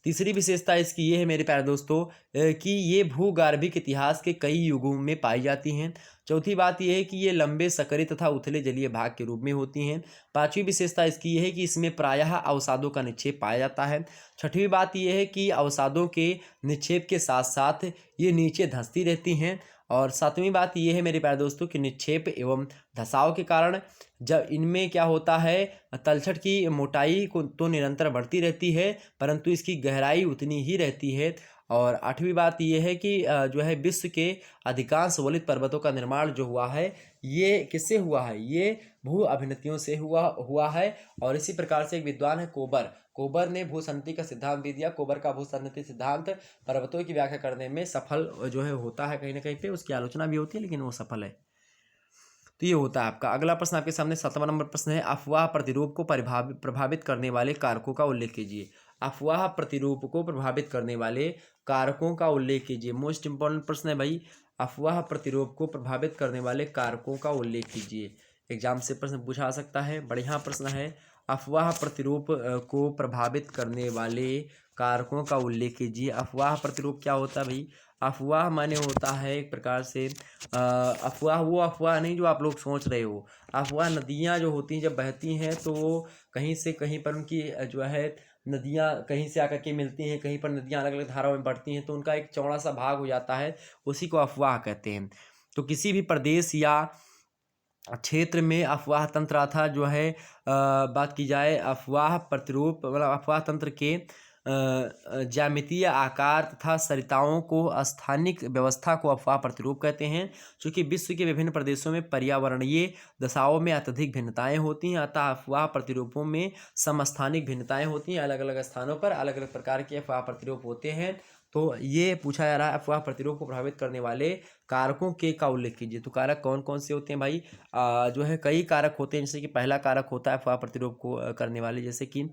Speaker 1: तीसरी विशेषता इसकी ये है मेरे प्यारे दोस्तों कि ये भूगार्भिक इतिहास के कई युगों में पाई जाती हैं। चौथी बात यह है कि ये लंबे सकरे तथा उथले जलीय भाग के रूप में होती हैं। पांचवी विशेषता इसकी यह है कि इसमें प्रायः अवसादों का निक्षेप पाया जाता है। छठवीं बात यह है कि अवसादों के निक्षेप के साथ साथ ये नीचे धंसती रहती हैं। और सातवीं बात यह है मेरे प्यारे दोस्तों कि निक्षेप एवं धसाव के कारण जब इनमें क्या होता है, तलछट की मोटाई को तो निरंतर बढ़ती रहती है परंतु इसकी गहराई उतनी ही रहती है। और आठवीं बात यह है कि जो है विश्व के अधिकांश वलित पर्वतों का निर्माण जो हुआ है ये किससे हुआ है, ये भू अभिनतियों से हुआ है। और इसी प्रकार से एक विद्वान है कोबर ने भूसन्नति का सिद्धांत दे दिया। कोबर का भूसन्नति सिद्धांत पर्वतों की व्याख्या करने में सफल जो है होता है, कहीं ना कहीं पे उसकी आलोचना भी होती है लेकिन वो सफल है। तो ये होता है आपका। अगला प्रश्न आपके सामने 7वां नंबर प्रश्न है अफवाह प्रतिरूप को प्रभावित करने वाले कारकों का उल्लेख कीजिए। अफवाह प्रतिरूप को प्रभावित करने वाले कारकों का उल्लेख कीजिए। मोस्ट इंपॉर्टेंट प्रश्न है भाई, अफवाह प्रतिरूप को प्रभावित करने वाले कारकों का उल्लेख कीजिए। एग्जाम से प्रश्न पूछा सकता है, बढ़िया प्रश्न है। अफवाह प्रतिरूप को प्रभावित करने वाले कारकों का उल्लेख कीजिए। अफवाह प्रतिरूप क्या होता है भाई? अफवाह माने होता है एक प्रकार से अफवाह वो अफवाह नहीं जो आप लोग सोच रहे हो। अफवाह नदियाँ जो होती हैं जब बहती हैं तो वो कहीं से कहीं पर उनकी जो है नदियाँ कहीं से आकर के मिलती हैं, कहीं पर नदियाँ अलग अलग धाराओं में बढ़ती हैं तो उनका एक चौड़ा सा भाग हो जाता है, उसी को अफवाह कहते हैं। तो किसी भी प्रदेश या क्षेत्र में अफवाह तंत्र अथा जो है बात की जाए अफवाह प्रतिरूप मतलब अफवाह तंत्र के ज्यामितीय आकार तथा सरिताओं को स्थानिक व्यवस्था को अफवाह प्रतिरूप कहते हैं। चूँकि विश्व के विभिन्न प्रदेशों में पर्यावरणीय दशाओं में अत्यधिक भिन्नताएं होती हैं, अतः अफवाह प्रतिरूपों में समस्थानिक भिन्नताएं होती हैं। अलग अलग स्थानों पर अलग अलग प्रकार के अफवाह प्रतिरूप होते हैं। तो ये पूछा जा रहा है अफवाह प्रतिरूप को प्रभावित करने वाले कारकों के का उल्लेख कीजिए। तो कारक कौन कौन से होते हैं भाई? जो है कई कारक होते हैं, जैसे कि पहला कारक होता है अफवाह प्रतिरूप को करने वाले, जैसे कि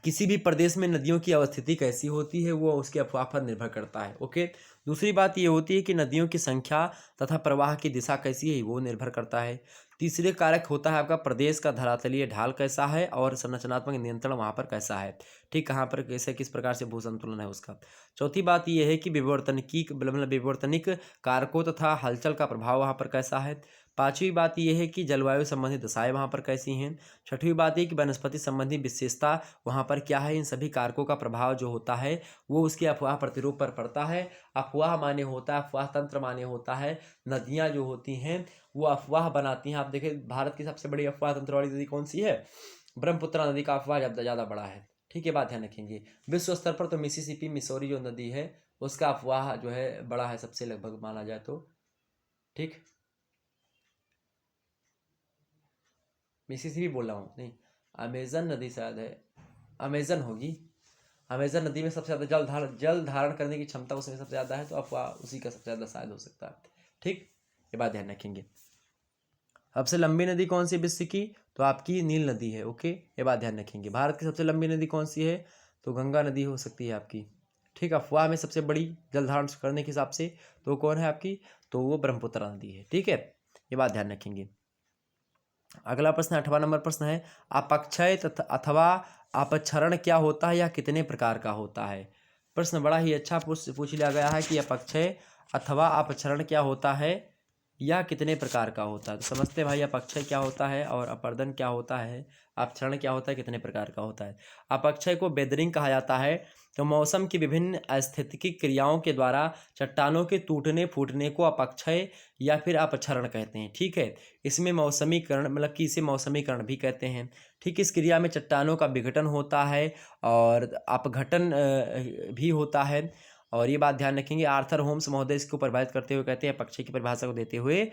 Speaker 1: किसी भी प्रदेश में नदियों की अवस्थिति कैसी होती है वो उसके अफवाह पर निर्भर करता है। ओके, दूसरी बात ये होती है कि नदियों की संख्या तथा प्रवाह की दिशा कैसी है वो निर्भर करता है। तीसरे कारक होता है आपका प्रदेश का धरातलीय ढाल कैसा है और संरचनात्मक नियंत्रण वहाँ पर कैसा है, ठीक, कहाँ पर कैसे किस प्रकार से भू संतुलन है उसका। चौथी बात यह है कि विवर्तनिक कारकों तथा हलचल का प्रभाव वहाँ पर कैसा है। पांचवी बात यह है कि जलवायु संबंधी दशाएं वहाँ पर कैसी हैं। छठवीं बात यह कि वनस्पति संबंधी विशेषता वहाँ पर क्या है। इन सभी कारकों का प्रभाव जो होता है वो उसके अफवाह प्रतिरूप पर पड़ता है। अफवाह माने होता है, अफवाह तंत्र माने होता है नदियाँ जो होती हैं वो अफवाह बनाती हैं। आप देखें भारत की सबसे बड़ी अफवाह तंत्र वाली नदी कौन सी है? ब्रह्मपुत्र नदी का अफवाह ज़्यादा बड़ा है, ठीक है, बात ध्यान रखेंगे। विश्व स्तर पर तो मिसिसिपी मिसौरी जो नदी है उसका अफवाह जो है बड़ा है सबसे, लगभग माना जाए तो, ठीक। मिसिसिपी बोल रहा हूँ, नहीं, अमेजन नदी शायद है, अमेजन होगी। अमेजन नदी में सबसे ज़्यादा जल धारण करने की क्षमता उसमें सबसे ज़्यादा है, तो अफवाह उसी का सबसे ज़्यादा शायद हो सकता है, ठीक, ये बात ध्यान रखेंगे। सबसे लंबी नदी कौन सी विश्व की? तो आपकी नील नदी है। ओके, ये बात ध्यान रखेंगे। भारत की सबसे लंबी नदी कौन सी है? तो गंगा नदी हो सकती है आपकी, ठीक। अफवाह में सबसे बड़ी जल धारण करने के हिसाब से तो कौन है आपकी? तो वो ब्रह्मपुत्र नदी है, ठीक है, ये बात ध्यान रखेंगे। अगला प्रश्न 8वां नंबर प्रश्न है अपक्षय अथवा अपक्षरण क्या होता है या कितने प्रकार का होता है। प्रश्न बड़ा ही अच्छा पूछ लिया गया है कि अपक्षय अथवा अपक्षरण क्या होता है या कितने प्रकार का होता है। तो समझते भाई अपक्षय क्या होता है और अपर्दन क्या होता है, अपक्षरण क्या होता है, कितने प्रकार का होता है। अपक्षय को वेदरिंग कहा जाता है। तो मौसम की विभिन्न अस्थितिकी क्रियाओं के द्वारा चट्टानों के टूटने फूटने को अपक्षय या फिर अपक्षरण कहते हैं, ठीक है। इसमें मौसमीकरण मतलब कि इसे मौसमीकरण भी कहते हैं, ठीक। इस क्रिया में चट्टानों का विघटन होता है और अपघटन भी होता है। और ये बात ध्यान रखेंगे, आर्थर होम्स महोदय इसको परिभाषित करते हुए कहते हैं अपक्षय की परिभाषा को देते हुए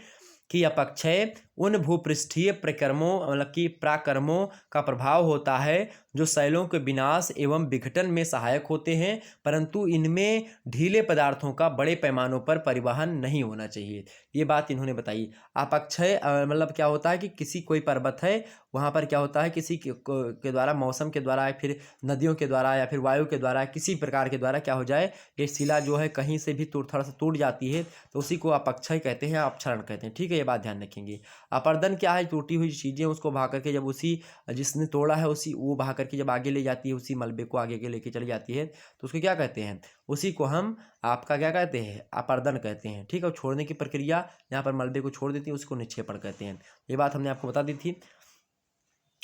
Speaker 1: कि अपक्षय उन भूपृष्ठीय प्रक्रमों मतलब कि पराक्रमों का प्रभाव होता है जो शैलों के विनाश एवं विघटन में सहायक होते हैं, परंतु इनमें ढीले पदार्थों का बड़े पैमानों पर परिवहन नहीं होना चाहिए। ये बात इन्होंने बताई। अपक्षय मतलब क्या होता है कि किसी कोई पर्वत है वहाँ पर क्या होता है किसी के द्वारा मौसम के द्वारा या फिर नदियों के द्वारा या फिर वायु के द्वारा किसी प्रकार के द्वारा क्या हो जाए ये शिला जो है कहीं से भी थोड़ा सा टूट जाती है तो उसी को अपक्षय कहते हैं, अपक्षरण कहते हैं, ठीक है, ये बात ध्यान रखेंगे। अपर्दन क्या है? टूटी हुई चीज़ें उसको बहा करके जब उसी जिसने तोड़ा है उसी वो बहा करके जब आगे ले जाती है, उसी मलबे को आगे लेके चली जाती है तो उसको क्या कहते हैं? उसी को हम आपका क्या कहते हैं? अपर्दन कहते हैं, ठीक है। छोड़ने की प्रक्रिया यहाँ पर मलबे को छोड़ देती है उसको निक्षेपण कहते हैं। ये बात हमने आपको बता दी थी।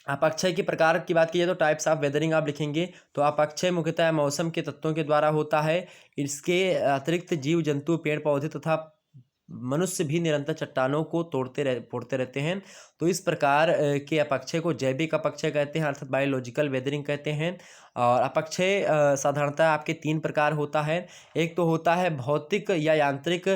Speaker 1: अपक्षय के प्रकार की बात की जाए तो टाइप्स ऑफ वेदरिंग आप लिखेंगे तो अपक्षय मुख्यतः मौसम के तत्वों के द्वारा होता है। इसके अतिरिक्त जीव जंतु पेड़ पौधे तथा मनुष्य भी निरंतर चट्टानों को फोड़ते रहते हैं। तो इस प्रकार के अपक्षय को जैविक अपक्षय कहते हैं अर्थात बायोलॉजिकल वेदरिंग कहते हैं। और अपक्षय साधारणतः आपके 3 प्रकार होता है। एक तो होता है भौतिक या यांत्रिक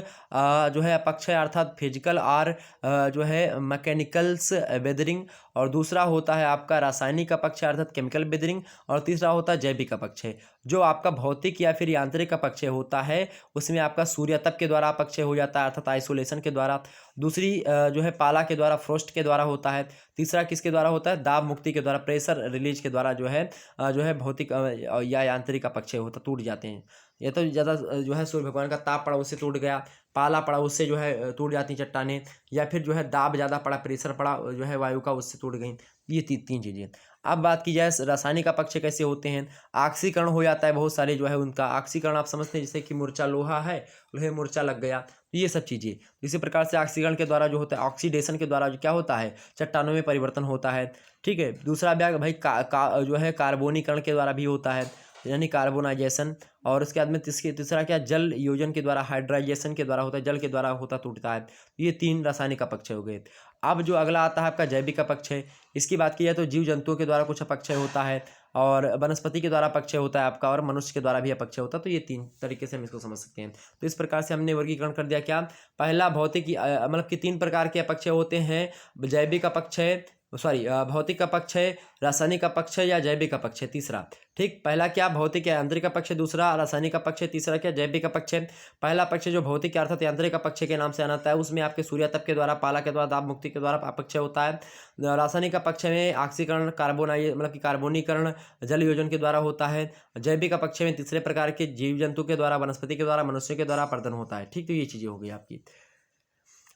Speaker 1: जो है अपक्षय अर्थात फिजिकल और जो है मैकेनिकल्स वेदरिंग, और दूसरा होता है आपका रासायनिक अपक्षय अर्थात केमिकल वेदरिंग, और तीसरा होता है जैविक अपक्षय। जो आपका भौतिक या फिर यांत्रिक अपक्षय होता है उसमें आपका सूर्यतप के द्वारा अपक्षय हो जाता है अर्थात आइसोलेशन के द्वारा। दूसरी जो है पाला के द्वारा फ्रोस्ट के द्वारा होता है। तीसरा किसके द्वारा होता है? दाब मुक्ति के द्वारा, प्रेशर रिलीज के द्वारा जो है भौतिक या यांत्रिक अपक्षय होता, टूट जाते हैं। या तो ज़्यादा जो है सूर्य भगवान का ताप पड़ा उससे टूट गया, पाला पड़ा उससे जो है टूट जाती चट्टानें, या फिर जो है दाब ज़्यादा पड़ा, प्रेशर पड़ा जो है वायु का, उससे टूट गई। ये तीन चीज़ें। अब बात की जाए रासायनिक अपक्षय कैसे होते हैं। ऑक्सीकरण हो जाता है बहुत सारे जो है उनका। ऑक्सीकरण आप समझते हैं जैसे कि मूर्छा लोहा है, लोहे मूर्छा लग गया, तो ये सब चीज़ें। इसी प्रकार से ऑक्सीकरण के द्वारा जो होता है, ऑक्सीडेशन के द्वारा जो क्या होता है, चट्टानों में परिवर्तन होता है। ठीक है। दूसरा भाई जो है कार्बोनीकरण के द्वारा भी होता है, यानी कार्बोनाइजेशन। और उसके बाद में तीसरा क्या, जल योजन के द्वारा, हाइड्राइजेशन के द्वारा होता है, जल के द्वारा होता टूटता है। ये 3 रासायनिक अपक्षय हो गए। अब जो अगला आता है आपका जैविक अपक्षय। इसकी बात की जाए तो जीव जंतुओं के द्वारा कुछ अपक्षय होता है, और वनस्पति के द्वारा अपक्षय होता है आपका, और मनुष्य के द्वारा भी अपक्षय होता है। तो ये 3 तरीके से हम इसको समझ सकते हैं। तो इस प्रकार से हमने वर्गीकरण कर दिया। क्या पहला भौतिक मतलब कि 3 प्रकार के अपक्षय होते हैं, जैविक अपक्षय, भौतिक अपक्षय, रासायनिक अपक्षय या जैविक अपक्षय। तीसरा, ठीक, पहला क्या भौतिक या यांत्रिक अपक्षय, दूसरा रासायनिक अपक्षय, तीसरा क्या जैविक अपक्षय। पहला अपक्षय जो भौतिक अर्थात यांत्रिक अपक्षय के नाम से आना है, उसमें आपके सूर्यातप के द्वारा, पाला के द्वारा, दाब मुक्ति के द्वारा अपक्षय होता है। रासायनिक अपक्षय में ऑक्सीकरण, मतलब कि कार्बोनीकरण, जल योजन के द्वारा होता है। जैविक अपक्षय में तीसरे प्रकार के जीव जंतु के द्वारा, वनस्पति के द्वारा, मनुष्य के द्वारा अपरदन होता है। ठीक, तो ये चीज़ें हो गई आपकी।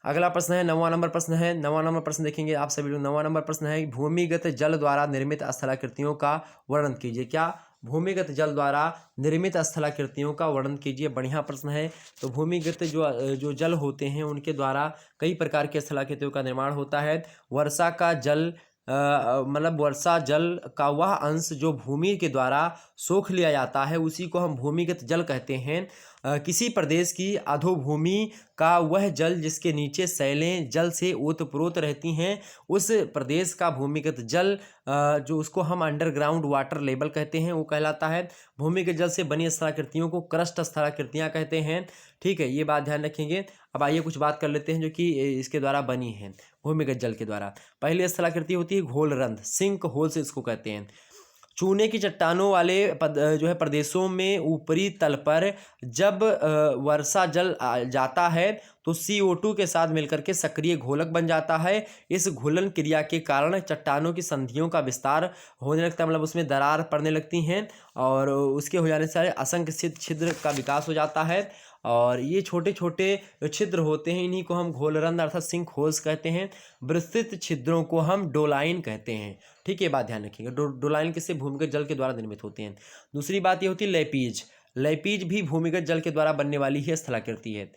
Speaker 1: अगला प्रश्न है 9वां नंबर प्रश्न है। 9वां नंबर प्रश्न देखेंगे आप सभी लोग। 9वां नंबर प्रश्न है, भूमिगत जल द्वारा निर्मित स्थलाकृतियों का वर्णन कीजिए। क्या भूमिगत जल द्वारा निर्मित स्थलाकृतियों का वर्णन कीजिए। बढ़िया प्रश्न है। तो भूमिगत जो जल होते हैं उनके द्वारा कई प्रकार के स्थलाकृतियों का निर्माण होता है। वर्षा का जल मतलब वर्षा जल का वह अंश जो भूमि के द्वारा सोख लिया जाता है, उसी को हम भूमिगत जल कहते हैं। किसी प्रदेश की अधोभूमि का वह जल जिसके नीचे शैलें जल से ओतप्रोत रहती हैं, उस प्रदेश का भूमिगत जल जो उसको हम अंडरग्राउंड वाटर लेवल कहते हैं, वो कहलाता है। भूमिगत जल से बनी स्थलाकृतियों को क्रस्ट स्थलाकृतियाँ कहते हैं। ठीक है, ये बात ध्यान रखेंगे। अब आइए कुछ बात कर लेते हैं जो कि इसके द्वारा बनी है, भूमिगत जल के द्वारा। पहली स्थलाकृति होती है घोलरंध्र, सिंक होल से इसको कहते हैं। चूने की चट्टानों वाले जो है प्रदेशों में ऊपरी तल पर जब वर्षा जल जाता है तो CO2 के साथ मिलकर के सक्रिय घोलक बन जाता है। इस घुलन क्रिया के कारण चट्टानों की संधियों का विस्तार होने लगता है, मतलब उसमें दरार पड़ने लगती हैं, और उसके हो जाने से असंख्य छिद्र का विकास हो जाता है। और ये छोटे छोटे छिद्र होते हैं, इन्हीं को हम घोलरंध्र अर्थात सिंक होल्स कहते हैं। विस्तृत छिद्रों को हम डोलाइन कहते हैं। ठीक है, बात ध्यान रखिएगा। डोलाइन किससे, भूमिगत जल के द्वारा निर्मित होते हैं। दूसरी बात ये होती है लेपीज। लेपीज भी भूमिगत जल के द्वारा बनने वाली ही स्थलाकृति है।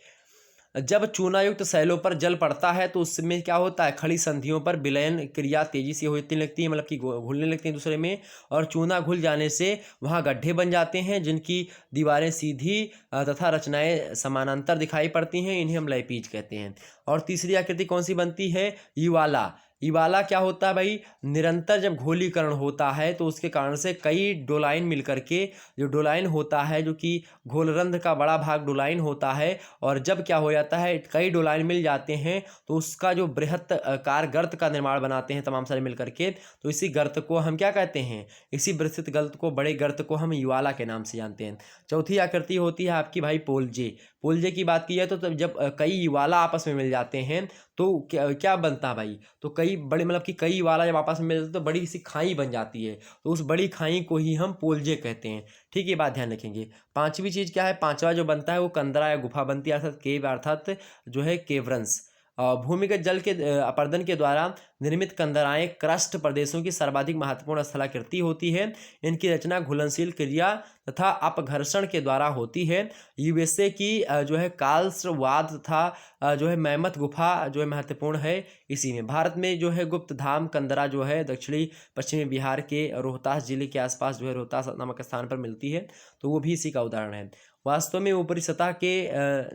Speaker 1: जब चूनायुक्त शैलों पर जल पड़ता है तो उसमें क्या होता है, खड़ी संधियों पर विलयन क्रिया तेजी से होती लगती है, मतलब कि घुलने लगती हैं दूसरे में, और चूना घुल जाने से वहाँ गड्ढे बन जाते हैं जिनकी दीवारें सीधी तथा रचनाएं समानांतर दिखाई पड़ती हैं। इन्हें हम लैपीज कहते हैं। और तीसरी आकृति कौन सी बनती है, इवाला। इवाला क्या होता है भाई, निरंतर जब घोलीकरण होता है तो उसके कारण से कई डोलाइन मिलकर के, जो डोलाइन होता है जो कि घोलरंध्र का बड़ा भाग डोलाइन होता है, और जब क्या हो जाता है कई डोलाइन मिल जाते हैं तो उसका जो बृहत कार गर्त का निर्माण बनाते हैं तमाम सारे मिलकर के। तो इसी गर्त को हम क्या कहते हैं, इसी विस्तृत गर्त को, बड़े गर्त को हम इवाला के नाम से जानते हैं। चौथी आकृति होती है आपकी भाई पोलजे। पोलजे की बात की जाए तो जब कई इवाला आपस में मिल जाते हैं तो क्या बनता है भाई, तो कई बड़े मतलब कि कई इवाला जब आपस में मिल जाते तो बड़ी सी खाई बन जाती है, तो उस बड़ी खाई को ही हम पोलजे कहते हैं। ठीक है, बात ध्यान रखेंगे। पांचवी चीज़ क्या है, पांचवा जो बनता है वो कंदरा या गुफा बनती है, अर्थात केव, अर्थात जो है केवरंस। भूमिगत जल के अपर्दन के द्वारा निर्मित कंदराएं क्रस्ट प्रदेशों की सर्वाधिक महत्वपूर्ण स्थलाकृति होती है। इनकी रचना घुलनशील क्रिया तथा अपघर्षण के द्वारा होती है। यूएसए की जो है काल्सवाद तथा जो है मैमथ गुफा जो है महत्वपूर्ण है इसी में। भारत में जो है गुप्त धाम कंदरा जो है दक्षिणी पश्चिमी बिहार के रोहतास जिले के आसपास जो है रोहतास नामक स्थान पर मिलती है, तो वो भी इसी का उदाहरण है। वास्तव में ऊपरी सतह के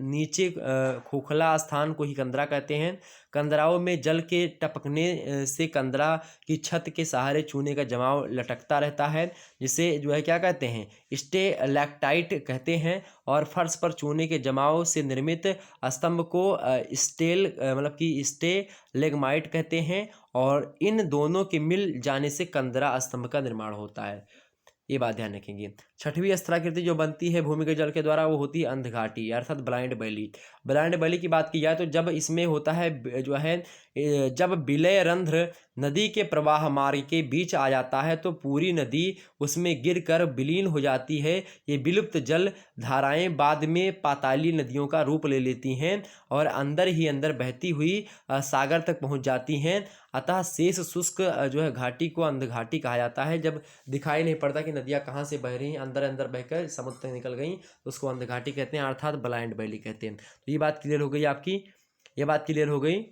Speaker 1: नीचे खोखला स्थान को ही कंदरा कहते हैं। कंदराओं में जल के टपकने से कंदरा की छत के सहारे चूने का जमाव लटकता रहता है, जिसे जो है क्या कहते हैं, स्टेलैक्टाइट कहते हैं। और फर्श पर चूने के जमाव से निर्मित स्तंभ को मतलब कि स्टेलेग्माइट कहते हैं, और इन दोनों के मिल जाने से कंदरा स्तंभ का निर्माण होता है। ये बात ध्यान रखेंगे। छठवीं स्थलाकृति जो बनती है भूमिगत जल के द्वारा वो होती है अंधघाटी अर्थात ब्लाइंड वैली। ब्लाइंड वैली की बात की जाए तो जब इसमें होता है जो है जब विलय रंध्र नदी के प्रवाह मार्ग के बीच आ जाता है तो पूरी नदी उसमें गिरकर विलीन हो जाती है। ये विलुप्त जल धाराएं बाद में पाताली नदियों का रूप ले लेती हैं और अंदर ही अंदर बहती हुई सागर तक पहुंच जाती हैं। अतः शेष शुष्क जो है घाटी को अंधघाटी कहा जाता है। जब दिखाई नहीं पड़ता कि नदियाँ कहाँ से बह रही हैं, अंदर अंदर बहकर समुद्र तक निकल गई तो उसको अंधघाटी कहते हैं अर्थात ब्लाइंड वैली कहते हैं। तो ये बात क्लियर हो गई आपकी, ये बात क्लियर हो गई।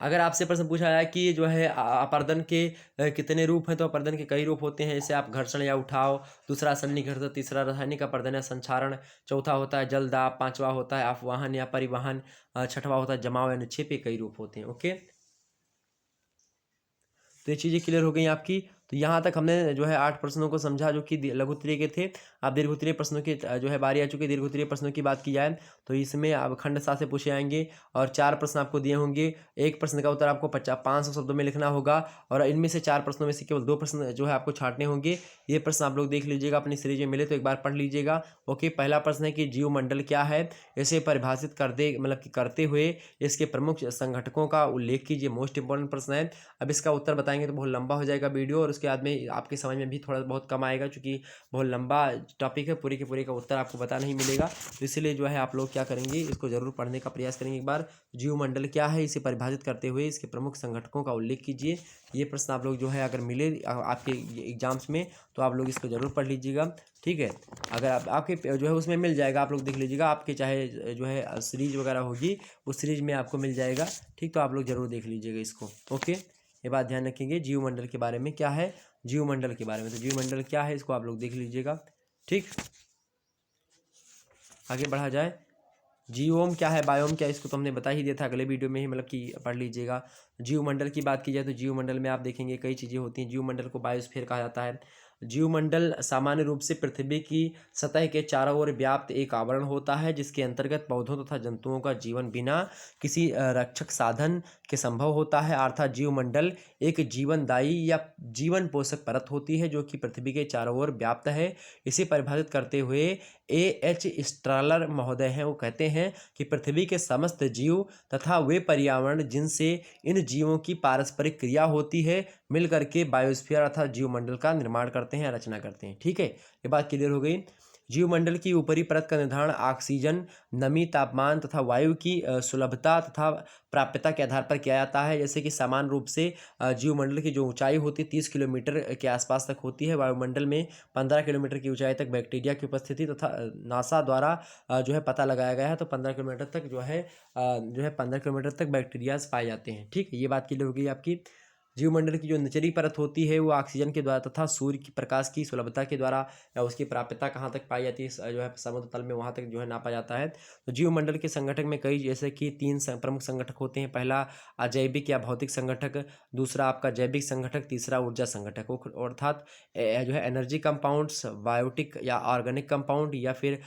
Speaker 1: अगर आपसे प्रश्न पूछा जाए कि जो है अपर्दन के कितने रूप हैं, तो अपर्दन के कई रूप होते हैं। जैसे आप घर्षण या उठाव, दूसरा सन्निकर्षण, तीसरा रासायनिक अपर्दन या संक्षारण, चौथा होता है जलदाब, पांचवा होता है अपवाहन या परिवहन, छठवां होता है जमाव या निक्षेप। कई रूप होते हैं। ओके, तो ये चीज़ें क्लियर हो गई आपकी। तो यहाँ तक हमने जो है 8 प्रश्नों को समझा जो कि लघु उत्तरीय के थे। अब दीर्घ उत्तरीय प्रश्नों की जो है बारी आ चुकी है। दीर्घ उत्तरीय प्रश्नों की बात की जाए तो इसमें अब खंड 7 से पूछे जाएंगे और 4 प्रश्न आपको दिए होंगे। एक प्रश्न का उत्तर आपको 500 शब्दों में लिखना होगा और इनमें से 4 प्रश्नों में से केवल 2 प्रश्न जो है आपको छांटने होंगे। ये प्रश्न आप लोग देख लीजिएगा, अपनी सीरीज में मिले तो एक बार पढ़ लीजिएगा। ओके, पहला प्रश्न है कि जीवमंडल क्या है, इसे परिभाषित कर दे मतलब कि करते हुए इसके प्रमुख संगठकों का उल्लेख कीजिए। मोस्ट इंपॉर्टेंट प्रश्न है। अब इसका उत्तर बताएंगे तो बहुत लंबा हो जाएगा वीडियो और उसके बाद में आपके समझ में भी थोड़ा बहुत कम आएगा, क्योंकि बहुत लंबा टॉपिक है। पूरी के पूरी का उत्तर आपको पता नहीं मिलेगा, तो इसलिए जो है आप लोग क्या करेंगे, इसको जरूर पढ़ने का प्रयास करेंगे। एक बार जीवमंडल क्या है, इसे परिभाषित करते हुए इसके प्रमुख संगठकों का उल्लेख कीजिए। ये प्रश्न आप लोग जो है अगर मिले आपके एग्जाम्स में तो आप लोग इसको जरूर पढ़ लीजिएगा। ठीक है, अगर आपके जो है उसमें मिल जाएगा, आप लोग देख लीजिएगा। आपके चाहे जो है सीरीज वगैरह होगी उस सीरीज में आपको मिल जाएगा। ठीक, तो आप लोग जरूर देख लीजिएगा इसको। ओके, ये बात ध्यान रखेंगे। जीवमंडल के बारे में क्या है, जीवमंडल के बारे में, तो जीवमंडल क्या है इसको आप लोग देख लीजिएगा। ठीक, आगे बढ़ा जाए। जीवोम क्या है, बायोम क्या है, इसको तो हमने बता ही दिया था अगले वीडियो में ही, मतलब कि पढ़ लीजिएगा। जीवमंडल की बात की जाए तो जीवमंडल में आप देखेंगे कई चीज़ें होती हैं। जीवमंडल को बायोस्फीयर कहा जाता है। जीवमंडल सामान्य रूप से पृथ्वी की सतह के चारों ओर व्याप्त एक आवरण होता है जिसके अंतर्गत पौधों तथा जंतुओं का जीवन बिना किसी रक्षक साधन के संभव होता है। अर्थात जीवमंडल एक जीवनदायी या जीवन पोषक परत होती है जो कि पृथ्वी के चारों ओर व्याप्त है। इसे परिभाषित करते हुए A.H. स्ट्रालर महोदय हैं, वो कहते हैं कि पृथ्वी के समस्त जीव तथा वे पर्यावरण जिनसे इन जीवों की पारस्परिक क्रिया होती है मिलकर के बायोस्फीयर अर्थात जीवमंडल का निर्माण करते हैं, रचना करते हैं। ठीक है, ये बात क्लियर हो गई। जीवमंडल की ऊपरी परत का निर्धारण ऑक्सीजन, नमी, तापमान तथा वायु की सुलभता तथा प्राप्यता के आधार पर किया जाता है। जैसे कि समान रूप से जीवमंडल की जो ऊंचाई होती है 30 किलोमीटर के आसपास तक होती है। वायुमंडल में 15 किलोमीटर की ऊंचाई तक बैक्टीरिया की उपस्थिति तथा नासा द्वारा जो है पता लगाया गया है, तो 15 किलोमीटर तक जो है 15 किलोमीटर तक बैक्टीरियाज पाए जाते हैं। ठीक है, ये बात क्लियर हो गई आपकी। जीवमंडल की जो निचली परत होती है वो ऑक्सीजन के द्वारा तथा सूर्य की प्रकाश की सुलभता के द्वारा या उसकी प्राप्यता कहाँ तक पाई जाती है जो है समुद्र तल में, वहाँ तक जो है नापा जाता है। तो जीवमंडल के संगठक में कई जैसे कि 3 प्रमुख संगठक होते हैं। पहला अजैविक या भौतिक संगठक, दूसरा आपका जैविक संगठक, तीसरा ऊर्जा संगठक। अर्थात जो है एनर्जी कंपाउंड्स, बायोटिक या ऑर्गेनिक कंपाउंड, या फिर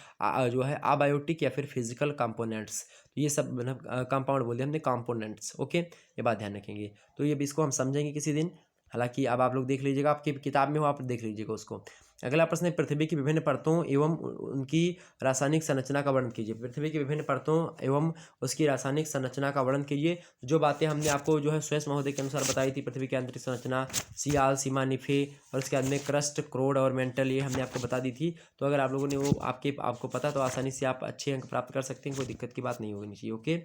Speaker 1: जो है अबायोटिक या फिर फिजिकल कंपोनेंट्स। तो ये सब मतलब कंपाउंड बोल दिया हमने, कंपोनेंट्स। ओके, ये बात ध्यान रखेंगे। तो ये भी इसको हम समझेंगे किसी दिन। हालांकि अब आप लोग देख लीजिएगा, आपकी किताब में हो आप देख लीजिएगा उसको। अगला प्रश्न है पृथ्वी की विभिन्न परतों एवं उनकी रासायनिक संरचना का वर्णन कीजिए। पृथ्वी की विभिन्न परतों एवं उसकी रासायनिक संरचना का वर्णन कीजिए। जो बातें हमने आपको जो है स्वेस महोदय के अनुसार बताई थी, पृथ्वी की आंतरिक संरचना, सियाल, सीमा, निफे और उसके बाद में क्रस्ट, क्रोड और मेंटल, ये हमने आपको बता दी थी। तो अगर आप लोगों ने वो आपको पता तो आसानी से आप अच्छे अंक प्राप्त कर सकते हैं, कोई दिक्कत की बात नहीं होनी चाहिए। ओके,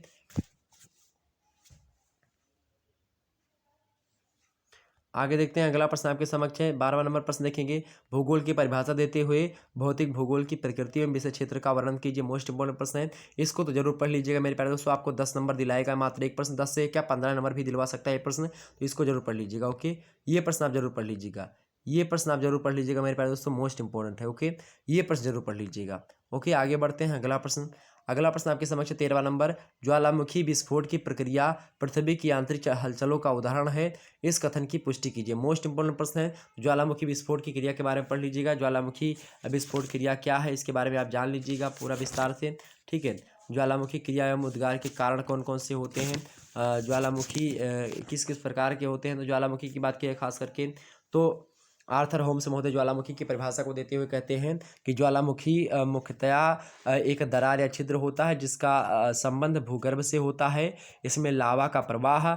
Speaker 1: आगे देखते हैं। अगला प्रश्न आपके समक्ष है, 12वां नंबर प्रश्न देखेंगे। भूगोल की परिभाषा देते हुए भौतिक भूगोल की प्रकृति एवं विषय क्षेत्र का वर्णन कीजिए। मोस्ट इंपोर्टेंट प्रश्न है, इसको तो जरूर पढ़ लीजिएगा मेरे प्यारे दोस्तों। आपको 10 नंबर दिलाएगा मात्र एक प्रश्न, 10 से क्या 15 नंबर भी दिलवा सकता है ये प्रश्न, तो इसको जरूर पढ़ लीजिएगा। ओके, ये प्रश्न आप जरूर पढ़ लीजिएगा, ये प्रश्न आप जरूर पढ़ लीजिएगा मेरे प्यारे दोस्तों, मोस्ट इंपॉर्टेंट है। ओके, ये प्रश्न जरूर पढ़ लीजिएगा। ओके, आगे बढ़ते हैं। अगला प्रश्न, अगला प्रश्न आपके समक्ष 13वां नंबर, ज्वालामुखी विस्फोट की प्रक्रिया पृथ्वी की आंतरिक हलचलों का उदाहरण है, इस कथन की पुष्टि कीजिए। मोस्ट इंपोर्टेंट प्रश्न है, ज्वालामुखी विस्फोट की क्रिया के बारे में पढ़ लीजिएगा। ज्वालामुखी विस्फोट क्रिया क्या है इसके बारे में आप जान लीजिएगा पूरा विस्तार से। ठीक है, ज्वालामुखी क्रिया एवं उद्गार के कारण कौन कौन से होते हैं, ज्वालामुखी किस किस प्रकार के होते हैं। तो ज्वालामुखी की बात की है खास करके, तो आर्थर होम्स महोदय ज्वालामुखी की परिभाषा को देते हुए कहते हैं कि ज्वालामुखी मुख्यतया एक दरार या छिद्र होता है जिसका संबंध भूगर्भ से होता है। इसमें लावा का प्रवाह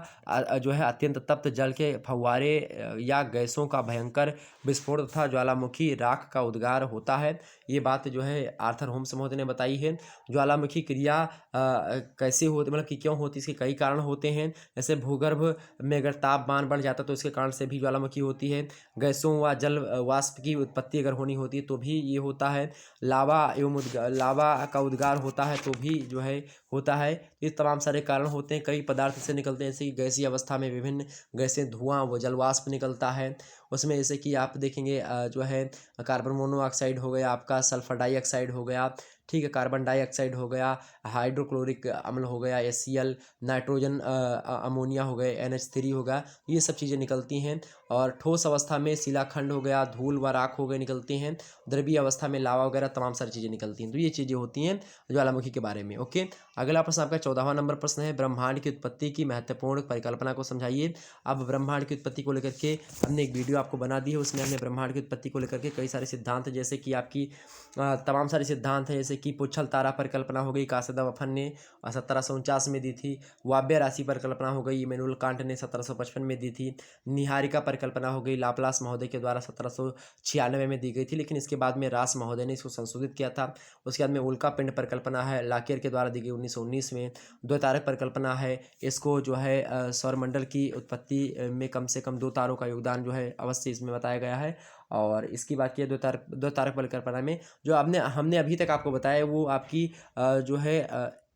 Speaker 1: जो है अत्यंत तप्त जल के फव्वारे या गैसों का भयंकर विस्फोट तथा ज्वालामुखी राख का उद्गार होता है। ये बात जो है आर्थर होम्स महोदय ने बताई है। ज्वालामुखी क्रिया कैसे होती, मतलब कि क्यों होती, इसके कई कारण होते हैं। जैसे भूगर्भ में अगर तापमान बढ़ जाता है तो इसके कारण से भी ज्वालामुखी होती है। गैसों व जल वाष्प की उत्पत्ति अगर होनी होती है तो भी ये होता है। लावा का उद्गार होता है तो भी जो है होता है। ये तमाम सारे कारण होते हैं, कई पदार्थ से निकलते हैं, जैसे कि गैसीय अवस्था में विभिन्न गैसें, धुआं व जल वाष्प निकलता है। उसमें जैसे कि आप देखेंगे जो है कार्बन मोनोऑक्साइड हो गया, आपका सल्फर डाइऑक्साइड हो गया, ठीक है, कार्बन डाइऑक्साइड हो गया, हाइड्रोक्लोरिक अम्ल हो गया, HCl, नाइट्रोजन अमोनिया हो गए, NH3 हो गया, ये सब चीज़ें निकलती हैं। और ठोस अवस्था में शिलाखंड हो गया, धूल व राख हो गए निकलती हैं। द्रवीय अवस्था में लावा वगैरह तमाम सारी चीज़ें निकलती हैं। तो ये चीज़ें होती हैं ज्वालामुखी के बारे में। ओके, अगला प्रश्न आपका 14वां नंबर प्रश्न है, ब्रह्मांड की उत्पत्ति की महत्वपूर्ण परिकल्पना को समझाइए। अब ब्रह्मांड की उत्पत्ति को लेकर के हमने एक वीडियो आपको बना दी है, उसमें हमने ब्रह्मांड की उत्पत्ति को लेकर के कई सारे सिद्धांत, जैसे कि आपकी तमाम सारे सिद्धांत हैं, जैसे कि पुच्छल तारा परिकल्पना हो गई, कासिदा-वफन ने 1749 में दी थी। वायव्य राशि परिकल्पना हो गई, इमैनुअल कांट ने 1755 में दी थी। निहारिका परिकल्पना हो गई, लाप्लास महोदय के द्वारा 1796 में दी गई थी, लेकिन इसके बाद में रास महोदय ने इसको संशोधित किया था। उसके बाद में उल्का पिंड परिकल्पना है, लाकियर के द्वारा दी गई 1919 में। द्वैतारक परिकल्पना है, इसको जो है सौरमंडल की उत्पत्ति में कम से कम 2 तारों का योगदान जो है अवश्य इसमें बताया गया है। और इसकी बात की द्वैतारक परिकल्पना में जो हमने अभी तक आपको बताया वो आपकी जो है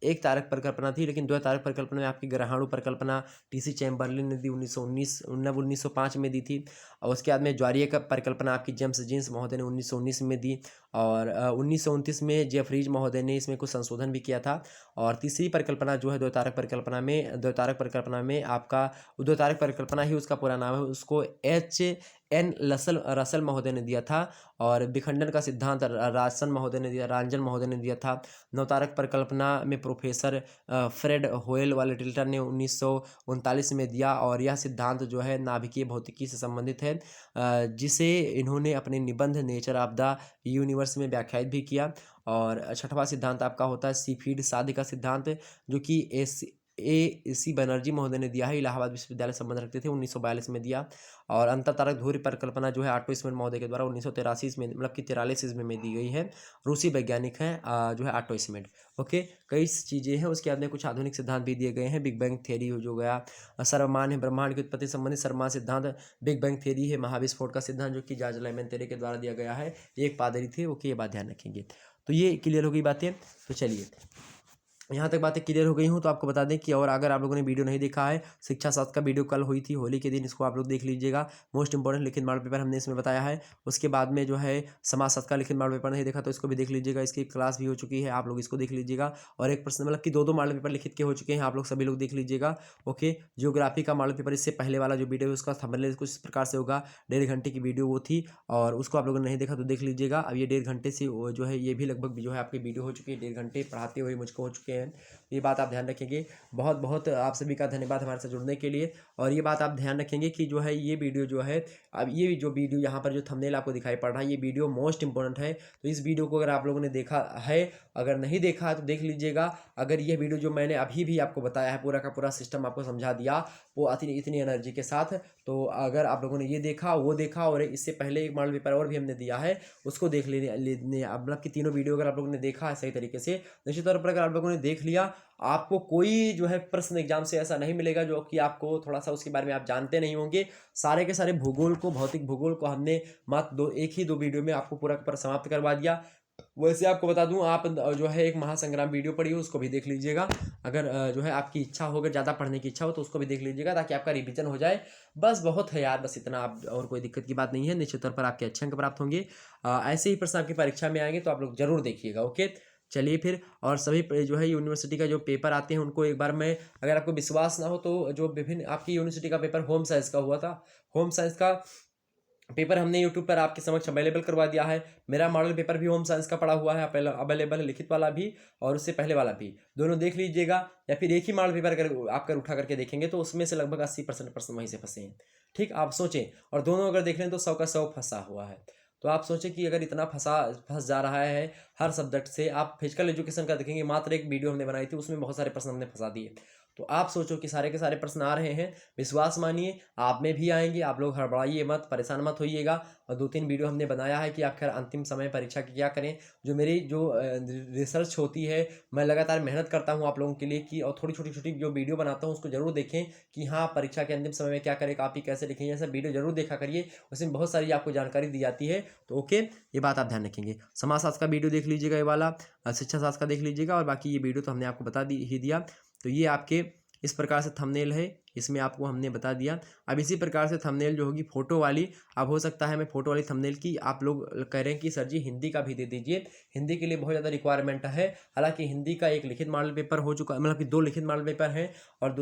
Speaker 1: एक तारक परिकल्पना थी, लेकिन द्वैतारक परिकल्पना में आपकी ग्रहाणु परिकल्पना TC चैम्बरलिन ने दी 1905 में दी थी। और उसके बाद में ज्वारीय का परिकल्पना आपकी जेम्स जीन्स महोदय ने 1919 में दी। और 1929 में जेफरीज महोदय ने इसमें कुछ संशोधन भी किया था। और तीसरी परिकल्पना जो है द्वैतारक परिकल्पना में आपका द्वैतारक परिकल्पना ही उसका पूरा नाम है, उसको HN रसल महोदय ने दिया था। और विखंडन का सिद्धांत रांजन महोदय ने दिया था। नवतारक परिकल्पना में प्रोफेसर फ्रेड होयल वाले टिल्टन ने 1939 में दिया। और यह सिद्धांत जो है नाभिकीय भौतिकी से संबंधित है, जिसे इन्होंने अपने निबंध नेचर ऑफ द यूनिवर्स में व्याख्यायित भी किया। और छठवां सिद्धांत आपका होता है सीफीड साध्य का सिद्धांत, जो कि AC बनर्जी महोदय ने दिया है, इलाहाबाद विश्वविद्यालय संबंध रखते थे, 1942 में दिया। और अंतरतारक धुरी परिकल्पना जो है ऑटो स्मिथ महोदय के द्वारा 1983 में, मतलब कि 43 ईस्वी में दी गई है। रूसी वैज्ञानिक हैं जो है ऑटो स्मिथ। ओके, कई चीज़ें हैं। उसके बाद में कुछ आधुनिक सिद्धांत भी दिए गए हैं। बिग बैंग थ्योरी जो गया, सर्वमान है, ब्रह्मांड की उत्पत्ति संबंधित सर्वमान सिद्धांत। बिग बैंग थ्योरी है, महाविस्फोट का सिद्धांत जो कि जॉर्ज लाइमन थ्योरी के द्वारा दिया गया है। एक पादरी थे, ओके, ये बात ध्यान रखेंगे। तो ये क्लियर हो गई बातें। तो चलिए, यहाँ तक बातें क्लियर हो गई हूँ तो आपको बता दें कि और अगर आप लोगों ने वीडियो नहीं देखा है, शिक्षा शास्त्र का वीडियो कल हुई थी होली के दिन, इसको आप लोग देख लीजिएगा। मोस्ट इंपॉर्टेंट लिखित मॉडल पेपर हमने इसमें बताया है। उसके बाद में जो है समाज शास्त्र का लिखित मॉडल पेपर नहीं देखा तो इसको भी देख लीजिएगा, इसकी क्लास भी हो चुकी है, आप लोग इसको देख लीजिएगा। और एक प्रश्न, मतलब कि 2 मॉडल पेपर लिखित के हो चुके हैं, आप लोग सभी लोग देख लीजिएगा। ओके, जियोग्राफी का मॉडल पेपर इससे पहले वाला जो वीडियो है उसका थंबनेल कुछ इस प्रकार से होगा, 1.5 घंटे की वीडियो वो थी, और उसको आप लोगों ने नहीं देखा तो देख लीजिएगा। अब ये 1.5 घंटे से जो है ये भी लगभग जो है आपकी वीडियो हो चुकी है, 1.5 घंटे पढ़ाते हुए मुझको हो चुके हैं। ये बात आप ध्यान रखेंगे। बहुत बहुत आप सभी का धन्यवाद हमारे साथ जुड़ने के लिए। और ये बात आप ध्यान रखेंगे कि जो है ये वीडियो जो है, अब ये जो वीडियो यहाँ पर जो थंबनेल आपको दिखाई पड़ रहा है, ये वीडियो मोस्ट इंपॉर्टेंट है। तो इस वीडियो को अगर आप लोगों ने देखा है, अगर नहीं देखा है तो देख लीजिएगा। अगर ये वीडियो जो मैंने अभी भी आपको बताया है, पूरा का पूरा सिस्टम आपको समझा दिया वो इतनी एनर्जी के साथ, तो अगर आप लोगों ने ये देखा, वो देखा, और इससे पहले एक मॉडल पेपर और भी हमने दिया है उसको देख लेने, मतलब कि तीनों वीडियो अगर आप लोगों ने देखा है सही तरीके से, निश्चित तौर पर अगर आप लोगों ने देख लिया, आपको कोई जो है प्रश्न एग्जाम से ऐसा नहीं मिलेगा जो कि आपको थोड़ा सा उसके बारे में आप जानते नहीं होंगे। सारे के सारे भूगोल को, भौतिक भूगोल को हमने मात्र एक ही दो वीडियो में आपको पूरा पूरा समाप्त करवा दिया। वैसे आपको बता दूं, आप जो है एक महासंग्राम वीडियो पढ़ी हो उसको भी देख लीजिएगा। अगर जो है आपकी इच्छा हो, अगर ज़्यादा पढ़ने की इच्छा हो तो उसको भी देख लीजिएगा, ताकि आपका रिवीजन हो जाए। बस बहुत है यार, बस इतना, आप और कोई दिक्कत की बात नहीं है। निश्चित तौर पर आपके अच्छे अंक प्राप्त होंगे। ऐसे ही प्रश्न आपकी परीक्षा में आएंगे तो आप लोग जरूर देखिएगा। ओके, चलिए फिर। और सभी जो है यूनिवर्सिटी का जो पेपर आते हैं उनको एक बार मैं, अगर आपको विश्वास ना हो तो जो विभिन्न आपकी यूनिवर्सिटी का पेपर होम साइंस का हुआ था, होम साइंस का पेपर हमने यूट्यूब पर आपके समक्ष अवेलेबल करवा दिया है। मेरा मॉडल पेपर भी होम साइंस का पड़ा हुआ है, अवेलेबल है, लिखित वाला भी और उससे पहले वाला भी, दोनों देख लीजिएगा। या फिर एक ही मॉडल पेपर अगर आप उठा करके देखेंगे तो उसमें से लगभग 80% प्रश्न वहीं से फंसे हैं। ठीक, आप सोचें, और दोनों अगर देख लें तो 100 का 100 फंसा हुआ है। तो आप सोचें कि अगर इतना फंस जा रहा है हर सब्जेक्ट से, आप फिजिकल एजुकेशन का देखेंगे, मात्र एक वीडियो हमने बनाई थी, उसमें बहुत सारे प्रश्न हमने फंसा दिए। तो आप सोचो कि सारे के सारे प्रश्न आ रहे हैं, विश्वास मानिए आप में भी आएंगे। आप लोग हड़बड़ाइए मत, परेशान मत होइएगा। और 2-3 वीडियो हमने बनाया है कि आखिर अंतिम समय परीक्षा की क्या करें। जो मेरी जो रिसर्च होती है, मैं लगातार मेहनत करता हूँ आप लोगों के लिए कि, और थोड़ी छोटी छोटी जो वीडियो बनाता हूँ उसको जरूर देखें कि हाँ परीक्षा के अंतिम समय में क्या करें, कॉपी कैसे लिखें, ये सब वीडियो जरूर देखा करिए। उसमें बहुत सारी आपको जानकारी दी जाती है। तो ओके, ये बात आप ध्यान रखेंगे। समाजशास्त्र का वीडियो देख लीजिएगा, ये वाला शिक्षा शास्त्र का देख लीजिएगा, और बाकी ये वीडियो तो हमने आपको बता दी ही दिया। तो ये आपके इस प्रकार से थंबनेल है, इसमें आपको हमने बता दिया। अब इसी प्रकार से थंबनेल जो होगी फोटो वाली, अब हो सकता है मैं फोटो वाली थंबनेल की, आप लोग कह रहे हैं कि सर जी हिंदी का भी दे दीजिए। हिंदी के लिए बहुत ज़्यादा रिक्वायरमेंट है। हालांकि हिंदी का एक लिखित मॉडल पेपर हो चुका, मतलब कि 2 लिखित मॉडल पेपर हैं, और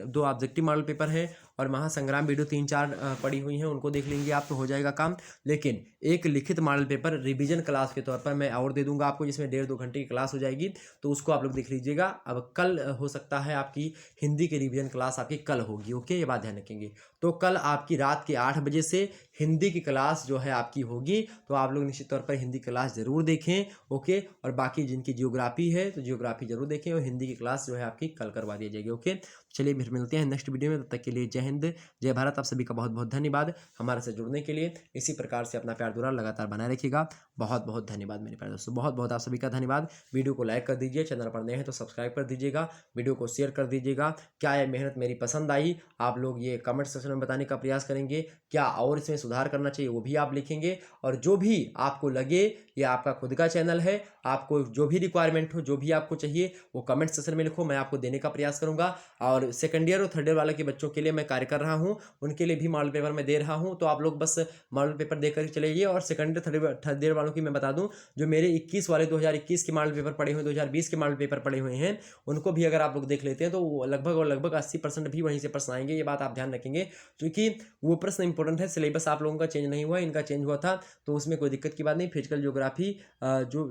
Speaker 1: 2 ऑब्जेक्टिव मॉडल पेपर हैं, और महासंग्राम वीडियो 3-4 पड़ी हुई हैं, उनको देख लेंगे आप तो हो जाएगा काम। लेकिन एक लिखित मॉडल पेपर रिवीजन क्लास के तौर पर मैं और दे दूंगा आपको, जिसमें 1.5-2 घंटे की क्लास हो जाएगी। तो उसको आप लोग देख लीजिएगा। अब कल हो सकता है आपकी हिंदी की रिवीजन क्लास आपकी कल होगी। ओके, ये बात ध्यान रखेंगे। तो कल आपकी रात के 8 बजे से हिंदी की क्लास जो है आपकी होगी। तो आप लोग निश्चित तौर पर हिंदी क्लास जरूर देखें। ओके, और बाकी जिनकी जियोग्राफी है तो जियोग्राफी जरूर देखें, और हिंदी की क्लास जो है आपकी कल करवा दी जाएगी। ओके, चलिए फिर मिलते हैं नेक्स्ट वीडियो में। तब तक के लिए जय हिंद, जय भारत। आप सभी का बहुत बहुत धन्यवाद हमारे से जुड़ने के लिए। इसी प्रकार से अपना प्यार दुलार लगातार बनाए रखिएगा। बहुत बहुत धन्यवाद मेरे प्यारे दोस्तों, बहुत बहुत आप सभी का धन्यवाद। वीडियो को लाइक कर दीजिए, चैनल पर नए हैं तो सब्सक्राइब कर दीजिएगा, वीडियो को शेयर कर दीजिएगा। क्या ये मेहनत मेरी पसंद आई, आप लोग ये कमेंट सेक्शन में बताने का प्रयास करेंगे। क्या और इसमें सुधार करना चाहिए वो भी आप लिखेंगे। और जो भी आपको लगे, ये आपका खुद का चैनल है, आपको जो भी रिक्वायरमेंट हो, जो भी आपको चाहिए वो कमेंट सेक्शन में लिखो, मैं आपको देने का प्रयास करूंगा। और सेकंड ईयर और थर्ड ईयर वाले के बच्चों के लिए मैं कार्य कर रहा हूं, उनके लिए भी मॉडल पेपर मैं दे रहा हूं। तो आप लोग बस मॉडल पेपर देकर चले जाइए। और सेकंड थर्ड ईयर वालों की मैं बता दूं, जो मेरे 21 वाले 2021 के मॉडल पेपर पड़े हुए, 2020 के मॉडल पेपर पड़े हुए हैं, उनको भी अगर आप लोग देख लेते हैं तो लगभग 80% भी वहीं से प्रश्न आएंगे। ये बात आप ध्यान रखेंगे, क्योंकि वो प्रश्न इंपॉर्टेंट है। सिलेबस आप लोगों का चेंज नहीं हुआ, इनका चेंज हुआ था, तो उसमें कोई दिक्कत की बात नहीं। फिजिकल ज्योग्राफी जो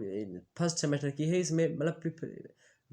Speaker 1: फर्स्ट सेमेस्टर की है, इसमें मतलब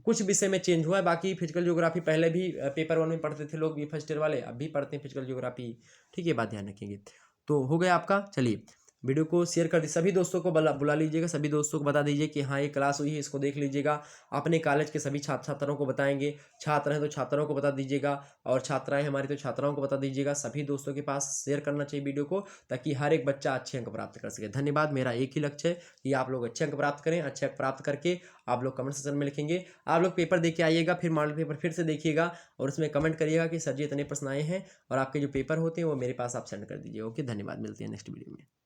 Speaker 1: कुछ विषय में चेंज हुआ है। बाकी फिजिकल ज्योग्राफी पहले भी पेपर 1 में पढ़ते थे लोग, ये फर्स्ट ईयर वाले अब भी पढ़ते हैं फिजिकल ज्योग्राफी। ठीक है, बात ध्यान रखेंगे। तो हो गया आपका। चलिए वीडियो को शेयर कर दी, सभी दोस्तों को बुला लीजिएगा, सभी दोस्तों को बता दीजिए कि हाँ ये क्लास हुई है, इसको देख लीजिएगा। अपने कॉलेज के सभी छात्रों को बताएंगे, छात्र हैं तो छात्रों को बता दीजिएगा, और छात्राएं हमारी तो छात्राओं को बता दीजिएगा। सभी दोस्तों के पास शेयर करना चाहिए वीडियो को, ताकि हर एक बच्चा अच्छे अंक प्राप्त कर सके। धन्यवाद। मेरा एक ही लक्ष्य है कि आप लोग अच्छे अंक प्राप्त करें। अच्छे अंक प्राप्त करके आप लोग कमेंट सेक्शन में लिखेंगे। आप लोग पेपर दे के आइएगा, फिर मॉडल पेपर फिर से देखिएगा, और उसमें कमेंट करिएगा कि सर जी इतने प्रश्न आए हैं, और आपके जो पेपर होते हैं वो मेरे पास आप सेंड कर दीजिए। ओके, धन्यवाद। मिलते हैं नेक्स्ट वीडियो में।